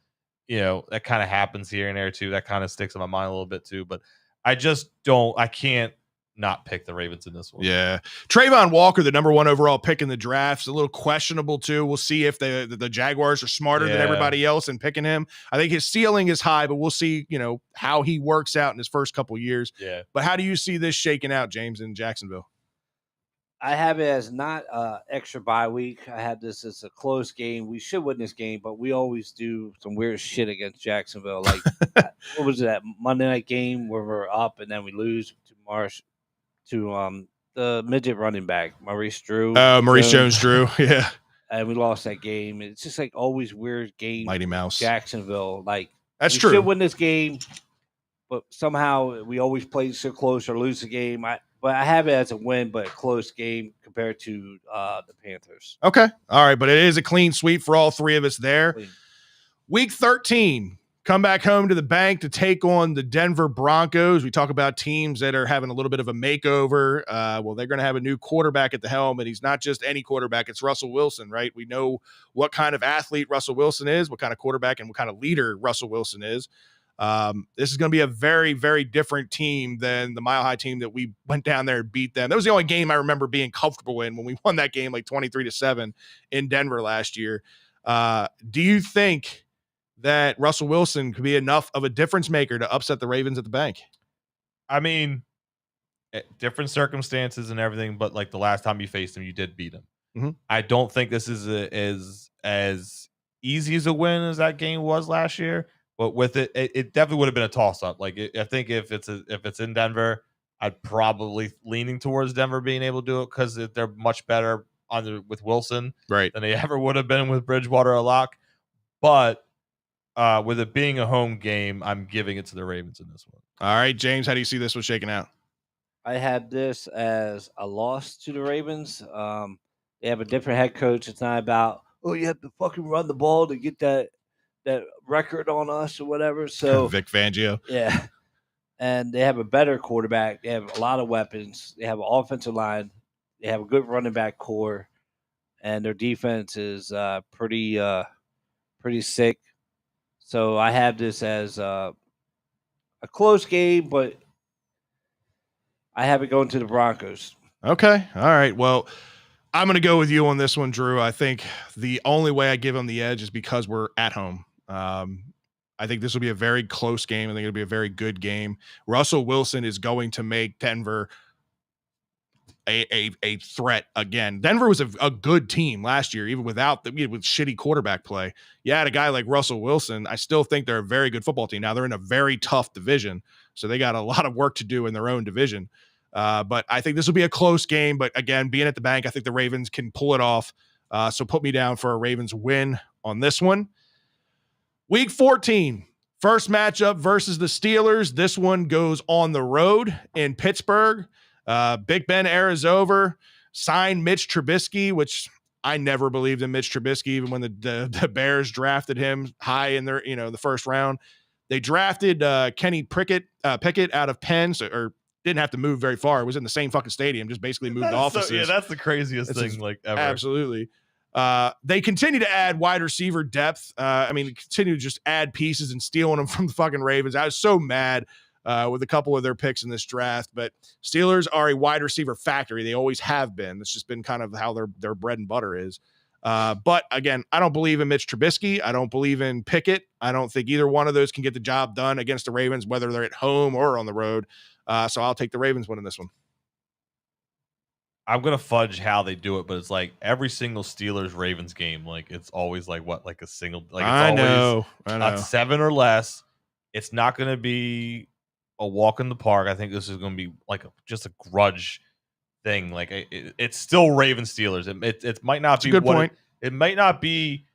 S3: That kind of happens here and there too. That kind of sticks in my mind a little bit too. But I can't not pick the Ravens in this one.
S1: Yeah. Trayvon Walker, the number 1 overall pick in the draft, is a little questionable too. We'll see if the Jaguars are smarter than everybody else in picking him. I think his ceiling is high, but we'll see, how he works out in his first couple of years.
S3: Yeah.
S1: But how do you see this shaking out, James, in Jacksonville?
S4: I have it as not extra bye week. I have this as a close game. We should win this game, but we always do some weird shit against Jacksonville. Like, what was that Monday night game where we're up and then we lose to the midget running back, Maurice Drew.
S1: Maurice Jones-Drew, yeah.
S4: And we lost that game. It's just like always weird game.
S1: Mighty Mouse.
S4: Jacksonville. Like,
S1: that's
S4: we
S1: true.
S4: should win this game, but somehow we always play so close or lose the game. But I have it as a win, but a close game compared to the Panthers.
S1: Okay. All right. But it is a clean sweep for all 3 of us there.
S4: Clean.
S1: Week 13, come back home to the bank to take on the Denver Broncos. We talk about teams that are having a little bit of a makeover. Well, they're going to have a new quarterback at the helm, and he's not just any quarterback. It's Russell Wilson, right? We know what kind of athlete Russell Wilson is, what kind of quarterback and what kind of leader Russell Wilson is. This is going to be a very, very different team than the Mile High team that we went down there and beat them. That was the only game I remember being comfortable in when we won that game like 23-7 in Denver last year. Do you think that Russell Wilson could be enough of a difference maker to upset the Ravens at the bank?
S3: I mean, different circumstances and everything, but like the last time you faced him, you did beat him.
S1: Mm-hmm.
S3: I don't think this is as easy as a win as that game was last year. But with it definitely would have been a toss up. Like I think if it's in Denver, I'd probably leaning towards Denver being able to do it because they're much better with Wilson
S1: than
S3: they ever would have been with Bridgewater or Locke. But with it being a home game, I'm giving it to the Ravens in this one.
S1: All right, James, how do you see this one shaking out?
S4: I had this as a loss to the Ravens. They have a different head coach. It's not about, you have to fucking run the ball to get that record on us or whatever. So
S1: Vic Fangio.
S4: Yeah. And they have a better quarterback. They have a lot of weapons. They have an offensive line. They have a good running back core. And their defense is pretty sick. So I have this as a close game, but I have it going to the Broncos.
S1: Okay. All right. Well, I'm going to go with you on this one, Drew. I think the only way I give them the edge is because we're at home. I think this will be a very close game. I think it'll be a very good game. Russell Wilson is going to make Denver a threat again. Denver was a good team last year, even with shitty quarterback play. You had a guy like Russell Wilson. I still think they're a very good football team. Now they're in a very tough division, so they got a lot of work to do in their own division. But I think this will be a close game. But again, being at the bank, I think the Ravens can pull it off. So put me down for a Ravens win on this one. Week 14, first matchup versus the Steelers. This one goes on the road in Pittsburgh. Big Ben era's over. Signed Mitch Trubisky, which I never believed in Mitch Trubisky, even when the Bears drafted him high in their, the first round. They drafted Kenny Pickett out of Penn, or didn't have to move very far. It was in the same fucking stadium, just basically moved offices.
S3: That's the craziest thing ever.
S1: Absolutely. They continue to add wide receiver depth. Continue to just add pieces and stealing them from the fucking Ravens. I was so mad with a couple of their picks in this draft, but Steelers are a wide receiver factory. They always have been. It's just been kind of how their bread and butter is. But again, I don't believe in Mitch Trubisky. I don't believe in Pickett. I don't think either one of those can get the job done against the Ravens, whether they're at home or on the road. So I'll take the Ravens winning this one.
S3: I'm going to fudge how they do it, but it's like every single Steelers-Ravens game, like it's always like a single, like it's
S1: I know.
S3: Not 7 or less. It's not going to be a walk in the park. I think this is going to be like just a grudge thing. Like it's still Ravens Steelers. It might not be
S1: a good point.
S3: It might not be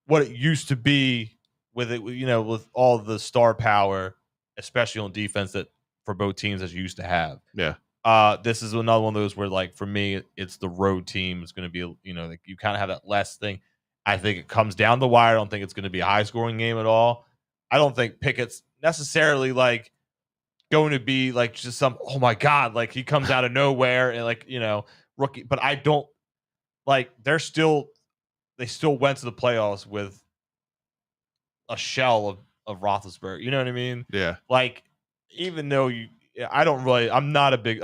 S3: what it used to be with it, with all the star power, especially on defense that for both teams as you used to have.
S1: Yeah.
S3: This is another one of those where, like, for me, it's the road team is going to be, like you kind of have that less thing. I think it comes down the wire. I don't think it's going to be a high scoring game at all. I don't think Pickett's necessarily like going to be like just some, oh my God, like he comes out of nowhere and like, rookie, but I don't like they still went to the playoffs with a shell of Roethlisberger. You know what I mean?
S1: Yeah.
S3: Like, even though I'm not a big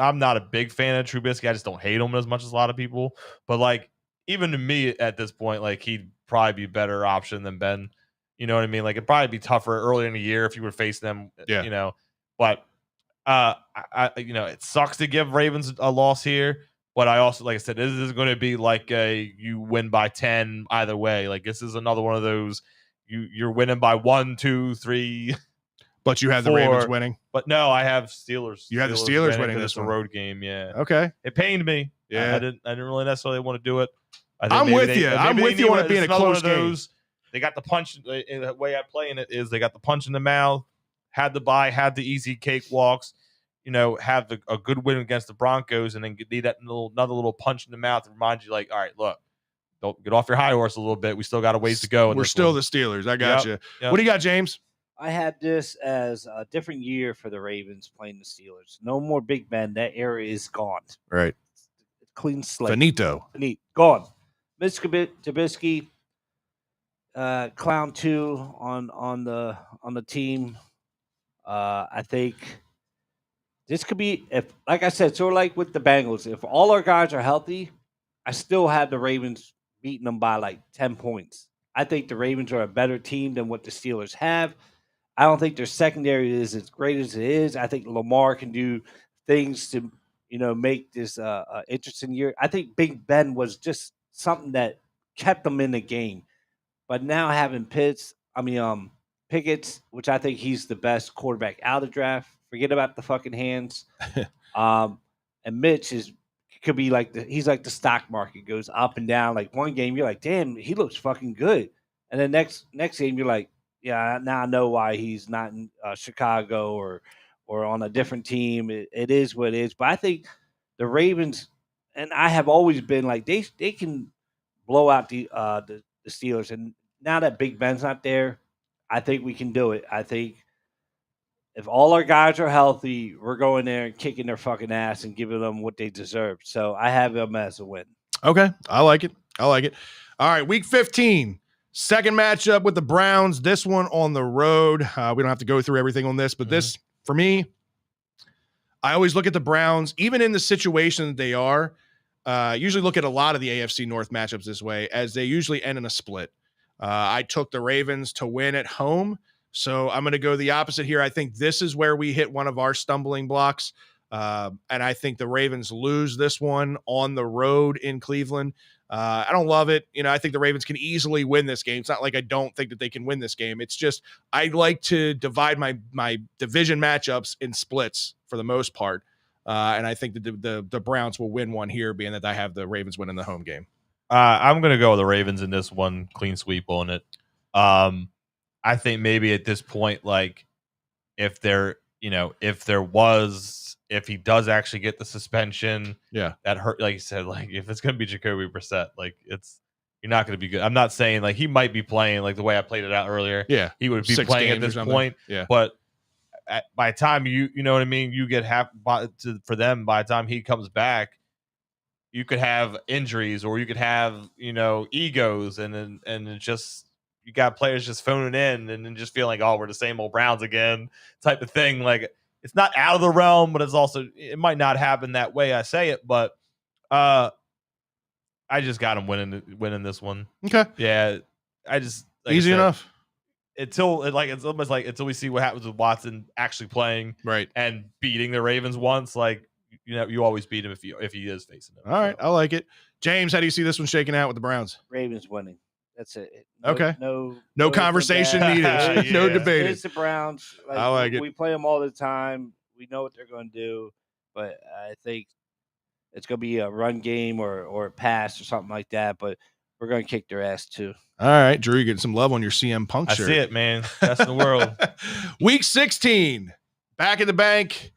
S3: fan of Trubisky. I just don't hate him as much as a lot of people. But like, even to me at this point, like he'd probably be a better option than Ben. You know what I mean? Like it'd probably be tougher earlier in the year if you were facing them.
S1: Yeah.
S3: But it sucks to give Ravens a loss here. But I also, like I said, this is going to be like you win by 10 either way. Like this is another one of those you're winning by 1, 2, 3.
S1: But you have
S3: 4,
S1: the Ravens winning.
S3: But no, I have Steelers.
S1: You have the Steelers winning this
S3: one. Road game, yeah.
S1: Okay.
S3: It pained me.
S1: Yeah.
S3: I didn't really necessarily want to do it.
S1: I'm with you. I'm with you on it being a close game.
S3: They got the punch. The way I play in it is they got the punch in the mouth, had the bye, had the easy cakewalks, have a good win against the Broncos, and then need that another little punch in the mouth to remind you, like, all right, look, don't get off your high horse a little bit. We still got a ways to go.
S1: We're still the Steelers. I got you.
S3: Yep.
S1: What do you got, James?
S4: I had this as a different year for the Ravens playing the Steelers. No more Big Ben. That era is gone.
S1: Right.
S4: Clean slate.
S1: Finito.
S4: Gone. Mitch Trubisky, clown 2 on the team. I think this could be, if, like I said, sort of like with the Bengals, if all our guys are healthy, I still have the Ravens beating them by like 10 points. I think the Ravens are a better team than what the Steelers have. I don't think their secondary is as great as it is. I think Lamar can do things to, make this interesting year. I think Big Ben was just something that kept them in the game. But now having Pickett's, which I think he's the best quarterback out of the draft. Forget about the fucking hands. And Mitch could be like he's like the stock market, goes up and down. Like one game you're like, damn, he looks fucking good, and then next game you're like, yeah, now I know why he's not in Chicago or on a different team. It is what it is. But I think the Ravens, and I have always been like they can blow out the Steelers, and now that Big Ben's not there, I think we can do it. I think if all our guys are healthy, we're going there and kicking their fucking ass and giving them what they deserve. So I have them as a win.
S1: Okay. I like it. All right. Week 15, second matchup with the Browns. This one on the road. We don't have to go through everything on this, but this, for me, I always look at the Browns, even in the situation that they are, usually look at a lot of the AFC North matchups this way, as they usually end in a split. I took the Ravens to win at home. So I'm going to go the opposite here. I think this is where we hit one of our stumbling blocks. And I think the Ravens lose this one on the road in Cleveland. I don't love it. I think the Ravens can easily win this game. It's not like I don't think that they can win this game. It's just I like to divide my division matchups in splits for the most part. And I think that the Browns will win one here, being that I have the Ravens winning the home game.
S3: I'm going to go with the Ravens in this one, clean sweep on it. I think maybe at this point, like if he does actually get the suspension, that hurt. Like you said, like if it's going to be Jacoby Brissett, like you're not going to be good. I'm not saying like he might be playing like the way I played it out earlier.
S1: Yeah,
S3: he would be playing at this point.
S1: Yeah,
S3: but by the time you know what I mean, you get for them by the time he comes back, you could have injuries or you could have egos and it just. You got players just phoning in and then just feeling like, oh, we're the same old Browns again type of thing. Like it's not out of the realm, but it might not happen that way. I say it, but I just got him winning this one.
S1: Okay.
S3: Yeah. I just
S1: easy enough
S3: it's almost like until we see what happens with Watson actually playing
S1: right
S3: and beating the Ravens once, like, you always beat him if he is facing them.
S1: All right. I like it. James, how do you see this one shaking out with the Browns?
S4: Ravens winning. That's it.
S1: Okay.
S4: No
S1: conversation needed. No debate.
S4: It's the Browns.
S1: I like it.
S4: We play them all the time. We know what they're going to do, but I think it's going to be a run game or a pass or something like that. But we're going to kick their ass too.
S1: All right, Drew, you're getting some love on your CM Punk shirt.
S3: I see it, man. That's the world.
S1: Week 16, back in the bank.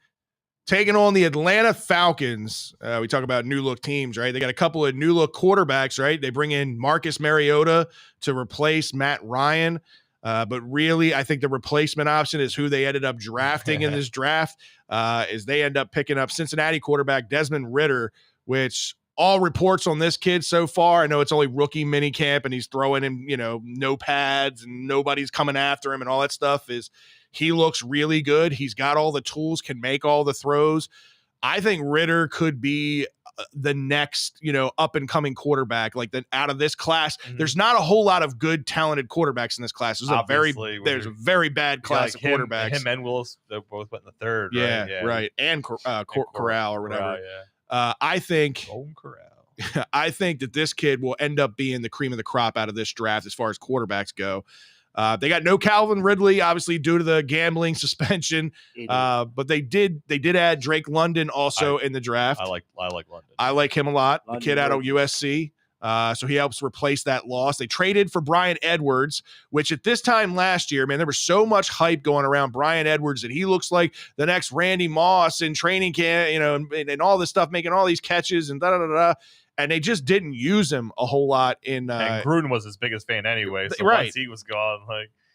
S1: Taking on the Atlanta Falcons. We talk about new look teams, right? They got a couple of new look quarterbacks, right? They bring in Marcus Mariota to replace Matt Ryan. But really, I think the replacement option is who they ended up drafting in this draft, is they end up picking up Cincinnati quarterback Desmond Ridder, which all reports on this kid so far, I know it's only rookie mini camp and he's throwing him, no pads and nobody's coming after him and all that stuff, is he looks really good. He's got all the tools, can make all the throws. I think Ridder could be the next, up and coming quarterback, like out of this class. Mm-hmm. There's not a whole lot of good, talented quarterbacks in this class. There's a very bad class of quarterbacks.
S3: Him and Willis, they both went in the third.
S1: Yeah,
S3: right. Yeah.
S1: Right. And Corral or whatever.
S3: Corral, yeah.
S1: I think
S3: Golden Corral.
S1: I think that this kid will end up being the cream of the crop out of this draft as far as quarterbacks go. They got no Calvin Ridley, obviously due to the gambling suspension. But they did add Drake London also in the draft.
S3: I like London.
S1: I like him a lot. The kid out of USC. So he helps replace that loss. They traded for Bryan Edwards, which at this time last year, man, there was so much hype going around Bryan Edwards that he looks like the next Randy Moss in training camp, and all this stuff, making all these catches and da-da-da-da. And they just didn't use him a whole lot in.
S3: And Gruden was his biggest fan anyway. So
S1: right.
S3: Once he was gone,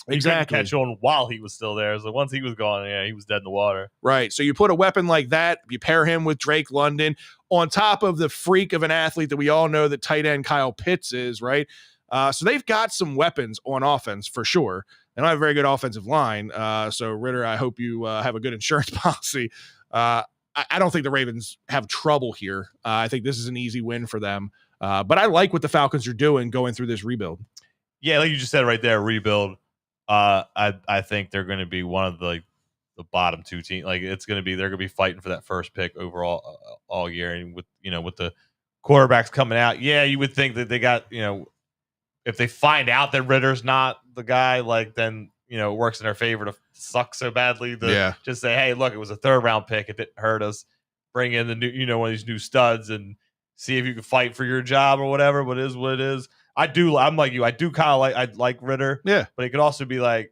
S3: he
S1: exactly
S3: couldn't catch on while he was still there. So once he was gone, he was dead in the water.
S1: Right. So you put a weapon like that, you pair him with Drake London on top of the freak of an athlete that we all know that tight end Kyle Pitts is, right? So they've got some weapons on offense for sure. They don't have a very good offensive line. So Ritter, I hope you have a good insurance policy. I don't think the Ravens have trouble here. I think this is an easy win for them. But I like what the Falcons are doing going through this rebuild.
S3: Yeah, like you just said right there, rebuild. I think they're going to be one of the bottom two teams. Like they're going to be fighting for that first pick overall all year. And with the quarterbacks coming out, yeah, you would think that they got, if they find out that Ritter's not the guy, like then it works in their favor to suck so badly to just say, hey, look, it was a 3rd round pick. It didn't hurt us. Bring in the new, one of these new studs and see if you can fight for your job or whatever. But it is what it is. I'm like you. I do kind of I like Ritter.
S1: Yeah.
S3: But it could also be like,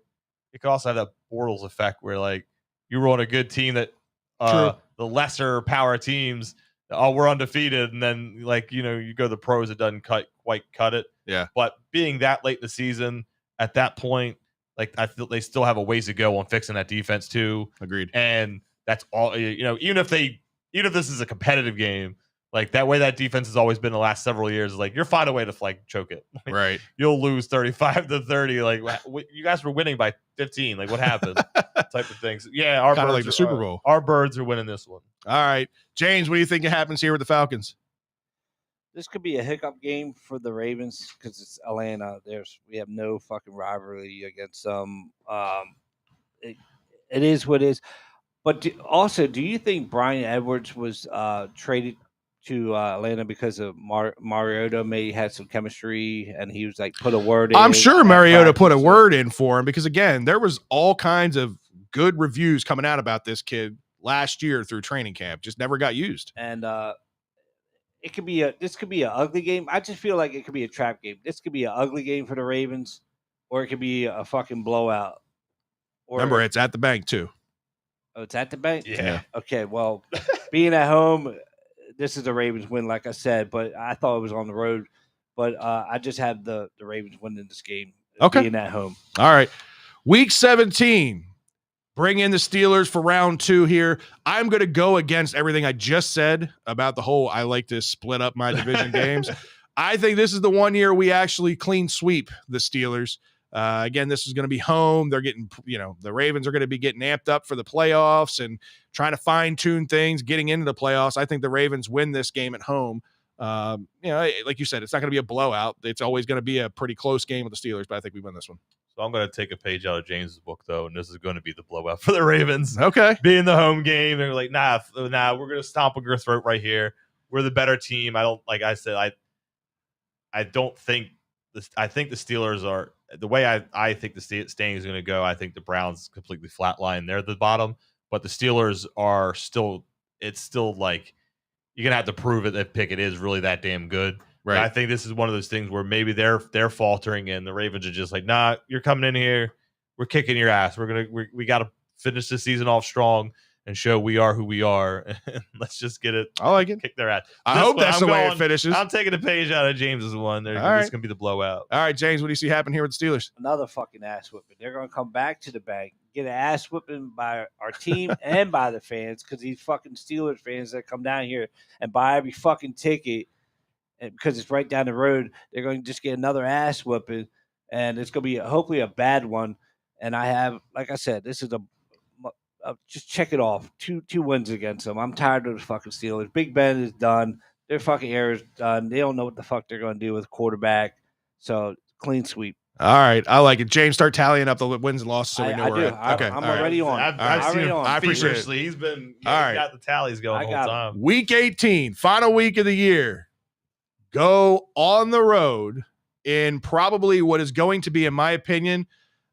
S3: it could also have that Bortles effect where like you were on a good team that the lesser power teams, we're undefeated. And then like, you go to the pros, it doesn't quite cut it.
S1: Yeah.
S3: But being that late in the season at that point, like I feel they still have a ways to go on fixing that defense too.
S1: Agreed.
S3: And that's all, even if this is a competitive game, like that way that defense has always been the last several years. Like you're find a way to like choke it. Like,
S1: right.
S3: You'll lose 35-30. Like you guys were winning by 15. Like what happened? Type of things. Yeah. Our
S1: kind of
S3: birds
S1: like the Super Bowl.
S3: Our birds are winning this one.
S1: All right. James, what do you think happens here with the Falcons?
S4: This could be a hiccup game for the Ravens because it's Atlanta. We have no fucking rivalry against them. It is what it is. But do you think Brian Edwards was traded to Atlanta because of Mariota may had some chemistry and he was like put a word in?
S1: I'm sure Mariota put a word in for him because again, there was all kinds of good reviews coming out about this kid last year through training camp, just never got used.
S4: And this could be an ugly game. I just feel like it could be a trap game. This could be an ugly game for the Ravens, or it could be a fucking blowout.
S1: Remember, it's at the bank too.
S4: Oh, it's at the bank?
S3: Yeah.
S4: Okay, well, being at home, this is the Ravens win, like I said, but I thought it was on the road. But I just had the Ravens winning this game, being at home.
S1: All right. Week 17. Bring in the Steelers for round 2 here. I'm going to go against everything I just said about the whole I like to split up my division games. I think this is the one year we actually clean sweep the Steelers. Again, this is going to be home. They're getting, the Ravens are going to be getting amped up for the playoffs and trying to fine tune things, getting into the playoffs. I think the Ravens win this game at home. Like you said, it's not going to be a blowout. It's always going to be a pretty close game with the Steelers, but I think we win this one.
S3: So I'm going to take a page out of James's book, though, and this is going to be the blowout for the Ravens.
S1: Okay.
S3: Being the home game, they're like, nah, we're going to stomp on your throat right here. We're the better team. I think the Steelers are, the way I think the staying is going to go, I think the Browns completely flatline. They're the bottom, but the Steelers are still, it's still like, you're going to have to prove it that Pickett is really that damn good. Right. And I think this is one of those things where maybe they're faltering and the Ravens are just like, nah, you're coming in here. We're kicking your ass. We got to finish the season off strong and show we are who we are. Let's just get it.
S1: I like it.
S3: Kick their ass.
S1: I hope that's the way it finishes.
S3: I'm taking a page out of James's one. This is going to be the blowout.
S1: All right, James, what do you see happen here with the Steelers?
S4: Another fucking ass whipping. They're going to come back to the bank, get an ass whipping by our team and by the fans because these fucking Steelers fans that come down here and buy every fucking ticket and because it's right down the road, they're going to just get another ass whipping, and it's going to be hopefully a bad one. And I have, like I said, this is just check it off. Two wins against them. I'm tired of the fucking Steelers. Big Ben is done. Their fucking era is done. They don't know what the fuck they're going to do with quarterback. So clean sweep.
S1: All right, I like it. James, start tallying up the wins and losses so we know
S4: I
S1: where
S4: do.
S1: we're at. Okay,
S4: I'm already on.
S3: I've seen him.
S1: I appreciate it.
S3: He's been
S1: got
S3: the tallies going the whole time.
S1: Week 18, final week of the year. Go on the road in probably what is going to be, in my opinion,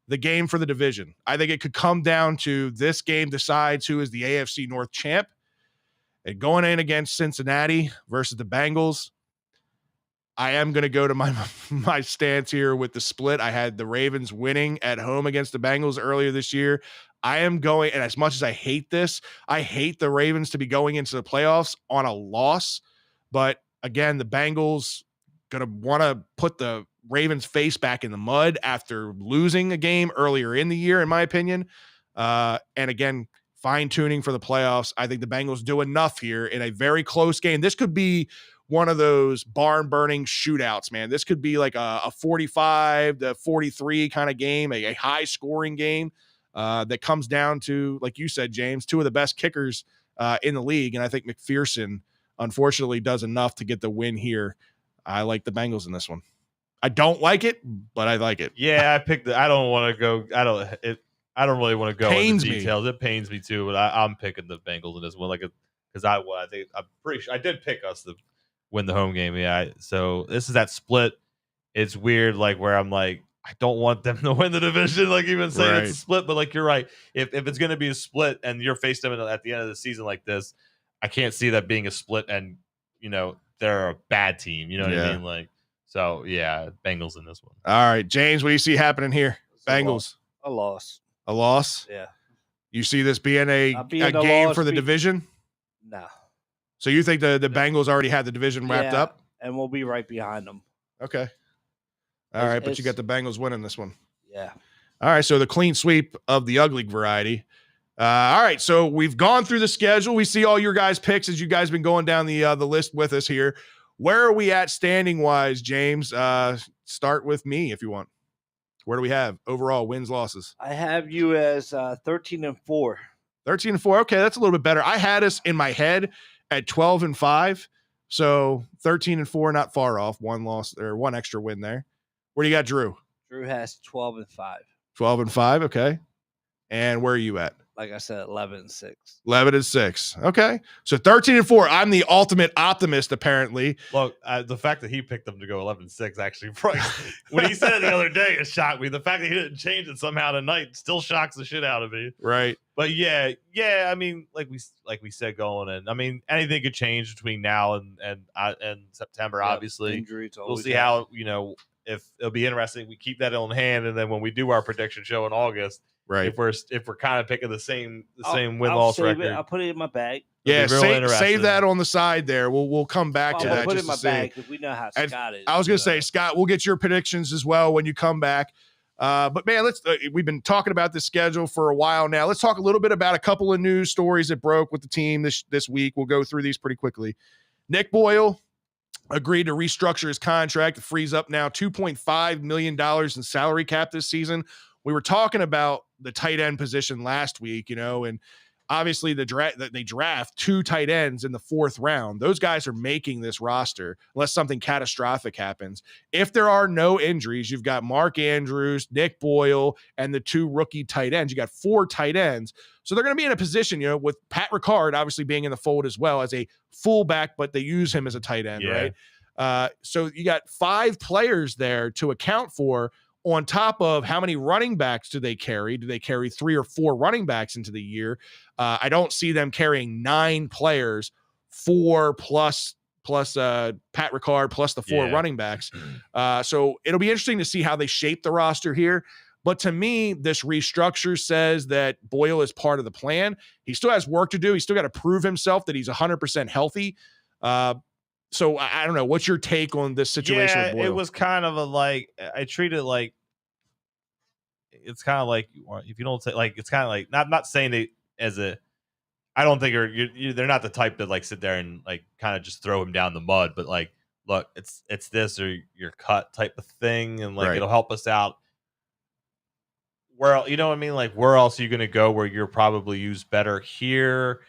S1: the game for the division. I think it could come down to this game decides who is the AFC North champ. And going in against Cincinnati versus the Bengals, I am going to go to my stance here with the split. I had the Ravens winning at home against the Bengals earlier this year. I am going, and as much as I hate this, I hate the Ravens to be going into the playoffs on a loss. But again, the Bengals going to want to put the Ravens' face back in the mud after losing a game earlier in the year, in my opinion. And again, fine-tuning for the playoffs. I think the Bengals do enough here in a very close game. This could be one of those barn burning shootouts, man. This could be like a 45 to 43 kind of game, a high scoring game that comes down to, like you said, James, two of the best kickers in the league. And I think McPherson, unfortunately, does enough to get the win here. I like the Bengals in this one. I don't like it, but I like it.
S3: Yeah, I picked I don't want to go. I don't really want to go into details. It pains me too, but I'm picking the Bengals in this one, because I think I'm pretty sure I did pick us to win the home game. Yeah, so this is that split. It's weird, like where I'm like, I don't want them to win the division, like even saying it's a split, but like you're right. If it's going to be a split and you're facing them at the end of the season like this, I can't see that being a split and they're a bad team. You know what I mean? Like, so yeah, Bengals in this one.
S1: All right, James, what do you see happening here? Bengals.
S4: A loss.
S1: A loss?
S4: Yeah.
S1: You see this being a game for the division?
S4: No.
S1: So you think the Bengals already had the division wrapped up?
S4: And we'll be right behind them.
S1: Okay. All right, but you got the Bengals winning this one.
S4: Yeah.
S1: All right, so the clean sweep of the ugly variety. All right, so we've gone through the schedule. We see all your guys' picks as you guys been going down the list with us here. Where are we at standing-wise, James? Start with me if you want. Where do we have overall wins, losses?
S4: I have you as 13-4.
S1: 13-4. Okay, that's a little bit better. I had us in my head at 12-5. So 13-4, not far off. One loss or one extra win there. Where do you got Drew?
S4: Drew has 12-5.
S1: 12-5. Okay. And where are you at?
S4: Like I said, 11-6.
S1: 11-6. Okay. So 13-4. I'm the ultimate optimist, apparently.
S3: Look, the fact that he picked them to go 11-6 actually, when he said it the other day, it shocked me. The fact that he didn't change it somehow tonight still shocks the shit out of me.
S1: Right.
S3: But yeah. I mean, like we said going in. I mean, anything could change between now and September. Obviously,
S4: injuries.
S3: We'll see how if it'll be interesting. We keep that on hand, and then when we do our prediction show in August.
S1: Right.
S3: If we're kind of picking the same win-loss record.
S4: I'll put it in my bag.
S1: Yeah, save that on the side there. We'll come back to that.
S4: I'll put it in my bag because we know how Scott is.
S1: I was going to say, Scott, we'll get your predictions as well when you come back. But man, we've been talking about this schedule for a while now. Let's talk a little bit about a couple of news stories that broke with the team this week. We'll go through these pretty quickly. Nick Boyle agreed to restructure his contract. It frees up now $2.5 million in salary cap this season. We were talking about the tight end position last week, and obviously they draft two tight ends in the 4th round. Those guys are making this roster unless something catastrophic happens. If there are no injuries, you've got Mark Andrews, Nick Boyle, and the 2 rookie tight ends. You got 4 tight ends. So they're going to be in a position, with Pat Ricard obviously being in the fold as well as a fullback, but they use him as a tight end, right? So you got 5 players there to account for. On top of how many running backs do they carry? Do they carry 3 or 4 running backs into the year? I don't see them carrying 9 players, 4 plus Pat Ricard plus the 4 running backs. So it'll be interesting to see how they shape the roster here. But to me, this restructure says that Boyle is part of the plan. He still has work to do. He's still got to prove himself that he's 100% healthy. So I don't know. What's your take on this situation with Boyle?
S3: It was kind of I treat it like it's kind of like if you don't say it's kind of like I'm not saying it as I don't think they're not the type to sit there and kind of just throw him down the mud, but look, it's this or you're cut type of thing, and it'll help us out. Where you know what I mean? Where else are you going to go where you're probably used better here?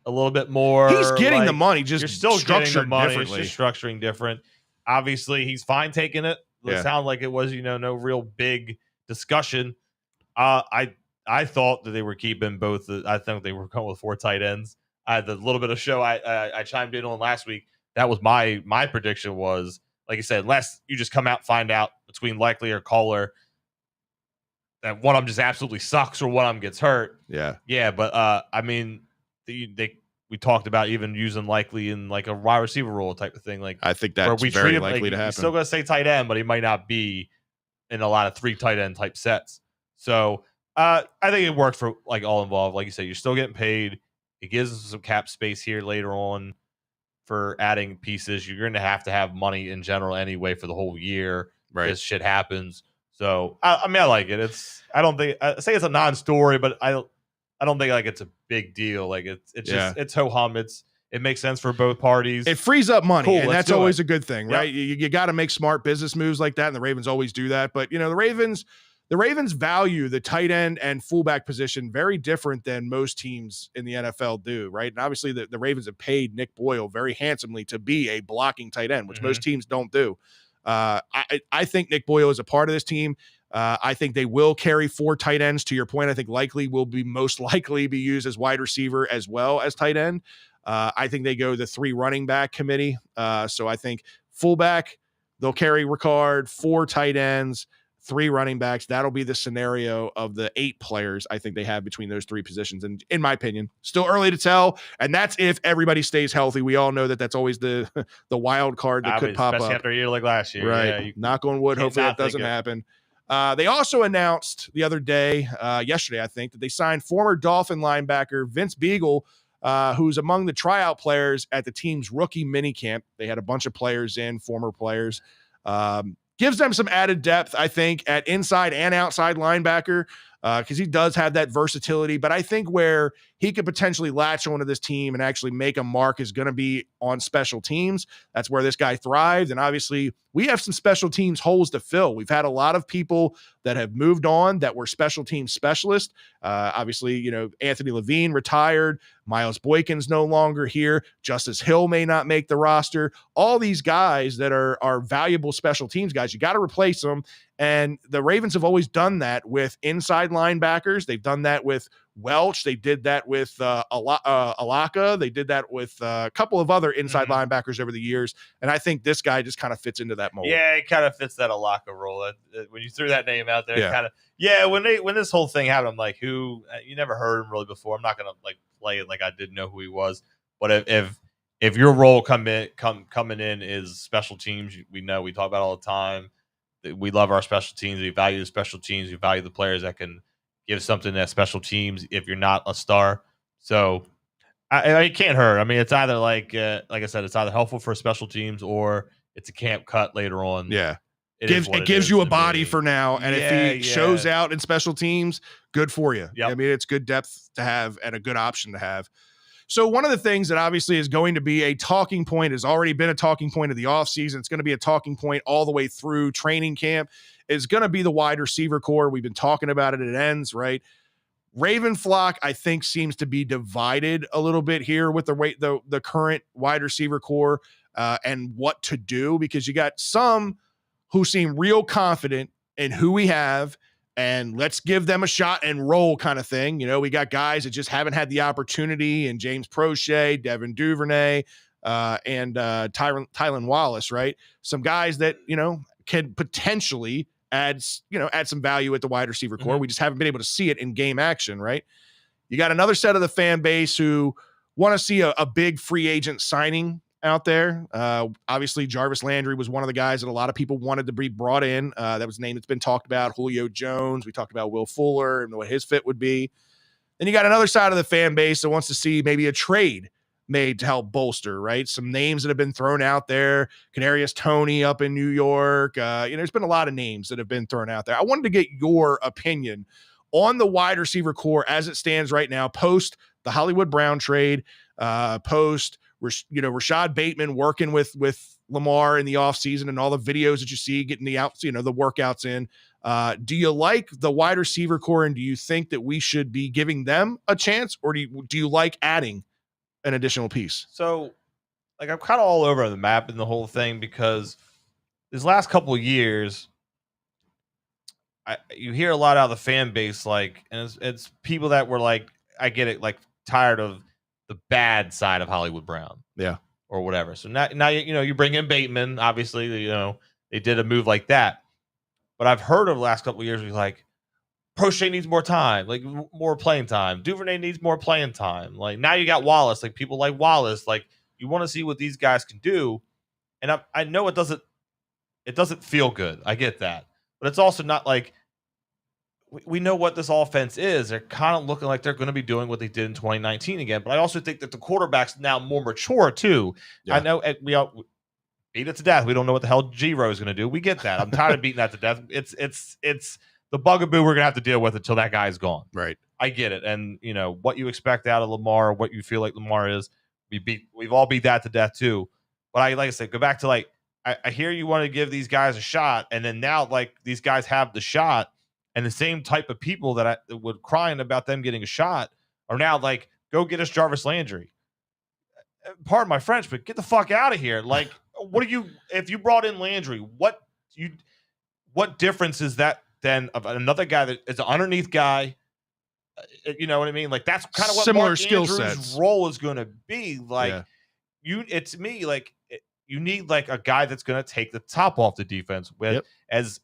S3: A little bit more.
S1: He's getting the money, just
S3: you're still
S1: structured
S3: getting the money.
S1: Differently.
S3: It's just structuring different. Obviously, he's fine taking it. It sounded like it was, no real big discussion. I thought that they were keeping both. I think they were going with 4 tight ends. I had the little bit of show I chimed in on last week. That was my prediction was, like you said, unless you just come out and find out between Likely or Kohler that one of them just absolutely sucks or one of them gets hurt. Yeah. But I mean. We talked about even using Likely in a wide receiver role type of thing.
S1: I think that's very likely to happen.
S3: He's still going to say tight end, but he might not be in a lot of 3 tight end type sets. So I think it worked for all involved. Like you said, you're still getting paid. It gives us some cap space here later on for adding pieces. You're going to have money in general anyway for the whole year. Right. This shit happens. So I mean, I like it. I say it's a non-story, but I don't think it's a big deal. It's just it's ho hum. It's It makes sense for both parties.
S1: It frees up money,
S3: Cool,
S1: and
S3: let's
S1: that's
S3: do
S1: always
S3: it.
S1: a good thing,
S3: Yep.
S1: right? You got to make smart business moves like that, and the Ravens always do that. But the Ravens value the tight end and fullback position very different than most teams in the NFL do, right? And obviously, the Ravens have paid Nick Boyle very handsomely to be a blocking tight end, which most teams don't do. I think Nick Boyle is a part of this team. I think they will carry 4 tight ends. To your point, I think most likely be used as wide receiver as well as tight end. I think they go the 3 running back committee. So I think fullback, they'll carry Ricard, 4 tight ends, 3 running backs. That'll be the scenario of the 8 players I think they have between those 3 positions. And in my opinion, still early to tell. And that's if everybody stays healthy. We all know that that's always the wild card that could pop up.
S3: Especially after a year like last year.
S1: Right.
S3: Yeah,
S1: knock on wood. Hopefully that doesn't happen. They also announced the other day, yesterday, I think, that they signed former Dolphin linebacker Vince Beagle, who's among the tryout players at the team's rookie minicamp. They had a bunch of players former players. Gives them some added depth, I think, at inside and outside linebacker, because he does have that versatility. But I think where he could potentially latch onto this team and actually make a mark is going to be on special teams. That's where this guy thrives. And obviously, we have some special teams holes to fill. We've had a lot of people that have moved on that were special team specialists. Obviously, Anthony Levine retired. Miles Boykin's no longer here. Justice Hill may not make the roster. All these guys that are valuable special teams guys, you got to replace them. And the Ravens have always done that with inside linebackers. They've done that with Welch. They did that with Alaka. They did that with a couple of other inside linebackers over the years. And I think this guy just kind of fits into that mold.
S3: Yeah, it kind of fits that Alaka role. When you threw that name out there,
S1: Yeah.
S3: kind of when this whole thing happened, I'm like, who? You never heard him really before. I'm not gonna play it like I didn't know who he was. But if your role coming in is special teams, we know we talk about it all the time. We love our special teams. We value the special teams. We value the players that can give something at special teams if you're not a star. So it can't hurt. I mean, it's either like I said, it's either helpful for special teams or it's a camp cut later on.
S1: Yeah.
S3: It
S1: gives you a body for now. And if he shows out in special teams, good for you.
S3: Yep.
S1: I mean, it's good depth to have and a good option to have. So one of the things that obviously is going to be a talking point, has already been a talking point of the offseason, it's going to be a talking point all the way through training camp, is going to be the wide receiver core. We've been talking about it. It ends, right? Raven flock, I think, seems to be divided a little bit here with the current wide receiver core and what to do, because you got some who seem real confident in who we have, and let's give them a shot and roll kind of thing. We got guys that just haven't had the opportunity, and James Prochet, Devin Duvernay, and Tylan Wallace, right? Some guys that, can potentially add some value at the wide receiver core. We just haven't been able to see it in game action, right? You got another set of the fan base who want to see a big free agent signing out there. Obviously, Jarvis Landry was one of the guys that a lot of people wanted to be brought in. That was a name that's been talked about. Julio Jones. We talked about Will Fuller and what his fit would be. Then you got another side of the fan base that wants to see maybe a trade made to help bolster, right? Some names that have been thrown out there. Kadarius Toney up in New York. There's been a lot of names that have been thrown out there. I wanted to get your opinion on the wide receiver core as it stands right now, post the Hollywood Brown trade, post Rashad Bateman working with Lamar in the offseason and all the videos that you see getting the workouts in. Do you like the wide receiver core, and do you think that we should be giving them a chance, or do you like adding an additional piece?
S3: So, I'm kind of all over the map in the whole thing, because these last couple of years, you hear a lot out of the fan base, and it's people that were I get it, tired of the bad side of Hollywood Brown, or whatever. So now you bring in Bateman. Obviously, they did a move like that, but I've heard over the last couple of years, Prochet needs more time, more playing time. Duvernay needs more playing time. Now you got Wallace, people like Wallace, you want to see what these guys can do. And I know it doesn't feel good. I get that, but it's also not we know what this offense is. They're kind of looking like they're going to be doing what they did in 2019 again. But I also think that the quarterback's now more mature too. Yeah. I know we all beat it to death. We don't know what the hell G-Row is going to do. We get that. I'm tired of beating that to death. It's the bugaboo we're going to have to deal with until that guy's gone.
S1: Right.
S3: I get it. And what you expect out of Lamar, what you feel like Lamar is, We've all beat that to death too. But like I said, go back to like I hear you want to give these guys a shot, and then now like these guys have the shot, and the same type of people that I would crying about them getting a shot are now like, go get us Jarvis Landry. Pardon my French, but get the fuck out of here. Like, what do you if you brought in Landry, what difference is that then of another guy that is an underneath guy? You know what I mean? Like that's kind of what
S1: similar
S3: Mark
S1: skill
S3: Andrews'
S1: sets
S3: role is going to be. Like it's me. Like you need like a guy that's going to take the top off the defense with as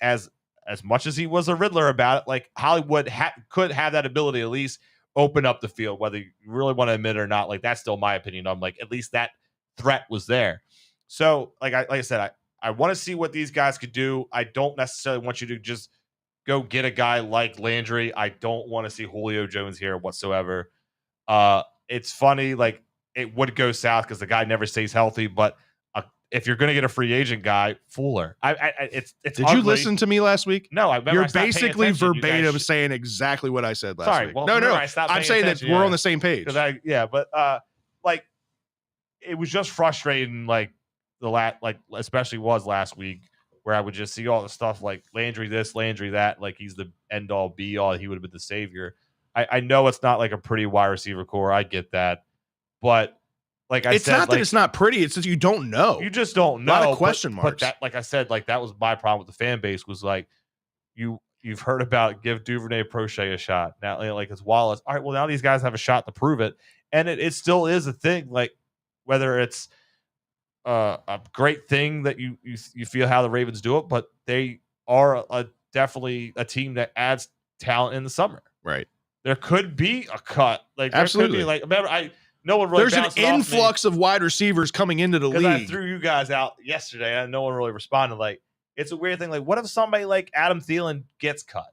S3: much as he was a Riddler about it. Like Hollywood could have that ability to at least open up the field, whether you really want to admit it or not. Like that's still my opinion. I'm like, at least that threat was there. So like I said, I want to see what these guys could do. I don't necessarily want you to just go get a guy like Landry. I don't want to see Julio Jones here whatsoever. It's funny, like it would go south because the guy never stays healthy. But if you're going to get a free agent guy, Fuller. It's
S1: Did
S3: ugly.
S1: you listen to me last week?
S3: No,
S1: You're basically verbatim saying exactly what I said last week.
S3: Well,
S1: no.
S3: I'm
S1: saying that we're on the same page.
S3: But like it was just frustrating. Like especially was last week where I would just see all the stuff like Landry this, Landry that, like he's the end all be all. He would have been the savior. I know it's not like a pretty wide receiver core. I get that, but like I said,
S1: it's not that it's not pretty. It's just you don't know.
S3: You just don't know.
S1: A lot of question marks.
S3: But that, like I said, like that was my problem with the fan base was like you've heard about give Duvernay Prochet a shot. Now like it's Wallace. All right, well now these guys have a shot to prove it, and it still is a thing. Like whether it's a great thing that you feel how the Ravens do it, but they are definitely a team that adds talent in the summer.
S1: Right.
S3: There could be a cut. Like
S1: absolutely.
S3: There could be like no one really.
S1: There's an influx of wide receivers coming into the league.
S3: I threw you guys out yesterday, and no one really responded. Like it's a weird thing. Like what if somebody like Adam Thielen gets cut?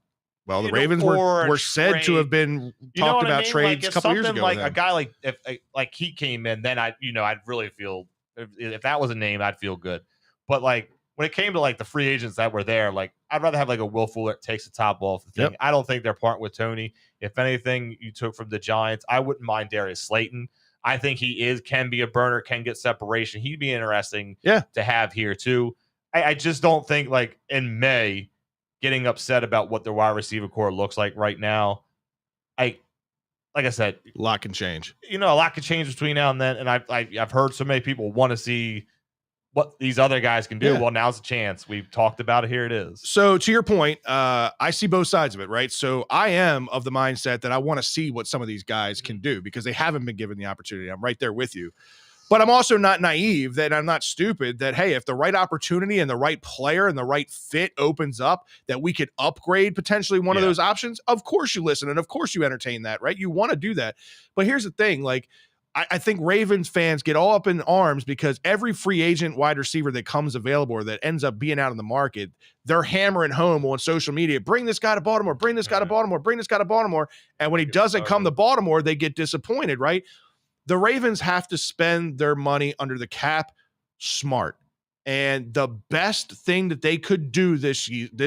S1: Well, the Ravens were said to have been talked about trades a couple years ago.
S3: Like a guy like if like he came in, then I'd really feel if that was a name, I'd feel good. But like when it came to like the free agents that were there, like I'd rather have like a Will Fuller that takes the top off the thing. Yep. I don't think they're parting with Tony. If anything, you took from the Giants, I wouldn't mind Darius Slayton. I think he can be a burner, can get separation. He'd be interesting to have here too. I just don't think like in May getting upset about what their wide receiver core looks like right now. Like I said,
S1: a lot can change.
S3: A lot can change between now and then. And I've heard so many people want to see what these other guys can do. Yeah. Well, now's the chance. We've talked about it. Here it is.
S1: So to your point, I see both sides of it, right? So I am of the mindset that I want to see what some of these guys can do because they haven't been given the opportunity. I'm right there with you. But I'm also not naive, that I'm not stupid, that, hey, if the right opportunity and the right player and the right fit opens up, that we could upgrade potentially one of those options, of course you listen and of course you entertain that, right? You want to do that. But here's the thing, like, I think Ravens fans get all up in arms because every free agent wide receiver that comes available or that ends up being out in the market, they're hammering home on social media, bring this guy to Baltimore, bring this guy to Baltimore, bring this guy to Baltimore. And when he doesn't come to Baltimore, they get disappointed, right? The Ravens have to spend their money under the cap smart. And the best thing that they could do this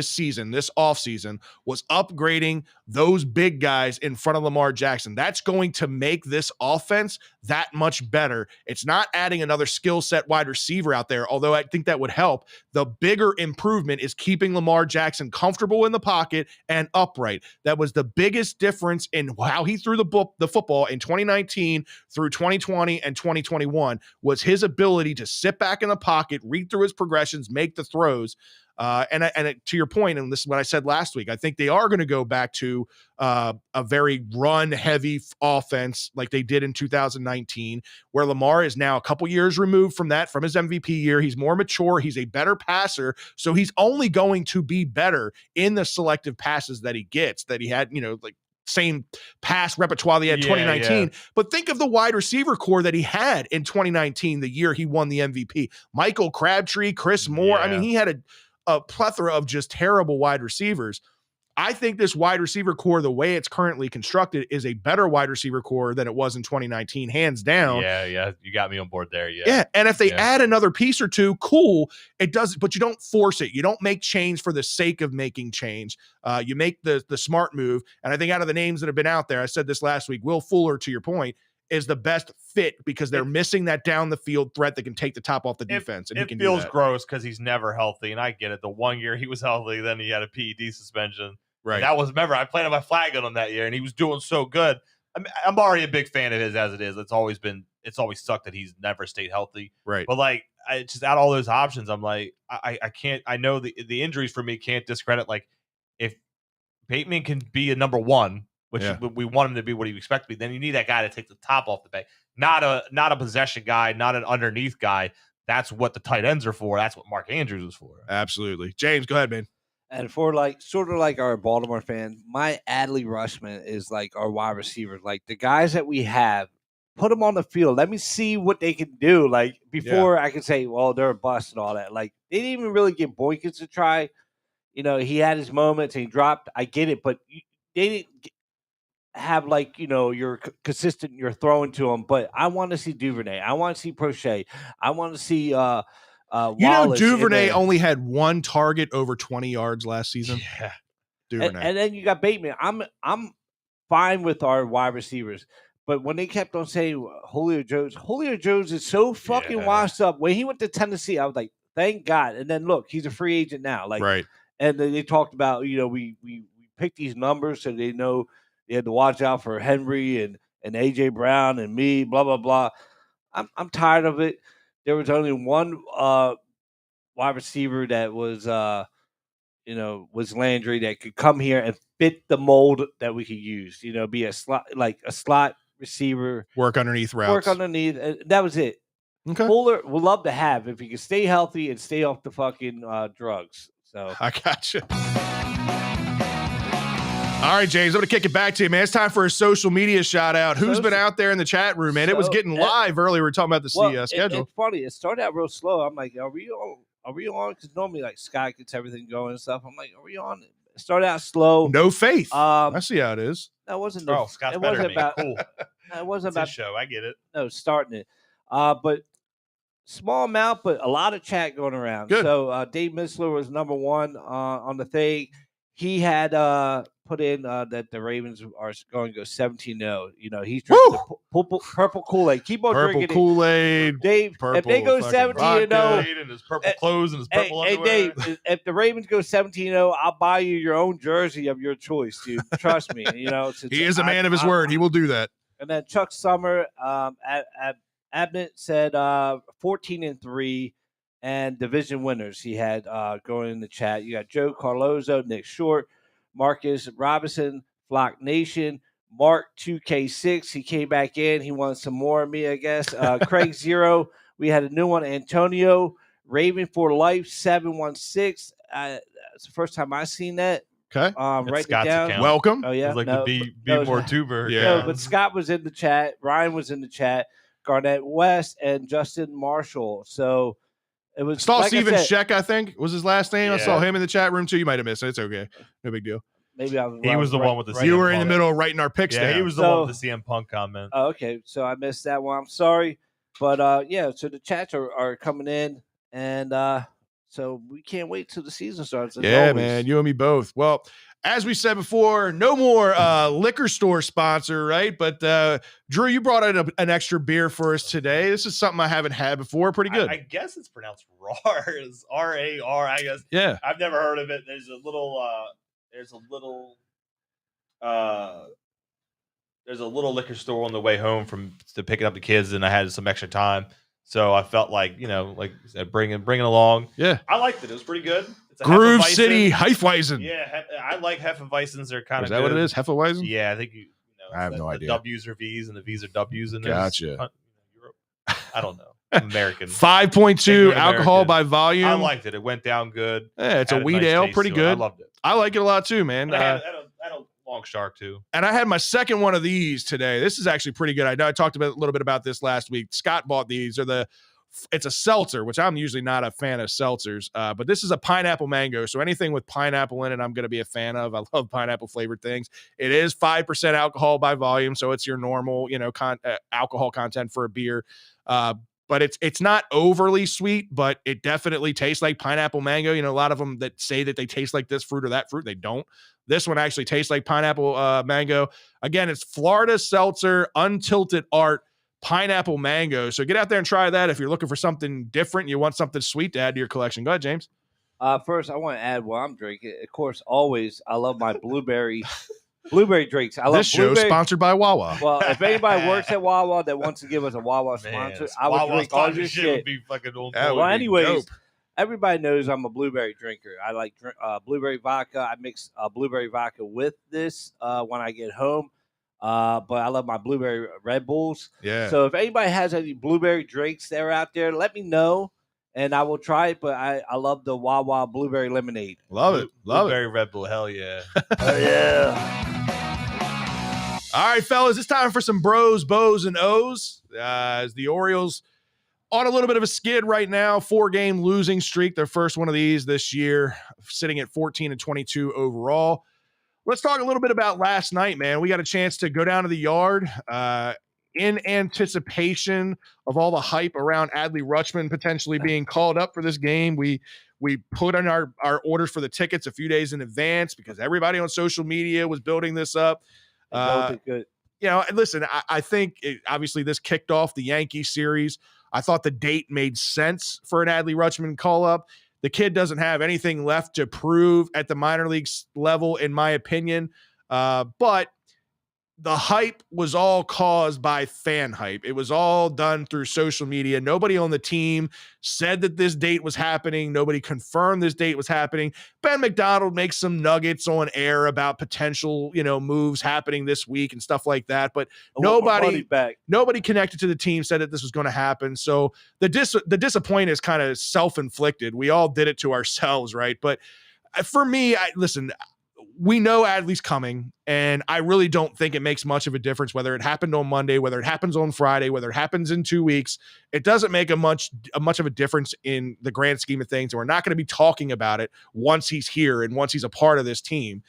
S1: season, this offseason, was upgrading those big guys in front of Lamar Jackson. That's going to make this offense that much better. It's not adding another skill set wide receiver out there, although I think that would help. The bigger improvement is keeping Lamar Jackson comfortable in the pocket and upright. That was the biggest difference in how he threw the football in 2019 through 2020 and 2021 was his ability to sit back in the pocket, read through his progressions, make the throws. And to your point, and this is what I said last week, I think they are going to go back to a very run-heavy offense like they did in 2019, where Lamar is now a couple years removed from his MVP year. He's more mature. He's a better passer, so he's only going to be better in the selective passes that he gets, that he had, like same pass repertoire that he had 2019. But think of the wide receiver core that he had in 2019, the year he won the MVP. Michael Crabtree, Chris Moore. I mean, he had a plethora of just terrible wide receivers. I think this wide receiver core, the way it's currently constructed, is a better wide receiver core than it was in 2019, hands down.
S3: Yeah. You got me on board there.
S1: Yeah. And if they add another piece or two, cool. It does, but you don't force it. You don't make change for the sake of making change. You make the smart move. And I think out of the names that have been out there, I said this last week, Will Fuller, to your point, is the best fit because they're missing that down the field threat that can take the top off the defense. And he can
S3: feels
S1: do that.
S3: gross because he's never healthy, and I get it. The 1 year he was healthy, then he had a PED suspension.
S1: Right.
S3: And that was, remember, I planted my flag on him that year, and he was doing so good. I'm already a big fan of his as it is. It's always sucked that he's never stayed healthy.
S1: Right.
S3: But like, I just out of all those options, I'm like, I can't. I know the injuries for me can't discredit. Like, if Bateman can be a number one, which we want him to be what he expects to be, then you need that guy to take the top off the bag. Not a possession guy, not an underneath guy. That's what the tight ends are for. That's what Mark Andrews was for.
S1: Absolutely. James, go ahead, man.
S4: And for like sort of like our Baltimore fan, my Adley Rushman is like our wide receiver. Like the guys that we have, put them on the field. Let me see what they can do. Like before I can say, well, they're a bust and all that. Like they didn't even really get Boykins to try. You know, he had his moments and he dropped. I get it, but they didn't have like, you know, you're consistent, you're throwing to him. But I want to see Duvernay. I want to see Prochet. I want to see Wallace.
S1: Duvernay only had one target over 20 yards last season.
S3: Yeah.
S1: Duvernay.
S4: And then you got Bateman. I'm fine with our wide receivers. But when they kept on saying Julio Jones is so fucking washed up. When he went to Tennessee, I was like, thank God. And then look, he's a free agent now. Like,
S1: right.
S4: And then they talked about, you know, we picked these numbers so they know they had to watch out for Henry and AJ Brown and me, blah blah blah. I'm tired of it. There was only one wide receiver that was was Landry that could come here and fit the mold that we could use. You know, be a slot receiver,
S1: work underneath routes,
S4: that was it.
S1: Okay.
S4: Fuller would love to have if he can stay healthy and stay off the fucking drugs. So
S1: I gotcha. All right, James, I'm going to kick it back to you, man. It's time for a social media shout out. Who's been out there in the chat room, man? It was getting live earlier. We were talking about the schedule.
S4: It's funny. It started out real slow. I'm like, are we on? Because normally, like, Scott gets everything going and stuff. I'm like, are we on? It started out slow.
S1: No faith. I see how it is.
S4: That wasn't
S3: Scott's better than me. Cool.
S4: It wasn't
S3: it's
S4: about
S3: his show. I get it.
S4: No, starting it. But small amount, but a lot of chat going around.
S1: Good.
S4: So Dave Missler was number one on the thing. He had put in that the Ravens are going to go 17-0. You know, he's drinking the purple Kool-Aid. Keep on
S1: purple
S4: drinking
S1: Kool-Aid.
S4: it. Dave, if they go 17-0.
S3: And his purple clothes and his purple underwear.
S4: Hey, Dave, if the Ravens go 17-0, I'll buy you your own jersey of your choice, dude. Trust me. You know,
S1: he is a man of his word. He will do that.
S4: And then Chuck Summer Abnett said 14-3 and division winners he had going in the chat. You got Joe Carlozo, Nick Short, Marcus Robinson, Flock Nation, Mark 2K6. He came back in. He wanted some more of me, I guess. Craig Zero. We had a new one. Antonio Raven for Life 716. It's the first time I've seen that.
S1: Okay.
S4: Write it down.
S3: Account.
S1: Welcome.
S4: Oh yeah.
S3: It's like the B more tuber.
S1: Yeah.
S4: No, but Scott was in the chat. Ryan was in the chat. Garnett West and Justin Marshall. So it was.
S1: Saw
S4: like
S1: Steven
S4: I said,
S1: Sheck, I think, was his last name. I saw him in the chat room too. You might have missed it. It's okay. No big deal.
S4: Maybe I was.
S3: He was the one with the.
S1: You were in the middle of writing our picks.
S3: Yeah,
S1: down.
S3: he was the one with the CM Punk comment.
S4: Oh, okay, so I missed that one. I'm sorry, but so the chats are coming in, and so we can't wait till the season starts.
S1: Yeah, man, you and me both. Well, as we said before, no more liquor store sponsor, right? But Drew, you brought in an extra beer for us today. This is something I haven't had before. Pretty good.
S3: I guess it's pronounced RARS, R-A-R. I guess.
S1: Yeah,
S3: I've never heard of it. There's a little liquor store on the way home to picking up the kids, and I had some extra time, so I felt like bringing along.
S1: Yeah,
S3: I liked it. It was pretty good. It's a
S1: Groove
S3: Hefeweizen.
S1: City Hefeweizen.
S3: Yeah, I like Hefeweizens. They're kind of.
S1: Is that what it is? Hefeweizen?
S3: Yeah, I think
S1: I have no idea.
S3: The W's are V's and the V's are W's, and
S1: gotcha.
S3: Europe. I don't know. I'm American.
S1: 5.2 alcohol
S3: American.
S1: by volume.
S3: I liked it. It went down good.
S1: Yeah, it's a wheat
S3: nice
S1: ale, pretty good.
S3: I loved it.
S1: I like it a lot too, man.
S3: I had a long shark too.
S1: And I had my second one of these today. This is actually pretty good. I know I talked a little bit about this last week. Scott bought these. It's a seltzer, which I'm usually not a fan of seltzers, but this is a pineapple mango. So anything with pineapple in it, I'm going to be a fan of. I love pineapple flavored things. It is 5% alcohol by volume, so it's your normal, alcohol content for a beer. but it's not overly sweet, but it definitely tastes like pineapple mango. You know, a lot of them that say that they taste like this fruit or that fruit, they don't. This one actually tastes like pineapple mango. Again, it's Florida Seltzer Untilted Art Pineapple Mango. So get out there and try that if you're looking for something different. You want something sweet to add to your collection. Go ahead, James.
S4: First, I want to add what I'm drinking. Of course, always, I love my blueberry drinks. I love
S1: This show sponsored by Wawa.
S4: Well, if anybody works at Wawa that wants to give us a Wawa sponsor, I would drink all your shit.
S3: Would be fucking
S4: well, anyways, everybody knows I'm a blueberry drinker. I like blueberry vodka. I mix blueberry vodka with this when I get home. But I love my blueberry Red Bulls.
S1: Yeah.
S4: So if anybody has any blueberry drinks that are out there, let me know. And I will try it, but I love the Wawa blueberry lemonade.
S1: Love it.
S3: Blueberry Red Bull. Hell yeah.
S4: Oh, yeah.
S1: All right, fellas, it's time for some bros, bows, and O's. As the Orioles on a little bit of a skid right now, 4-game losing streak, their first one of these this year, sitting at 14-22 overall. Let's talk a little bit about last night, man. We got a chance to go down to the yard in anticipation of all the hype around Adley Rutschman potentially being called up for this game. We put in our orders for the tickets a few days in advance because everybody on social media was building this up.
S4: Good.
S1: You know, and listen, I think obviously this kicked off the Yankee series. I thought the date made sense for an Adley Rutschman call up. The kid doesn't have anything left to prove at the minor leagues level, in my opinion. But the hype was all caused by fan hype. It was all done through social media. Nobody on the team said that this date was happening. Nobody confirmed this date was happening. Ben McDonald makes some nuggets on air about potential, moves happening this week and stuff like that. But nobody connected to the team said that this was going to happen. So the disappointment is kind of self-inflicted. We all did it to ourselves, right? But for me, listen, we know Adley's coming, and I really don't think it makes much of a difference whether it happened on Monday, whether it happens on Friday, whether it happens in 2 weeks. It doesn't make much of a difference in the grand scheme of things, and we're not going to be talking about it once he's here and once he's a part of this team.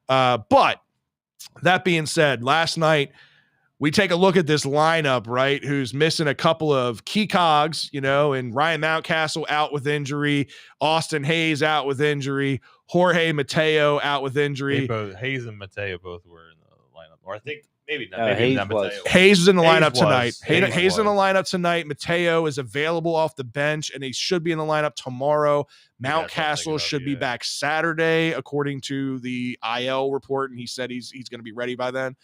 S1: But that being said, last night we take a look at this lineup, right, who's missing a couple of key cogs, and Ryan Mountcastle out with injury, Austin Hayes out with injury, Jorge Mateo out with injury.
S3: Hayes and Mateo both were in the lineup. Or I think maybe not.
S4: Hayes
S3: not
S4: was.
S3: Mateo.
S1: Hayes is in the lineup tonight.
S3: Hayes
S1: in the lineup tonight. Mateo is available off the bench, and he should be in the lineup tomorrow. Mountcastle should be back Saturday, according to the IL report, and he said he's going to be ready by then.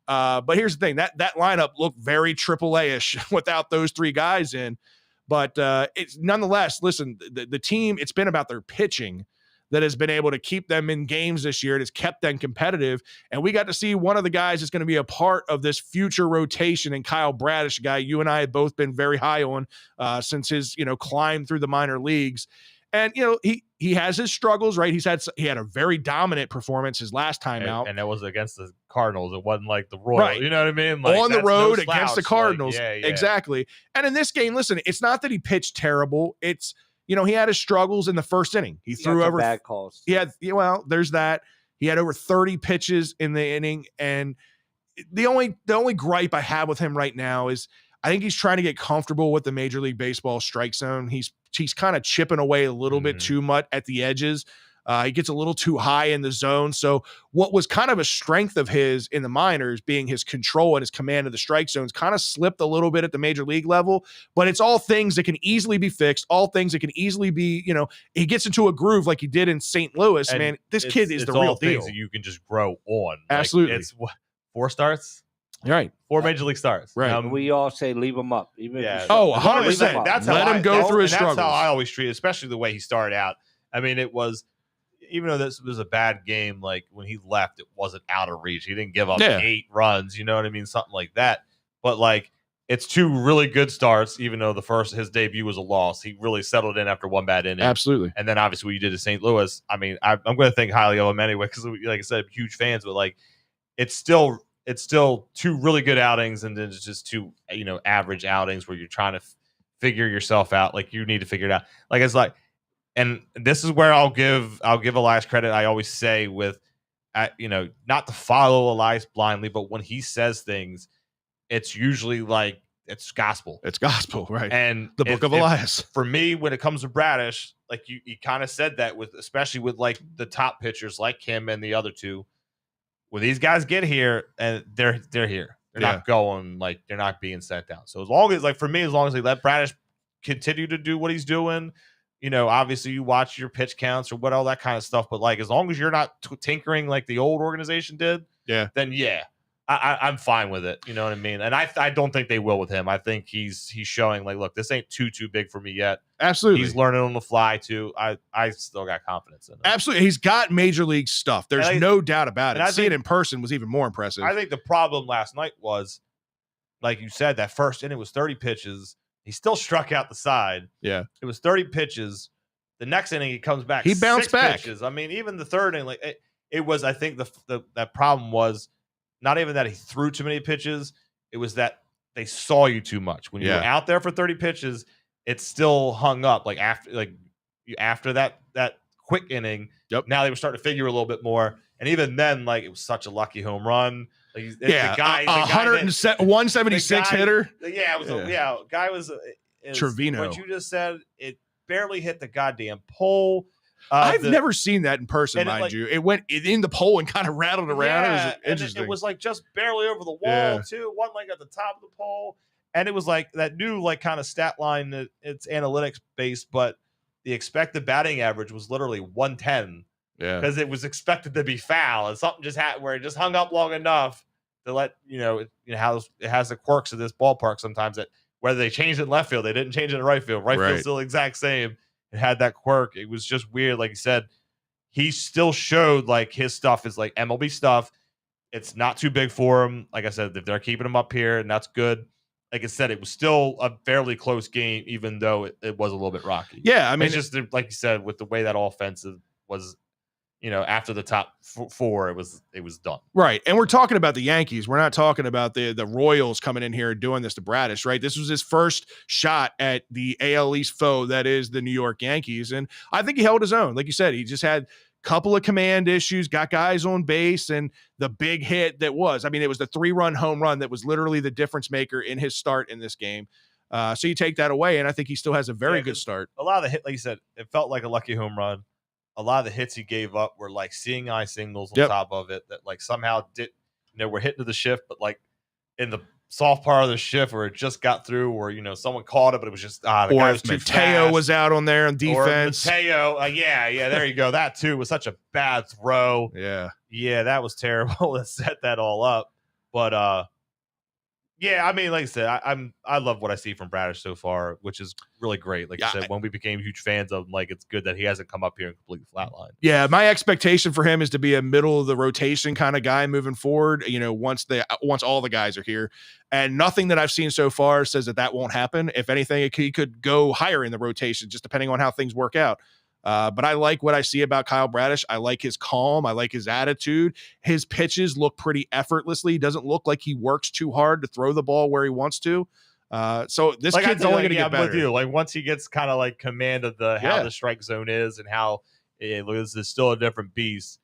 S1: But here's the thing, that lineup looked very AAA-ish without those three guys in. But it's nonetheless, listen, the team, it's been about their pitching that has been able to keep them in games this year. It has kept them competitive. And we got to see one of the guys that's going to be a part of this future rotation, and Kyle Bradish, a guy you and I have both been very high on since his, climb through the minor leagues. And, he has his struggles, right? He had a very dominant performance his last time out.
S3: And that was against the Cardinals. It wasn't like the Royals.
S1: Right.
S3: You know what I mean?
S1: Like, on the road against the Cardinals.
S3: Like,
S1: Exactly. And in this game, listen, it's not that he pitched terrible. It's, he had his struggles in the first inning. He threw over
S4: bad calls.
S1: There's that. He had over 30 pitches in the inning. And the only gripe I have with him right now is I think he's trying to get comfortable with the Major League Baseball strike zone. He's kind of chipping away a little bit too much at the edges. He gets a little too high in the zone. So what was kind of a strength of his in the minors, being his control and his command of the strike zones, kind of slipped a little bit at the major league level. But it's all things that can easily be fixed, all things that can easily be, he gets into a groove like he did in St. Louis. And man, this kid is the real deal.
S3: Things that you can just grow on.
S1: Absolutely.
S3: Like, it's 4 starts.
S1: Right.
S3: 4 major league starts.
S1: Right.
S4: We all say leave him up. Even
S1: 100%.
S3: That's
S1: let him go through his struggles.
S3: That's how I always treat it, especially the way he started out. I mean, it was, even though this was a bad game, like when he left, it wasn't out of reach. He didn't give up 8 runs, you know what I mean? Something like that. But like, it's 2 really good starts, even though his debut was a loss. He really settled in after 1 bad inning.
S1: Absolutely.
S3: And then obviously what you did to St. Louis. I mean, I'm going to think highly of him anyway, because like I said, huge fans, but like, it's still 2 really good outings, and then it's just 2, average outings where you're trying to figure yourself out. Like, you need to figure it out. Like, it's like, and this is where I'll give Elias credit. I always say with, not to follow Elias blindly, but when he says things, it's usually like it's gospel.
S1: It's gospel, right?
S3: And
S1: the book of Elias.
S3: For me, when it comes to Bradish, like you kind of said that with, especially with like the top pitchers like him and the other two, when these guys get here and they're here, they're not going, like they're not being sent down. So as long as, like for me, as long as they let Bradish continue to do what he's doing, you know, obviously you watch your pitch counts or what, all that kind of stuff. But like, as long as you're not tinkering like the old organization did, then I'm fine with it. You know what I mean? And I don't think they will with him. I think he's showing like, look, this ain't too big for me yet.
S1: Absolutely.
S3: He's learning on the fly too. I still got confidence in him.
S1: Absolutely. He's got major league stuff. There's no doubt about it.
S3: I
S1: see it in person was even more impressive.
S3: I think the problem last night was, like you said, that first inning was 30 pitches. He still struck out the side.
S1: Yeah.
S3: It was 30 pitches. The next inning, he comes back.
S1: He bounced back.
S3: Pitches. I mean, even the third inning, like it was, I think that problem was not even that he threw too many pitches. It was that they saw you too much. When you were out there for 30 pitches, it still hung up. Like after that quick inning, now they were starting to figure a little bit more. And even then, like it was such a lucky home run. Like, the guy,
S1: 176 hitter.
S3: Yeah, it was guy was
S1: Trevino.
S3: What you just said, it barely hit the goddamn pole.
S1: I've never seen that in person, mind you. It went in the pole and kind of rattled around.
S3: Yeah,
S1: it was interesting.
S3: It was like just barely over the wall too. One leg at the top of the pole, and it was like that new like kind of stat line that it's analytics based, but the expected batting average was literally 110.
S1: Yeah,
S3: because it was expected to be foul, and something just happened where it just hung up long enough to let how it has the quirks of this ballpark sometimes, that whether they changed it in left field, they didn't change it in right field. Right field's still the exact same. It had that quirk. It was just weird. Like you said, he still showed like his stuff is like MLB stuff. It's not too big for him. Like I said, if they're keeping him up here, and that's good. Like I said, it was still a fairly close game, even though it was a little bit rocky.
S1: Yeah, I mean,
S3: it's just like you said, with the way that offensive was. After the top four, it was done.
S1: Right. And we're talking about the Yankees. We're not talking about the Royals coming in here and doing this to Bradish, right? This was his first shot at the AL East foe that is the New York Yankees. And I think he held his own. Like you said, he just had a couple of command issues, got guys on base, and the big hit that was, I mean, it was the 3-run home run that was literally the difference maker in his start in this game. So you take that away, and I think he still has a very good start.
S3: A lot of the hit, like you said, it felt like a lucky home run. A lot of the hits he gave up were like seeing eye singles on top of it that like somehow we're hitting to the shift, but like in the soft part of the shift where it just got through, or someone caught it, but it was just the guy was too
S1: Mateo
S3: fast.
S1: Was out on there on defense.
S3: Or Mateo, there you go. That too was such a bad throw.
S1: Yeah,
S3: that was terrible to set that all up. But I mean, like I said, I love what I see from Bradish so far, which is really great. Like you said, when we became huge fans of him, like it's good that he hasn't come up here and completely flatlined.
S1: Yeah, my expectation for him is to be a middle of the rotation kind of guy moving forward. Once all the guys are here, and nothing that I've seen so far says that won't happen. If anything, he could go higher in the rotation, just depending on how things work out. But I like what I see about Kyle Bradish. I like his calm. I like his attitude. His pitches look pretty effortlessly. He doesn't look like he works too hard to throw the ball where he wants to. So this kid's only going to get better.
S3: With you. Like once he gets kind of like command of how the strike zone is and how this is still a different beast.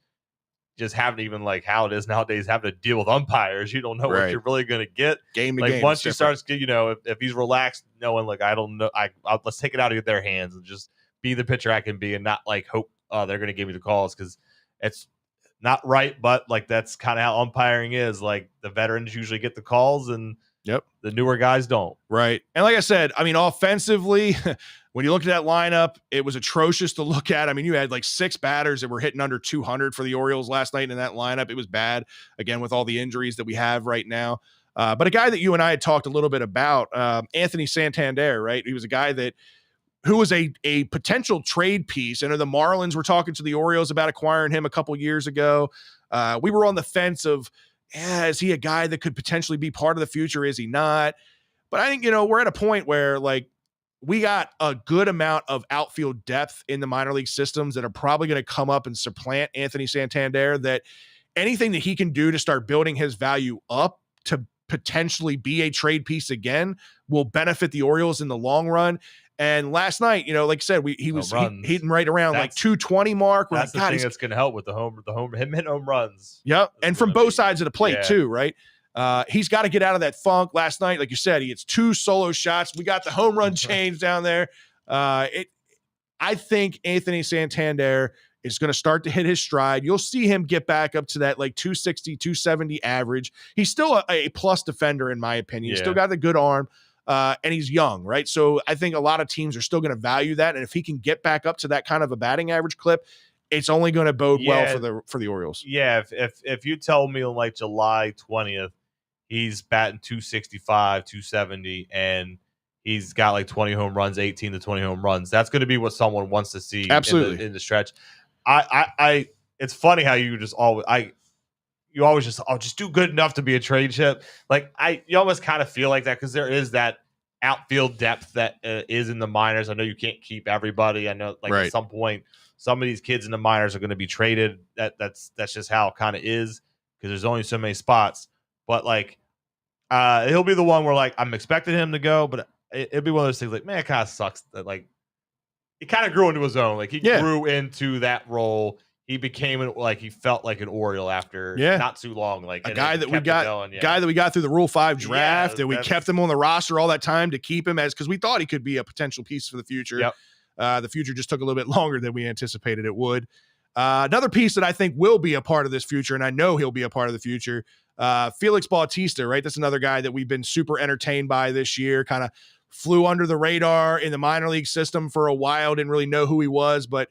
S3: Just having even like how it is nowadays, having to deal with umpires, you don't know what you're really going to get.
S1: Game to
S3: like
S1: game.
S3: Once you start, if he's relaxed, knowing like I don't know, let's take it out of their hands and just be the pitcher I can be, and not like hope they're going to give me the calls, because it's not right. But like that's kind of how umpiring is. Like the veterans usually get the calls, and the newer guys don't.
S1: Right. And like I said, I mean, offensively, when you look at that lineup, it was atrocious to look at. I mean, you had like 6 batters that were hitting under 200 for the Orioles last night in that lineup. It was bad, again, with all the injuries that we have right now. But a guy that you and I had talked a little bit about, Anthony Santander, right? He was a guy who was a potential trade piece. And the Marlins were talking to the Orioles about acquiring him a couple years ago. We were on the fence of, is he a guy that could potentially be part of the future? Is he not? But I think, we're at a point where like we got a good amount of outfield depth in the minor league systems that are probably going to come up and supplant Anthony Santander, that anything that he can do to start building his value up to potentially be a trade piece again will benefit the Orioles in the long run. And last night, like I said, he was hitting right around like 220 mark.
S3: That's like, the thing that's going to help with him hitting home runs.
S1: Yep. And from both sides of the plate too, right? He's got to get out of that funk. Last night, like you said, he hits 2 solo shots. We got the home run chains down there. I think Anthony Santander is going to start to hit his stride. You'll see him get back up to that like 260, 270 average. He's still a plus defender, in my opinion. He's still got the good arm, and he's young, right? So I think a lot of teams are still going to value that. And if he can get back up to that kind of a batting average clip, it's only going to bode well for the Orioles.
S3: Yeah, if you tell me on like July 20th, he's batting 265, 270, and he's got like 20 home runs, 18 to 20 home runs, that's going to be what someone wants to see.
S1: Absolutely.
S3: In the stretch. It's funny how you just always just do good enough to be a trade chip. Like you almost kind of feel like that because there is that outfield depth that is in the minors. I know you can't keep everybody. I know at some point some of these kids in the minors are going to be traded. That's just how it kind of is because there's only so many spots. But like he'll be the one where like I'm expecting him to go, but it'd be one of those things like, man, it kind of sucks that like he kind of grew into his own. Like he grew into that role. He became like he felt like an Oriole after not too long. Like
S1: a guy that we got through the Rule 5 draft, and we kept him on the roster all that time to keep him because we thought he could be a potential piece for the future.
S3: Yep.
S1: The future just took a little bit longer than we anticipated it would. Another piece that I think will be a part of this future, and I know he'll be a part of the future, Felix Bautista, right? That's another guy that we've been super entertained by this year, kind of flew under the radar in the minor league system for a while, didn't really know who he was, but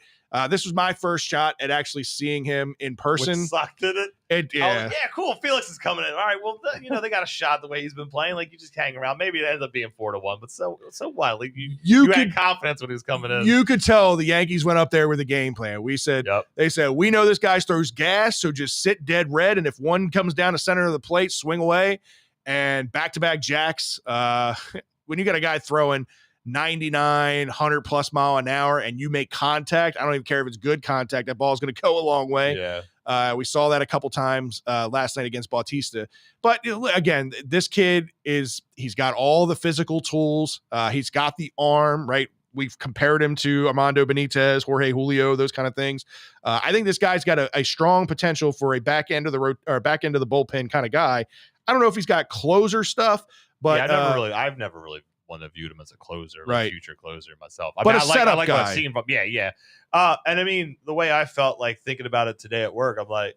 S1: this was my first shot at actually seeing him in person.
S3: Which sucked, did it? Yeah, cool. Felix is coming in. All right, well, they got a shot the way he's been playing. Like, you just hang around. Maybe it ends up being 4-1, but so what? Like, you had confidence when he was coming in.
S1: You could tell the Yankees went up there with a game plan. They said, we know this guy throws gas, so just sit dead red, and if one comes down the center of the plate, swing away. And back-to-back jacks. When you got a guy throwing 99, 100 plus mile an hour and you make contact, I don't even care if it's good contact, that ball is going to go a long way.
S3: Yeah.
S1: We saw that a couple times last night against Bautista. But again, this kid he's got all the physical tools. He's got the arm, right? We've compared him to Armando Benitez, Jorge Julio, those kind of things. I think this guy's got a strong potential for a back end of the bullpen kind of guy. I don't know if he's got closer stuff, but
S3: I've never really one that viewed him as a closer,
S1: right?
S3: A future closer myself.
S1: I like
S3: what I've seen from, yeah. And I mean, the way I felt like thinking about it today at work, I'm like,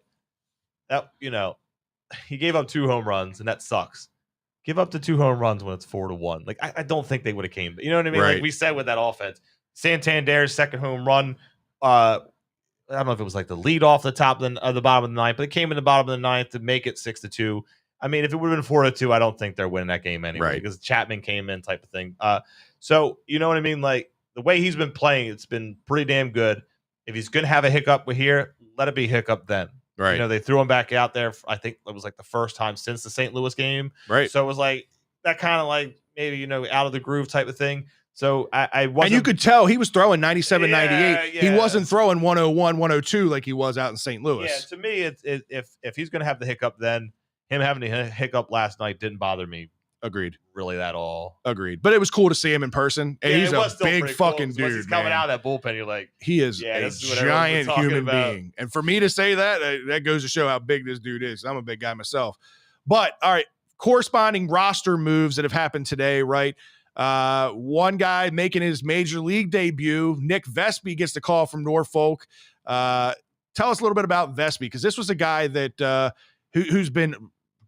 S3: that he gave up 2 home runs, and that sucks. Give up the 2 home runs when it's 4-1. Like I don't think they would have came. You know what I mean?
S1: Right.
S3: Like we said with that offense, Santander's second home run. I don't know if it was like the lead off the top of the bottom of the ninth, but it came in the bottom of the ninth to make it 6-2. I mean, if it would have been 4-2, I don't think they're winning that game anyway because Chapman came in type of thing. So you know what I mean? Like the way he's been playing, it's been pretty damn good. If he's going to have a hiccup here, let it be hiccup then.
S1: Right.
S3: They threw him back out there. I think it was like the first time since the St. Louis game.
S1: Right.
S3: So it was like that kind of like maybe, out of the groove type of thing. So I wasn't.
S1: And you could tell he was throwing 97, 98. He wasn't throwing 101, 102 like he was out in St. Louis.
S3: Yeah, to me, if he's going to have the hiccup then, him having a hiccup last night didn't bother me.
S1: Agreed.
S3: Really at all.
S1: Agreed. But it was cool to see him in person. And he's a big fucking dude.
S3: He's coming out of that bullpen. You're like,
S1: he is a giant human being. And for me to say that goes to show how big this dude is. I'm a big guy myself. But all right, corresponding roster moves that have happened today, right? One guy making his major league debut, Nick Vespi, gets the call from Norfolk. Tell us a little bit about Vespi, because this was a guy that who's been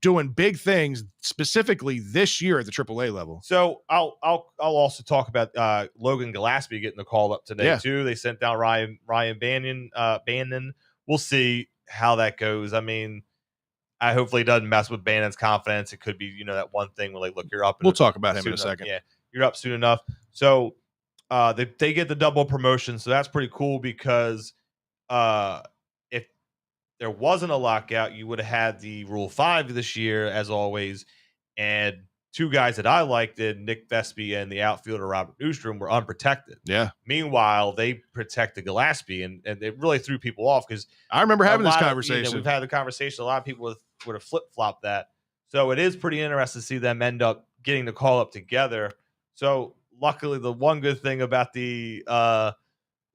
S1: doing big things specifically this year at the AAA level.
S3: So I'll also talk about Logan Gillespie getting the call up today too. They sent down Ryan Bannon. We'll see how that goes. I mean, I hopefully it doesn't mess with Bannon's confidence. It could be, that one thing where like, look, you're up.
S1: We'll talk about him in a second.
S3: Yeah, you're up soon enough. So they get the double promotion. So that's pretty cool because if there wasn't a lockout, you would have had the Rule 5 this year, as always. And 2 guys that I liked, Nick Vespi and the outfielder Robert Newstrom, were unprotected.
S1: Yeah.
S3: Meanwhile, they protected Gillespie, and it really threw people off because
S1: I remember having this conversation.
S3: We've had the conversation. A lot of people would have flip-flopped that. So it is pretty interesting to see them end up getting the call up together. So luckily, the one good thing about the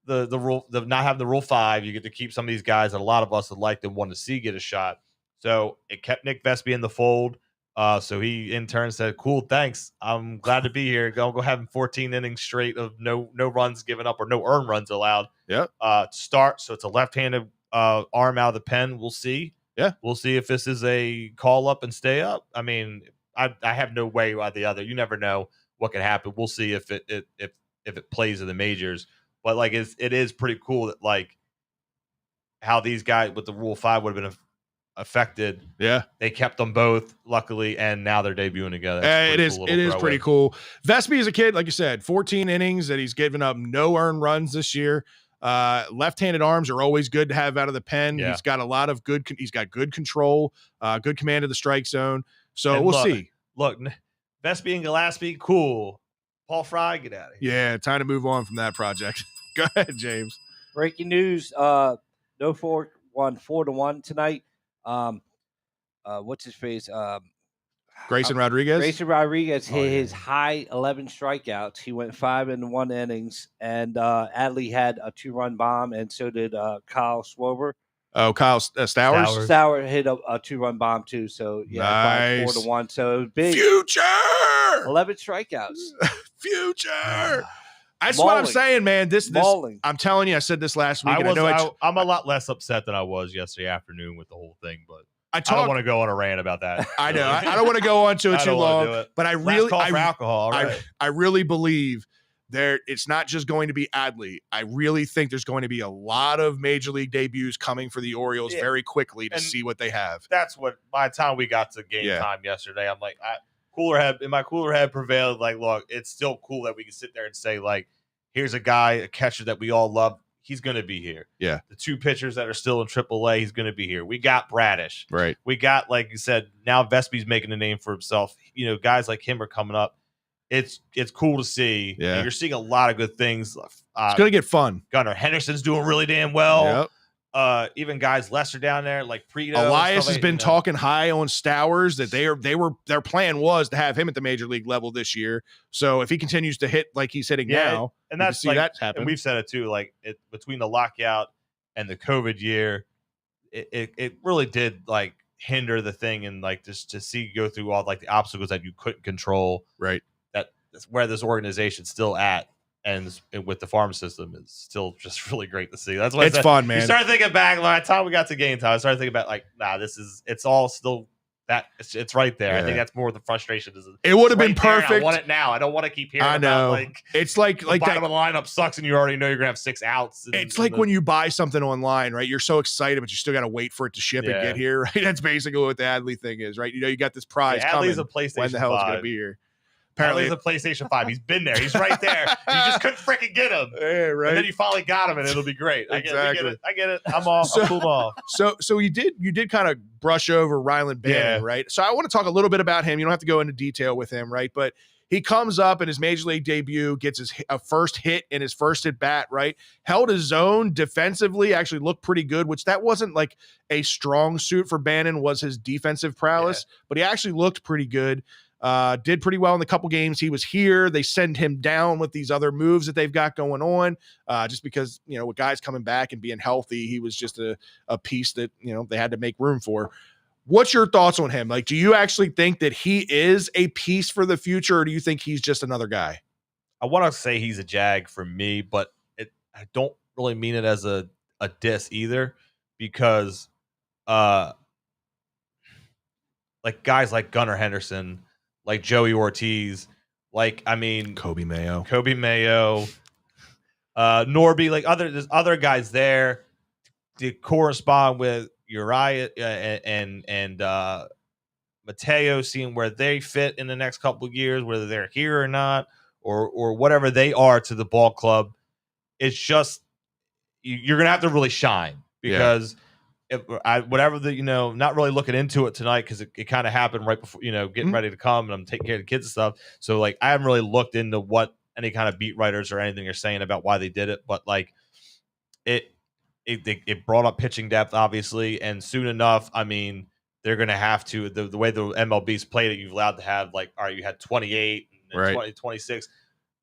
S3: rule, the not having the Rule 5, you get to keep some of these guys that a lot of us would like to want to see get a shot. So it kept Nick Vespi in the fold. So he in turn said, "Cool, thanks. I'm glad to be here. Go having 14 innings straight of no runs given up or no earned runs allowed.
S1: Yep.
S3: Start. So it's a left-handed arm out of the pen. We'll see.
S1: Yeah.
S3: We'll see if this is a call up and stay up. I mean, I have no way or the other. You never know what can happen. We'll see if it plays in the majors. But like it is pretty cool that like how these guys with the Rule 5 would have been affected.
S1: Yeah,
S3: they kept them both, luckily, and now they're debuting together.
S1: It is pretty cool. Vespi is a kid, like you said, 14 innings that he's given up no earned runs this year. Left-handed arms are always good to have out of the pen.
S3: Yeah.
S1: He's got a lot of good. He's got good control, good command of the strike zone. So
S3: And
S1: we'll see.
S3: Look, Vespi and Gillespie, cool. Paul Fry, get out of here.
S1: Yeah, time to move on from that project. Go ahead, James.
S4: Breaking news: No 4-1 tonight. What's his face?
S1: Grayson Rodriguez.
S4: Grayson Rodriguez hit his high 11 strikeouts. He went 5 in 1 innings, and Adley had a 2-run bomb, and so did Kyle Swober.
S1: Oh, Kyle Stowers.
S4: Stowers hit a 2-run bomb too. So yeah,
S1: nice.
S4: 4-1. So it was big.
S1: Future.
S4: 11 strikeouts.
S1: Future. That's what I'm saying, man. This I'm telling you, I said this last week.
S3: I'm a lot less upset than I was yesterday afternoon with the whole thing, but I don't want to go on a rant about that.
S1: I know. I don't want to go on to it too long, but I really,
S3: call for alcohol.
S1: I really believe it's not just going to be Adley. I really think there's going to be a lot of major league debuts coming for the Orioles very quickly to see what they have.
S3: That's what by the time we got to game time yesterday, I'm like, my cooler head prevailed. Like, look, it's still cool that we can sit there and say, like, here's a guy, a catcher that we all love. He's going to be here.
S1: Yeah.
S3: The 2 pitchers that are still in AAA, he's going to be here. We got Bradish.
S1: Right.
S3: We got, like you said, now Vespi's making a name for himself. You know, guys like him are coming up. It's cool to see.
S1: Yeah.
S3: And you're seeing a lot of good things.
S1: It's going to get fun.
S3: Gunnar Henderson's doing really damn well.
S1: Yep.
S3: Even guys lesser down there like Prito.
S1: Elias has been talking high on Stowers that their plan was to have him at the major league level this year. So if he continues to hit like he's hitting now,
S3: and that's like,
S1: that happen.
S3: And we've said it too, like between the lockout and the COVID year, it really did like hinder the thing and like just to see go through all like the obstacles that you couldn't control.
S1: Right.
S3: That's where this organization's still at. And with the farm system is still just really great to see. That's why
S1: it's fun, man.
S3: You start thinking back by the time we got to game time. I started thinking about like, it's all still that it's right there. I think that's more the frustration.
S1: It would have been perfect.
S3: I want it now. I don't want to keep hearing
S1: I know.
S3: about like
S1: it's like
S3: the bottom of the lineup sucks and you already know you're gonna have 6 outs.
S1: It's like when you buy something online, right? You're so excited, but you still got to wait for it to ship and get here, right? That's basically what the Adley thing is, right? You know, you got this prize coming.
S3: Adley's a PlayStation.
S1: When the hell is going to be here? Apparently,
S3: he's a PlayStation 5. He's been there. He's right there. You just couldn't freaking get him.
S1: Yeah, right.
S3: And then you finally got him, and it'll be great.
S1: Exactly.
S3: I get it. I'm off. I'm cool off.
S1: So you did kind of brush over Ryland Bannon, right? So I want to talk a little bit about him. You don't have to go into detail with him, right? But he comes up in his major league debut, gets his first hit in his first at bat, right? Held his zone defensively, actually looked pretty good, which that wasn't like a strong suit for Bannon, was his defensive prowess, but he actually looked pretty good. Did pretty well in the couple games he was here. They send him down with these other moves that they've got going on, just because, you know, with guys coming back and being healthy, he was just a piece that, you know, they had to make room for. What's your thoughts on him? Like, do you actually think that he is a piece for the future, or do you think he's just another guy?
S3: I want to say he's a Jag for me, but I don't really mean it as a diss either, because like guys like Gunnar Henderson, like Joey Ortiz, like, I mean,
S1: Kobe Mayo,
S3: Norby, like there's other guys there to correspond with Uriah and Mateo, seeing where they fit in the next couple of years, whether they're here or not, or whatever they are to the ball club. It's just you're gonna have to really shine, because not really looking into it tonight because it kind of happened right before, getting ready to come, and I'm taking care of the kids and stuff. So like I haven't really looked into what any kind of beat writers or anything are saying about why they did it, but like it brought up pitching depth, obviously, and soon enough, I mean, they're going to have to, the way the MLB's played it, you've allowed to have like, all right, you had 28 and 20, 26.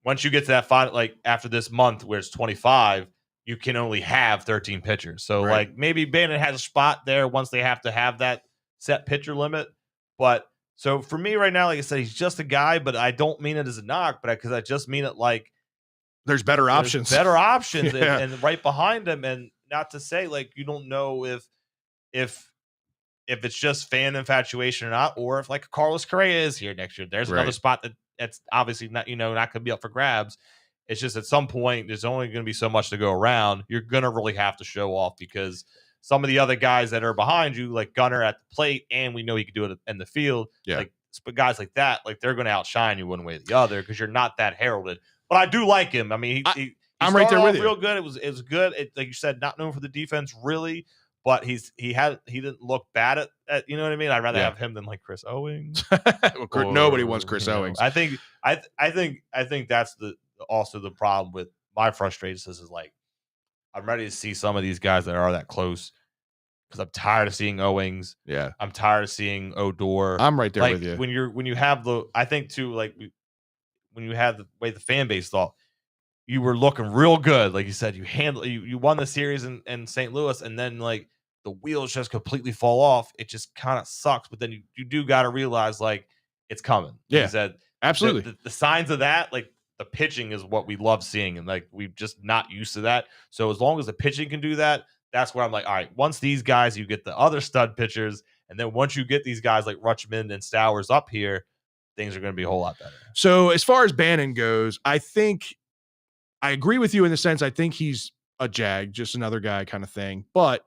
S3: Once you get to that final, like after this month where it's 25, you can only have 13 pitchers. So like maybe Bannon has a spot there once they have to have that set pitcher limit, but So for me right now, like I said, he's just a guy, but I don't mean it as a knock, but because I just mean it like
S1: there's better options.
S3: Better options,
S1: Yeah.
S3: and right behind him. And not to say like you don't know if it's just fan infatuation or not, or if like Carlos Correa is here next year. There's another spot that's obviously not not going to be up for grabs. It's just at some point there's only going to be so much to go around. You're going to really have to show off because some of the other guys that are behind you, like Gunnar at the plate, and we know he can do it in the field. Like guys like that, like they're going to outshine you one way or the other because you're not that heralded. But I do like him. I mean,
S1: I'm right there with you.
S3: Real good. It was good. Like you said, not known for the defense really, but he didn't look bad at you know what I mean. I'd rather have him than like Chris Owings.
S1: Well, nobody wants Chris Owings.
S3: I think that's also the problem with my frustrations is like I'm ready to see some of these guys that are that close because I'm tired of seeing Owings.
S1: Yeah,
S3: I'm tired of seeing Odor.
S1: I'm right there
S3: like,
S1: with you.
S3: When you have I think too like when you have the way the fan base thought you were looking real good, like you said, you won the series in St. Louis, and then like the wheels just completely fall off. It just kind of sucks, but then you do got to realize like it's coming.
S1: Yeah,
S3: like you said,
S1: absolutely.
S3: The signs of that, like the pitching is what we love seeing, and like we've just not used to that. So as long as the pitching can do that, that's where I'm like, all right, once these guys, you get the other stud pitchers, and then once you get these guys like Rutschman and Stowers up here, things are going to be a whole lot better.
S1: So as far as Bannon goes, I think I agree with you in the sense I think he's a jag, just another guy kind of thing, but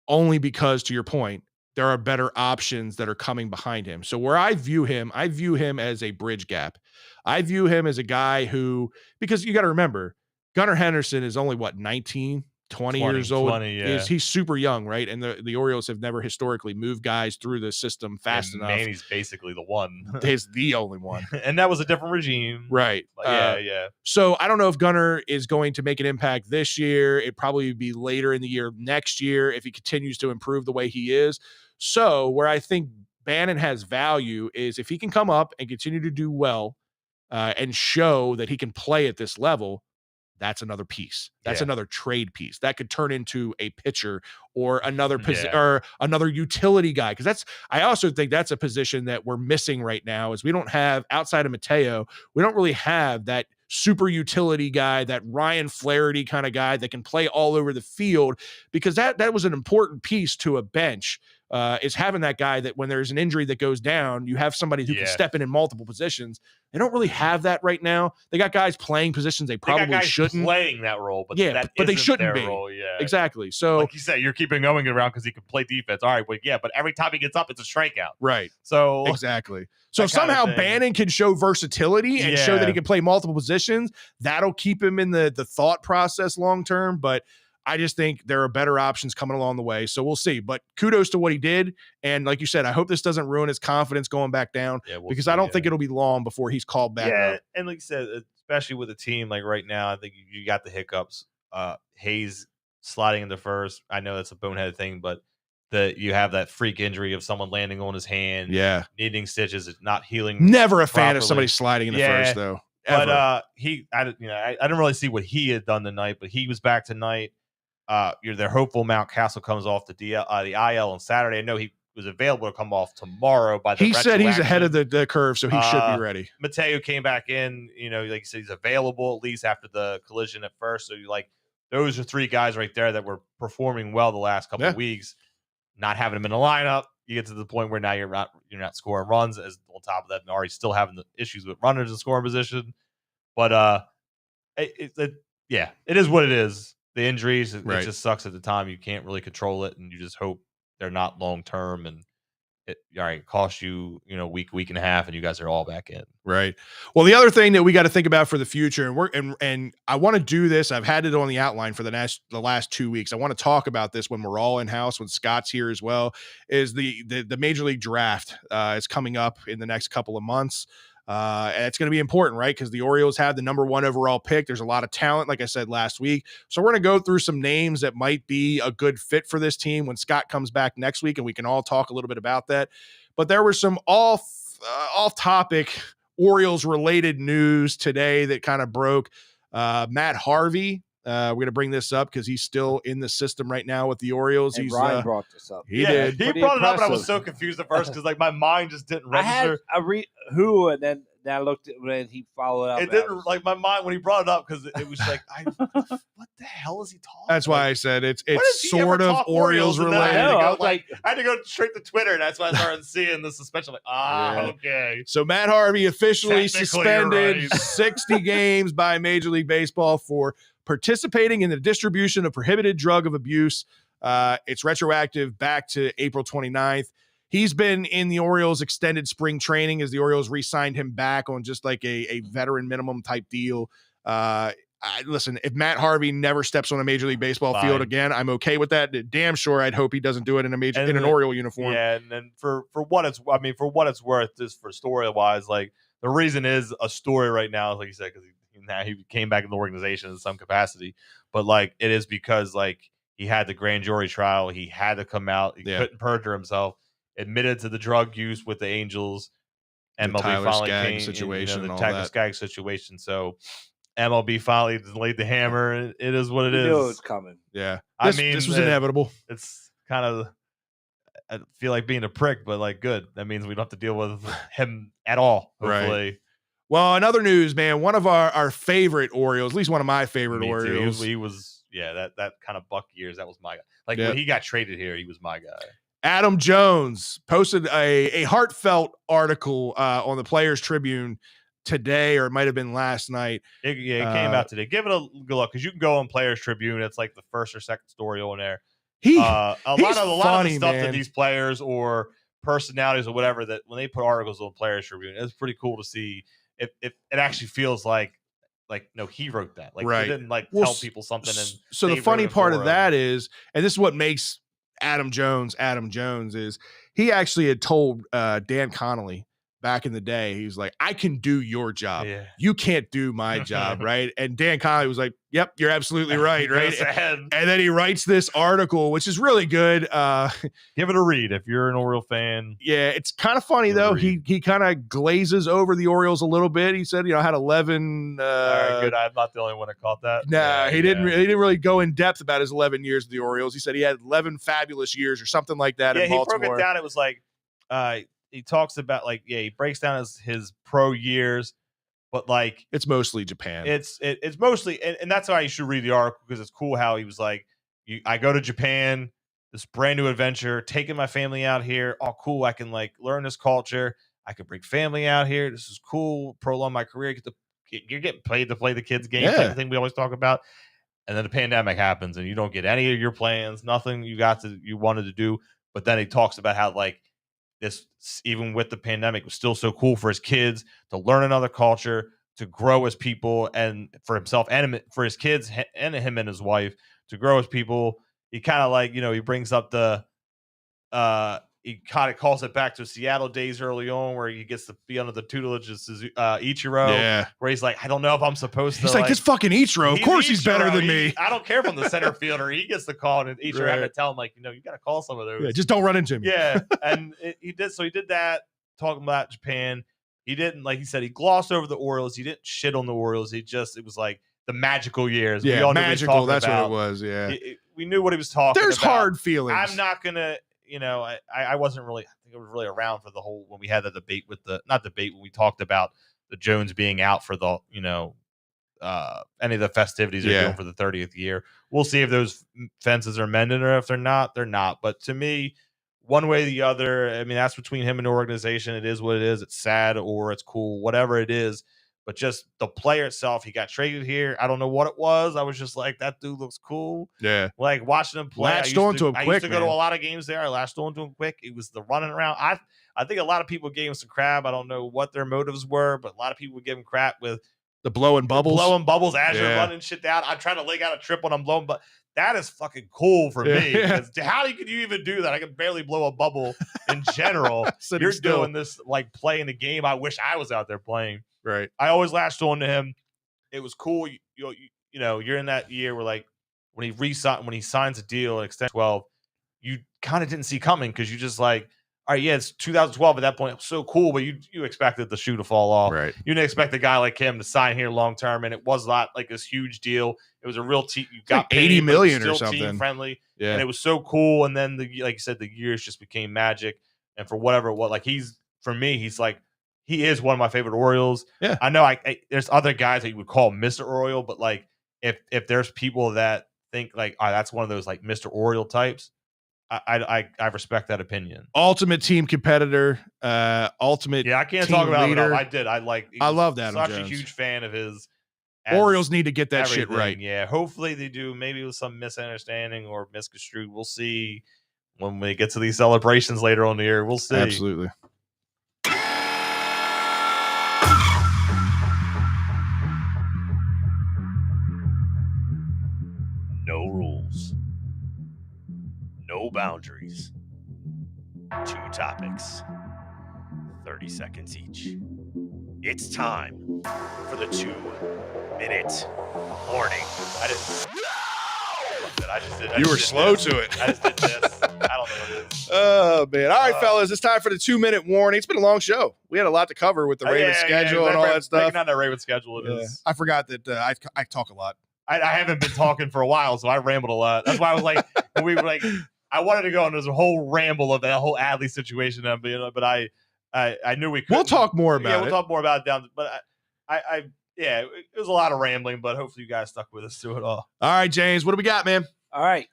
S1: only because, to your point, there are better options that are coming behind him. So where I view him as a bridge gap. I view him as a guy who, because you got to remember, Gunnar Henderson is only 20 years old. He's super young, right? And the Orioles have never historically moved guys through the system fast enough.
S3: Manny's basically the one.
S1: He's the only one.
S3: And that was a different regime.
S1: Right.
S3: Yeah.
S1: So I don't know if Gunnar is going to make an impact this year. It'd probably be later in the year next year if he continues to improve the way he is. So where I think Bannon has value is if he can come up and continue to do well and show that he can play at this level, that's another piece. That's another trade piece that could turn into a pitcher or another or another utility guy. Because I also think that's a position that we're missing right now. Is we don't have, outside of Mateo, we don't really have that super utility guy, that Ryan Flaherty kind of guy that can play all over the field. Because that was an important piece to a bench. Is having that guy that when there's an injury that goes down, you have somebody who can step in multiple positions. They don't really have that right now. They got guys playing positions they probably shouldn't.
S3: Playing that role, but
S1: but they shouldn't be.
S3: Role, yeah.
S1: Exactly. So,
S3: like you said, you're keeping Owings around because he can play defense. All right, but every time he gets up, it's a strikeout.
S1: Right.
S3: So
S1: exactly. So if somehow Bannon can show versatility and show that he can play multiple positions, that'll keep him in the thought process long term. But I just think there are better options coming along the way. So we'll see. But kudos to what he did. And like you said, I hope this doesn't ruin his confidence going back down because I don't think it'll be long before he's called back up.
S3: And like you said, especially with a team like right now, I think you got the hiccups. Hayes sliding into first. I know that's a boneheaded thing, but you have that freak injury of someone landing on his hand, needing stitches, not healing. Never a fan
S1: of somebody sliding into first, though. Ever.
S3: But I didn't really see what he had done tonight, but he was back tonight. They're hopeful Mountcastle comes off the IL on Saturday. I know he was available to come off tomorrow. He said
S1: he's ahead of the curve, so he should be ready.
S3: Mateo came back in. Like you said, he's available at least after the collision at first. So those are three guys right there that were performing well the last couple of weeks. Not having them in the lineup, you get to the point where now you're not scoring runs. As on top of that, and already still having the issues with runners in scoring position. But it is what it is. The injuries, it just sucks at the time. You can't really control it, and you just hope they're not long term. And it costs you, week and a half, and you guys are all back in.
S1: Right. Well, the other thing that we got to think about for the future, and I want to do this. I've had it on the outline for the last 2 weeks. I want to talk about this when we're all in house, when Scott's here as well. Is the Major League Draft is coming up in the next couple of months. And it's going to be important, right? Because the Orioles have the number 1 overall pick. There's a lot of talent, like I said last week. So we're going to go through some names that might be a good fit for this team when Scott comes back next week, and we can all talk a little bit about that. But there was some off-topic Orioles-related news today that kind of broke. Matt Harvey We're going to bring this up because he's still in the system right now with the Orioles.
S4: And
S1: He's
S4: Ryan brought this up.
S1: He did.
S3: He
S4: Pretty
S3: brought it up, and I was
S4: impressive.
S3: so confused at first because like my mind just didn't
S4: I had
S3: register.
S4: who, and then I looked at when he followed up.
S3: It didn't like my mind when he brought it up because it was like, what the hell is he talking?
S1: That's why I said it's
S3: When does he
S1: sort
S3: ever
S1: of
S3: talk
S1: Orioles
S3: And then
S1: related.
S3: I had to go straight to Twitter, and that's why I started seeing the suspension. Like,
S1: Yeah.
S3: okay.
S1: So Matt Harvey officially
S3: Technically,
S1: suspended
S3: you're right.
S1: 60 games by Major League Baseball for participating in the distribution of prohibited drug of abuse. It's retroactive back to April 29th. He's been in the Orioles extended spring training as the Orioles re-signed him back on just like a veteran minimum type deal. Listen, if Matt Harvey never steps on a Major League Baseball field again, I'm okay with that. Damn sure I'd hope he doesn't do it in an Oriole uniform.
S3: Yeah, and then for what it's worth, just for story wise, like the reason is a story right now, like you said, because he came back in the organization in some capacity, but like it is because like he had the grand jury trial, he had to come out, he couldn't perjure himself, admitted to the drug use with the Angels. MLB finally came situation, the Tyler Skaggs situation. So MLB finally laid the hammer. It is what it is.
S4: You knew it was coming.
S1: Yeah,
S3: this
S1: was inevitable.
S3: It's kind of, I feel like being a prick, but like good. That means we don't have to deal with him at all. Hopefully.
S1: Right. Well, in other news, man, one of our favorite Orioles, at least one of my favorite
S3: Me
S1: Orioles.
S3: Too. He was, that kind of Buck years. That was my guy. Like when he got traded here, he was my guy.
S1: Adam Jones posted a heartfelt article on the Players Tribune today, or it might have been last night.
S3: It came out today. Give it a good look because you can go on Players Tribune. It's like the first or second story on there. A lot of the stuff that these players or personalities or whatever, that when they put articles on Players Tribune, it's pretty cool to see. If it actually feels like no, he wrote that. Like he didn't tell people something. And
S1: so the funny part of that is, and this is what makes Adam Jones is he actually had told Dan Connolly back in the day, he was like, I can do your job. Yeah. You can't do my job, right? And Dan Connolly was like, yep, you're absolutely right, right? And then he writes this article, which is really good.
S3: Give it a read if you're an Oriole fan.
S1: Yeah, it's kind of funny, though. He kind of glazes over the Orioles a little bit. He said, I had 11.
S3: All right, good. I'm not the only one that caught that.
S1: Nah, he didn't really go in depth about his 11 years with the Orioles. He said he had 11 fabulous years or something like that in Baltimore.
S3: He broke it down. It was like, he talks about he breaks down his pro years, but like
S1: it's mostly Japan.
S3: It's mostly, and that's why you should read the article, because it's cool how he was like, I go to Japan, this brand new adventure, taking my family out here. Oh, cool! I can learn this culture. I can bring family out here. This is cool. Prolong my career. You're getting paid to play the kids' game. Type of thing we always talk about. And then the pandemic happens, and you don't get any of your plans. Nothing you wanted to do. But then he talks about how this, even with the pandemic, was still so cool for his kids to learn another culture, to grow as people, and for himself and for his kids and him and his wife to grow as people. He kind of he brings up he kind of calls it back to Seattle days early on, where he gets to be under the tutelage of Ichiro, where he's like, I don't know if I'm supposed to.
S1: He's like, this fucking Ichiro. Of course he's better than me.
S3: I don't care if I'm the center fielder. He gets the call, and Ichiro had to tell him, you got to call some of those.
S1: Yeah, just don't run into me.
S3: Yeah, and he did. So he did that, talking about Japan. He didn't, like he said, he glossed over the Orioles. He didn't shit on the Orioles. It was like the magical years.
S1: Yeah,
S3: we all
S1: magical. That's
S3: about.
S1: What it was. Yeah,
S3: we knew what he was talking
S1: There's
S3: about.
S1: hard feelings.
S3: I'm not gonna. I wasn't really. I think I was really around for the whole when we had the debate with when we talked about the Jones being out for the any of the festivities they're doing for the 30th year. We'll see if those fences are mended or if they're not. They're not. But to me, one way or the other, I mean, that's between him and the organization. It is what it is. It's sad or it's cool, whatever it is. But just the player itself, he got traded here. I don't know what it was. I was just like, that dude looks cool.
S1: Yeah.
S3: Like watching him play.
S1: Latched onto him quick.
S3: I used to go to a lot of games there. I latched onto him quick. It was the running around. I think a lot of people gave him some crap. I don't know what their motives were, but a lot of people would give him crap with
S1: the blowing bubbles.
S3: As you're running shit down. I'm trying to leg out a trip when I'm blowing, but that is fucking cool for me. How could you even do that? I can barely blow a bubble in general. You're doing this playing the game. I wish I was out there playing.
S1: Right.
S3: I always latched on to him. It was cool. You're in that year where when he signs a deal and extends 12, you kind of didn't see coming because you just all all right, yeah, it's 2012 at that point. It was so cool, but you expected the shoe to fall off.
S1: Right.
S3: You didn't expect a guy like him to sign here long term, and it was not like this huge deal. It was a real team. You got
S1: like 80
S3: paid,
S1: million or
S3: still
S1: something.
S3: Team friendly,
S1: Yeah.
S3: and it was so cool. And then, like you said, the years just became magic. And for whatever what, like for me, he is one of my favorite Orioles.
S1: Yeah.
S3: I know there's other guys that you would call Mr. Oriole, but like if there's people that think like, all right, that's one of those like Mr. Oriole types, I respect that opinion.
S1: Ultimate team competitor, ultimate.
S3: Yeah, I can't
S1: team
S3: talk about
S1: leader.
S3: it. I did. I
S1: love that.
S3: Such a huge fan of his.
S1: Orioles need to get that shit right.
S3: Yeah, hopefully they do. Maybe it was some misunderstanding or misconstrued. We'll see when we get to these celebrations later on the year. We'll see.
S1: Absolutely.
S3: No rules. No boundaries. 2 topics. 30 seconds each. It's time for the 2-minute warning.
S1: You were slow to it.
S3: I just did this. I don't know what it is.
S1: Oh, man. All right, fellas, it's time for the 2-minute warning. It's been a long show. We had a lot to cover with the Ravens schedule and all that stuff.
S3: Not that Ravens schedule. It is.
S1: I forgot that I talk a lot.
S3: I haven't been talking for a while, so I rambled a lot. That's why I was like, we were like, I wanted to go on. There's a whole ramble of that whole Adley situation, but I knew we could.
S1: We'll talk more about it.
S3: Yeah, we'll talk more about it down. But yeah, it was a lot of rambling, but hopefully you guys stuck with us through it all.
S1: All right, James, what do we got, man?
S4: All right.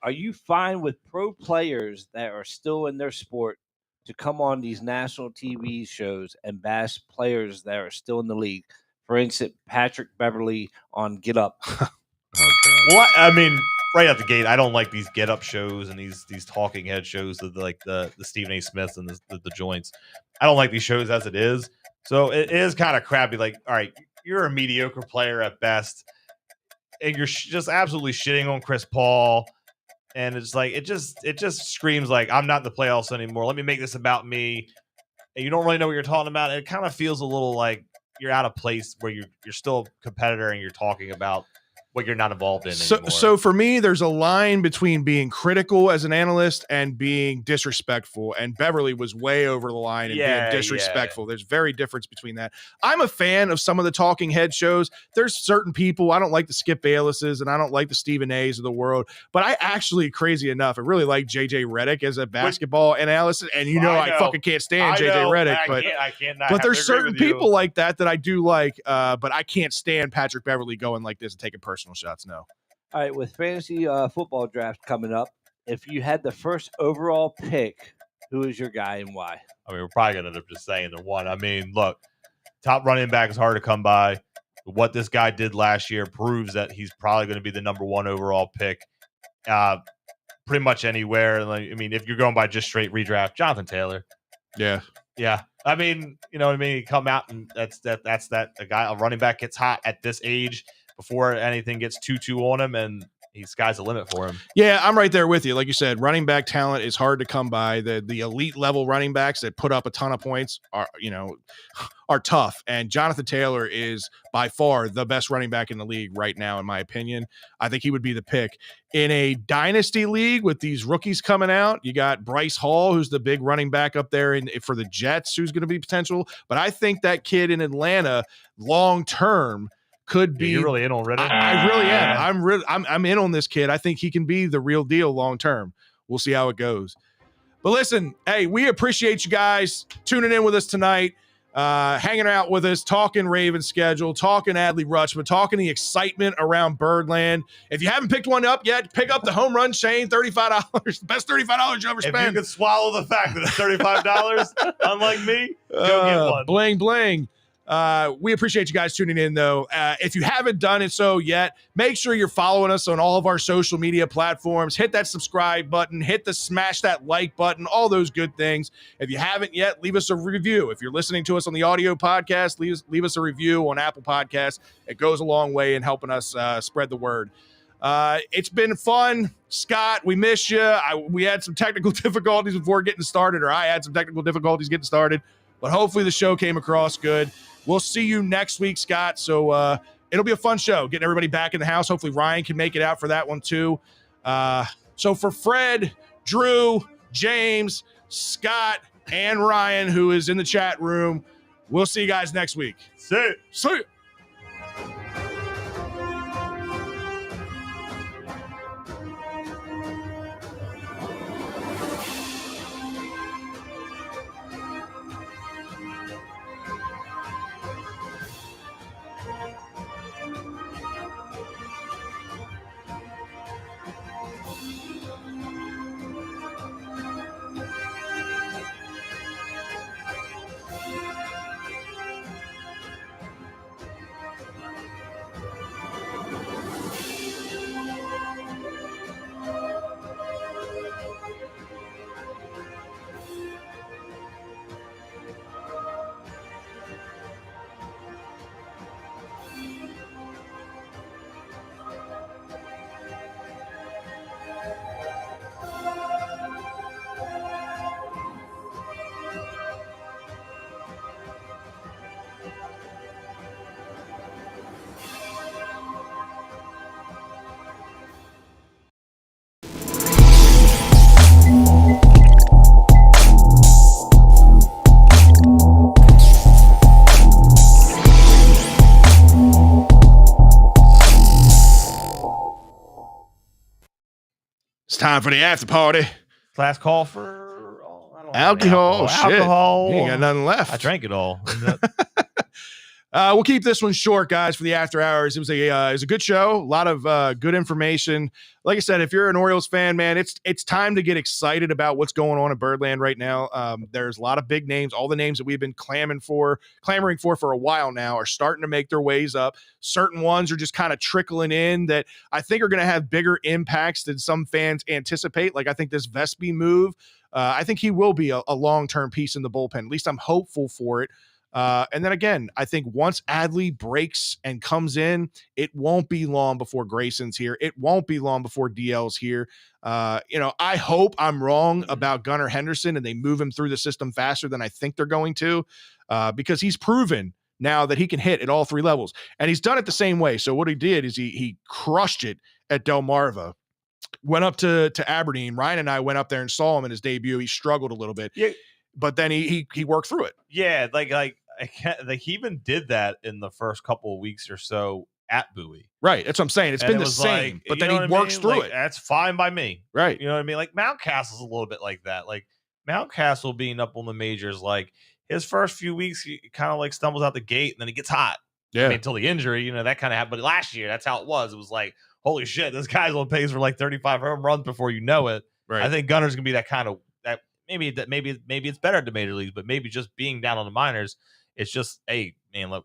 S4: Are you fine with pro players that are still in their sport to come on these national TV shows and bash players that are still in the league? For instance, Patrick Beverly on Get Up.
S3: Well, I mean, right out the gate, I don't like these Get Up shows and these talking head shows, the Stephen A. Smiths and the joints. I don't like these shows as it is. So it is kind of crappy. Like, all right, you're a mediocre player at best, and you're just absolutely shitting on Chris Paul. And it's like it just screams like, I'm not in the playoffs anymore. Let me make this about me. And you don't really know what you're talking about. It kind of feels a little like you're out of place where you're still a competitor and you're talking about what you're not involved in anymore.
S1: So for me, there's a line between being critical as an analyst and being disrespectful. And Beverly was way over the line and being disrespectful. There's very difference between that. I'm a fan of some of the talking head shows. There's certain people, I don't like the Skip Baylesses and I don't like the Stephen A's of the world, but I actually, crazy enough, I really like JJ Redick as a basketball analyst. And I fucking can't stand JJ Redick.
S3: I can't
S1: but there's certain people like that I do like, but I can't stand Patrick Beverly going like this and taking personal shots. No.
S4: All right, with fantasy football draft coming up, if you had the first overall pick, who is your guy and why?
S3: I mean, we're probably going to end up just saying the one. I mean, look, top running back is hard to come by. What this guy did last year proves that he's probably going to be the number 1 overall pick pretty much anywhere. Like, I mean, if you're going by just straight redraft, Jonathan Taylor.
S1: Yeah.
S3: Yeah. I mean, you know what I mean? He come out and that's a running back gets hot at this age before anything gets 2-2 on him, and sky's the limit for him.
S1: Yeah, I'm right there with you. Like you said, running back talent is hard to come by. The elite level running backs that put up a ton of points are tough. And Jonathan Taylor is by far the best running back in the league right now, in my opinion. I think he would be the pick. In a dynasty league with these rookies coming out, you got Bryce Hall, who's the big running back up there for the Jets, who's going to be potential. But I think that kid in Atlanta, long term, could be.
S3: You're really in on Reddit.
S1: I really am. I'm in on this kid. I think he can be the real deal long term. We'll see how it goes. But listen, hey, we appreciate you guys tuning in with us tonight, hanging out with us, talking Ravens schedule, talking Adley Rutschman, talking the excitement around Birdland. If you haven't picked one up yet, pick up the Home Run Chain, $35. Best $35 you ever spent.
S3: If you could swallow the fact that it's $35, unlike me, go get one.
S1: Bling, bling. We appreciate you guys tuning in, though. If you haven't done it so yet, make sure you're following us on all of our social media platforms. Hit that subscribe button. Smash that like button. All those good things. If you haven't yet, leave us a review. If you're listening to us on the audio podcast, leave us a review on Apple Podcasts. It goes a long way in helping us spread the word. It's been fun. Scott, we miss you. We had some technical difficulties before getting started, or I had some technical difficulties getting started, but hopefully the show came across good. We'll see you next week, Scott. So it'll be a fun show, getting everybody back in the house. Hopefully Ryan can make it out for that one too. So for Fred, Drew, James, Scott, and Ryan, who is in the chat room. We'll see you guys next week.
S3: See
S1: ya. It's time for the after party.
S3: last call for
S1: Alcohol. Shit.
S3: Alcohol.
S1: You ain't got nothing left.
S3: I drank it all.
S1: We'll keep this one short, guys, for the after hours. It was a good show. A lot of good information. Like I said, if you're an Orioles fan, man, it's time to get excited about what's going on in Birdland right now. There's a lot of big names. All the names that we've been clamoring for a while now are starting to make their ways up. Certain ones are just kind of trickling in that I think are going to have bigger impacts than some fans anticipate. Like I think this Vespi move, I think he will be a long-term piece in the bullpen. At least I'm hopeful for it. And then again, I think once Adley breaks and comes in, it won't be long before Grayson's here. It won't be long before DL's here. I hope I'm wrong about Gunnar Henderson and they move him through the system faster than I think they're going to, because he's proven now that he can hit at all three levels, and he's done it the same way. So what he did is he crushed it at Delmarva. Went up to Aberdeen. Ryan and I went up there and saw him in his debut. He struggled a little bit. Yeah. But then he worked through it.
S3: Yeah, like he even did that in the first couple of weeks or so at Bowie.
S1: Right, that's what I'm saying. It's been the same, but then he works through it.
S3: That's fine by me.
S1: Right.
S3: You know what I mean? Like Mountcastle's a little bit like that. Like Mountcastle being up on the majors, like his first few weeks, he kind of like stumbles out the gate and then he gets hot.
S1: Yeah.
S3: I mean, until the injury, that kind of happened. But last year, that's how it was. It was like, holy shit, this guy's on pace for like 35 home runs before you know it.
S1: Right.
S3: I think Gunner's gonna be that kind of that. Maybe it's better at the major leagues, but maybe just being down on the minors, it's just, hey man, look,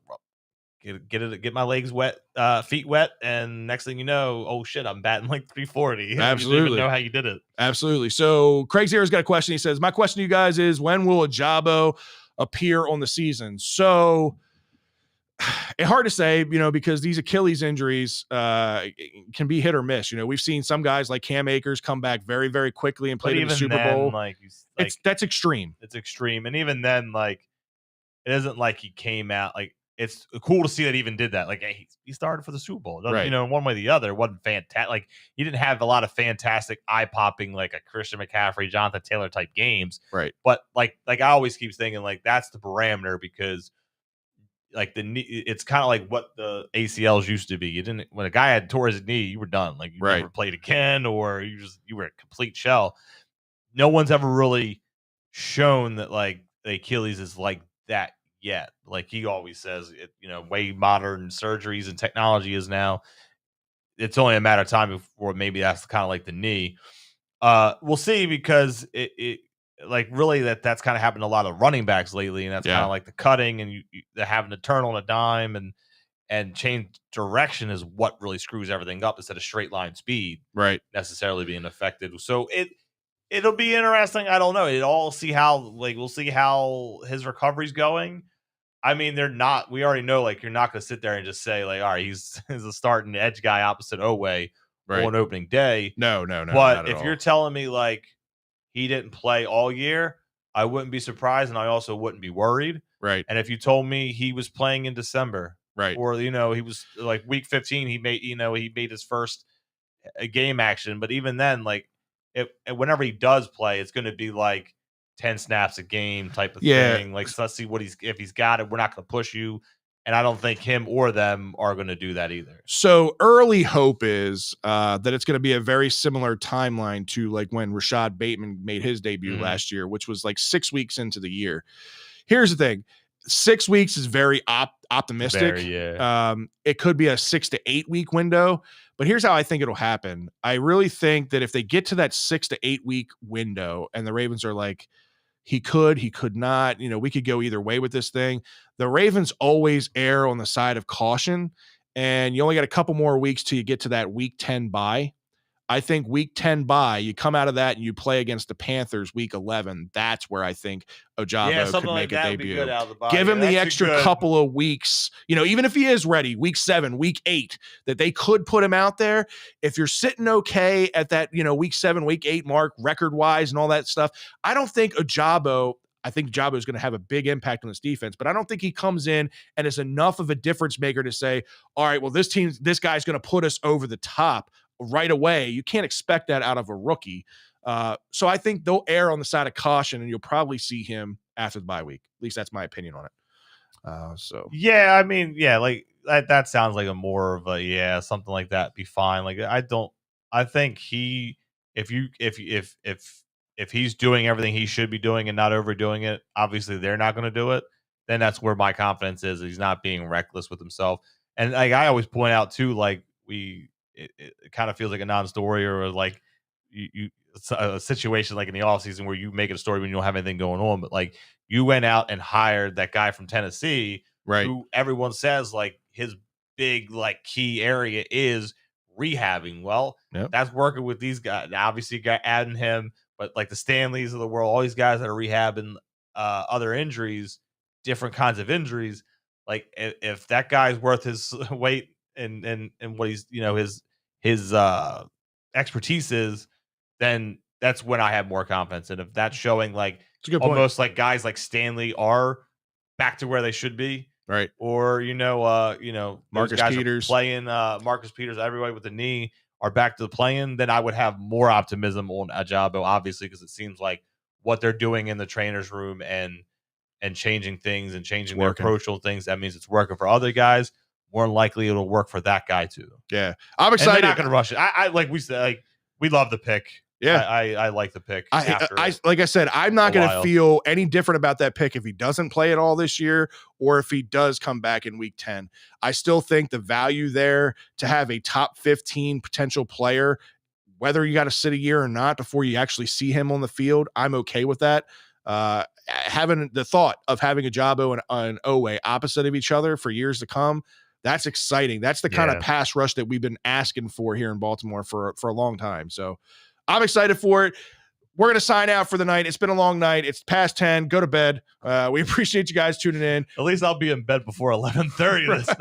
S3: get my legs wet, feet wet, and next thing you know, oh shit, I'm batting like 340.
S1: Absolutely.
S3: You didn't even know how you did it.
S1: Absolutely. So Craig Zera's got a question. He says, my question to you guys is, when will a Jabo appear on the season? So it's hard to say, because these Achilles injuries can be hit or miss. We've seen some guys like Cam Akers come back very, very quickly and play in the Super Bowl. That's extreme.
S3: It's extreme. And even then, like, it isn't like he came out, like, it's cool to see that he even did that. Like, hey, he started for the Super Bowl.
S1: Right.
S3: One way or the other, it wasn't fantastic. Like, he didn't have a lot of fantastic, eye-popping, like a Christian McCaffrey, Jonathan Taylor type games.
S1: Right.
S3: But like I always keep thinking, like, that's the parameter, because like it's kind of like what the ACLs used to be. When a guy had tore his knee, you were done. Like, you never played again, or you were a complete shell. No one's ever really shown that like the Achilles is like that yet. Like he always says, way modern surgeries and technology is now. It's only a matter of time before maybe that's kind of like the knee. We'll see, because it like really that's kind of happened to a lot of running backs lately, and that's kind of like the cutting and you having to turn on a dime and change direction is what really screws everything up, instead of straight line speed necessarily being affected. So it'll be interesting. I don't know. We'll see how his recovery's going. I mean, we already know, like, you're not going to sit there and just say, like, all right, he's a starting edge guy opposite Oweh on opening day.
S1: No.
S3: But if you're telling me, like, he didn't play all year, I wouldn't be surprised, and I also wouldn't be worried.
S1: Right.
S3: And if you told me he was playing in December, or, he was like week 15, he made his first game action. But even then, like, whenever he does play, it's going to be like 10 snaps a game type of
S1: Yeah.
S3: thing. Like, so let's see if he's got it. We're not going to push you. And I don't think him or them are going to do that either.
S1: So early hope is that it's going to be a very similar timeline to like when Rashad Bateman made his debut last year, which was like 6 weeks into the year. Here's the thing. 6 weeks is very optimistic. It could be a 6 to 8 week window, but here's how I think it'll happen. I really think that if they get to that 6 to 8 week window and the Ravens are like, he could not, we could go either way with this thing. The Ravens always err on the side of caution, and you only got a couple more weeks till you get to that week 10 bye. I think week 10 bye, you come out of that and you play against the Panthers week 11. That's where I think Ojabo could make a debut. Give him the extra couple of weeks, even if he is ready, week 7, week 8, that they could put him out there. If you're sitting okay at that, week 7, week 8 mark, record-wise and all that stuff, I don't think Ojabo is going to have a big impact on this defense, but I don't think he comes in and is enough of a difference maker to say, all right, well, this guy's going to put us over the top right away. You can't expect that out of a rookie. So I think they'll err on the side of caution, and you'll probably see him after the bye week. At least that's my opinion on it.
S3: Like that sounds like a more of a something like that be fine. Like I think if he's doing everything he should be doing and not overdoing it, obviously they're not going to do it. Then that's where my confidence is. He's not being reckless with himself. And like I always point out too, like it kind of feels like a non-story, or like a situation like in the offseason where you make it a story when you don't have anything going on. But like you went out and hired that guy from Tennessee,
S1: right?
S3: Who everyone says like his big like key area is rehabbing. Well, that's working with these guys. Obviously, adding him, but like the Stanleys of the world, all these guys that are rehabbing other injuries, different kinds of injuries. Like if that guy's worth his weight and what he's his expertise is, then that's when I have more confidence. And if that's showing like almost like guys like Stanley are back to where they should be,
S1: right?
S3: Or
S1: Marcus Peters
S3: playing Marcus Peters, everybody with the knee are back to the playing, then I would have more optimism on Ojabo, obviously, because it seems like what they're doing in the trainer's room and changing things and changing their approach on things, that means it's working for other guys. More than likely, it'll work for that guy too.
S1: Yeah, I'm excited.
S3: And they're not going to rush it. I like we said, like we love the pick.
S1: Yeah,
S3: I like the pick.
S1: Like I said, I'm not going to feel any different about that pick if he doesn't play at all this year, or if he does come back in week 10. I still think the value there to have a top 15 potential player, whether you got to sit a year or not before you actually see him on the field, I'm okay with that. Having the thought of having Ojabo and Owe opposite of each other for years to come, that's exciting. That's the kind of pass rush that we've been asking for here in Baltimore for a long time. So I'm excited for it. We're going to sign out for the night. It's been a long night. It's past 10. Go to bed. We appreciate you guys tuning in.
S3: At least I'll be in bed before 11:30 this night.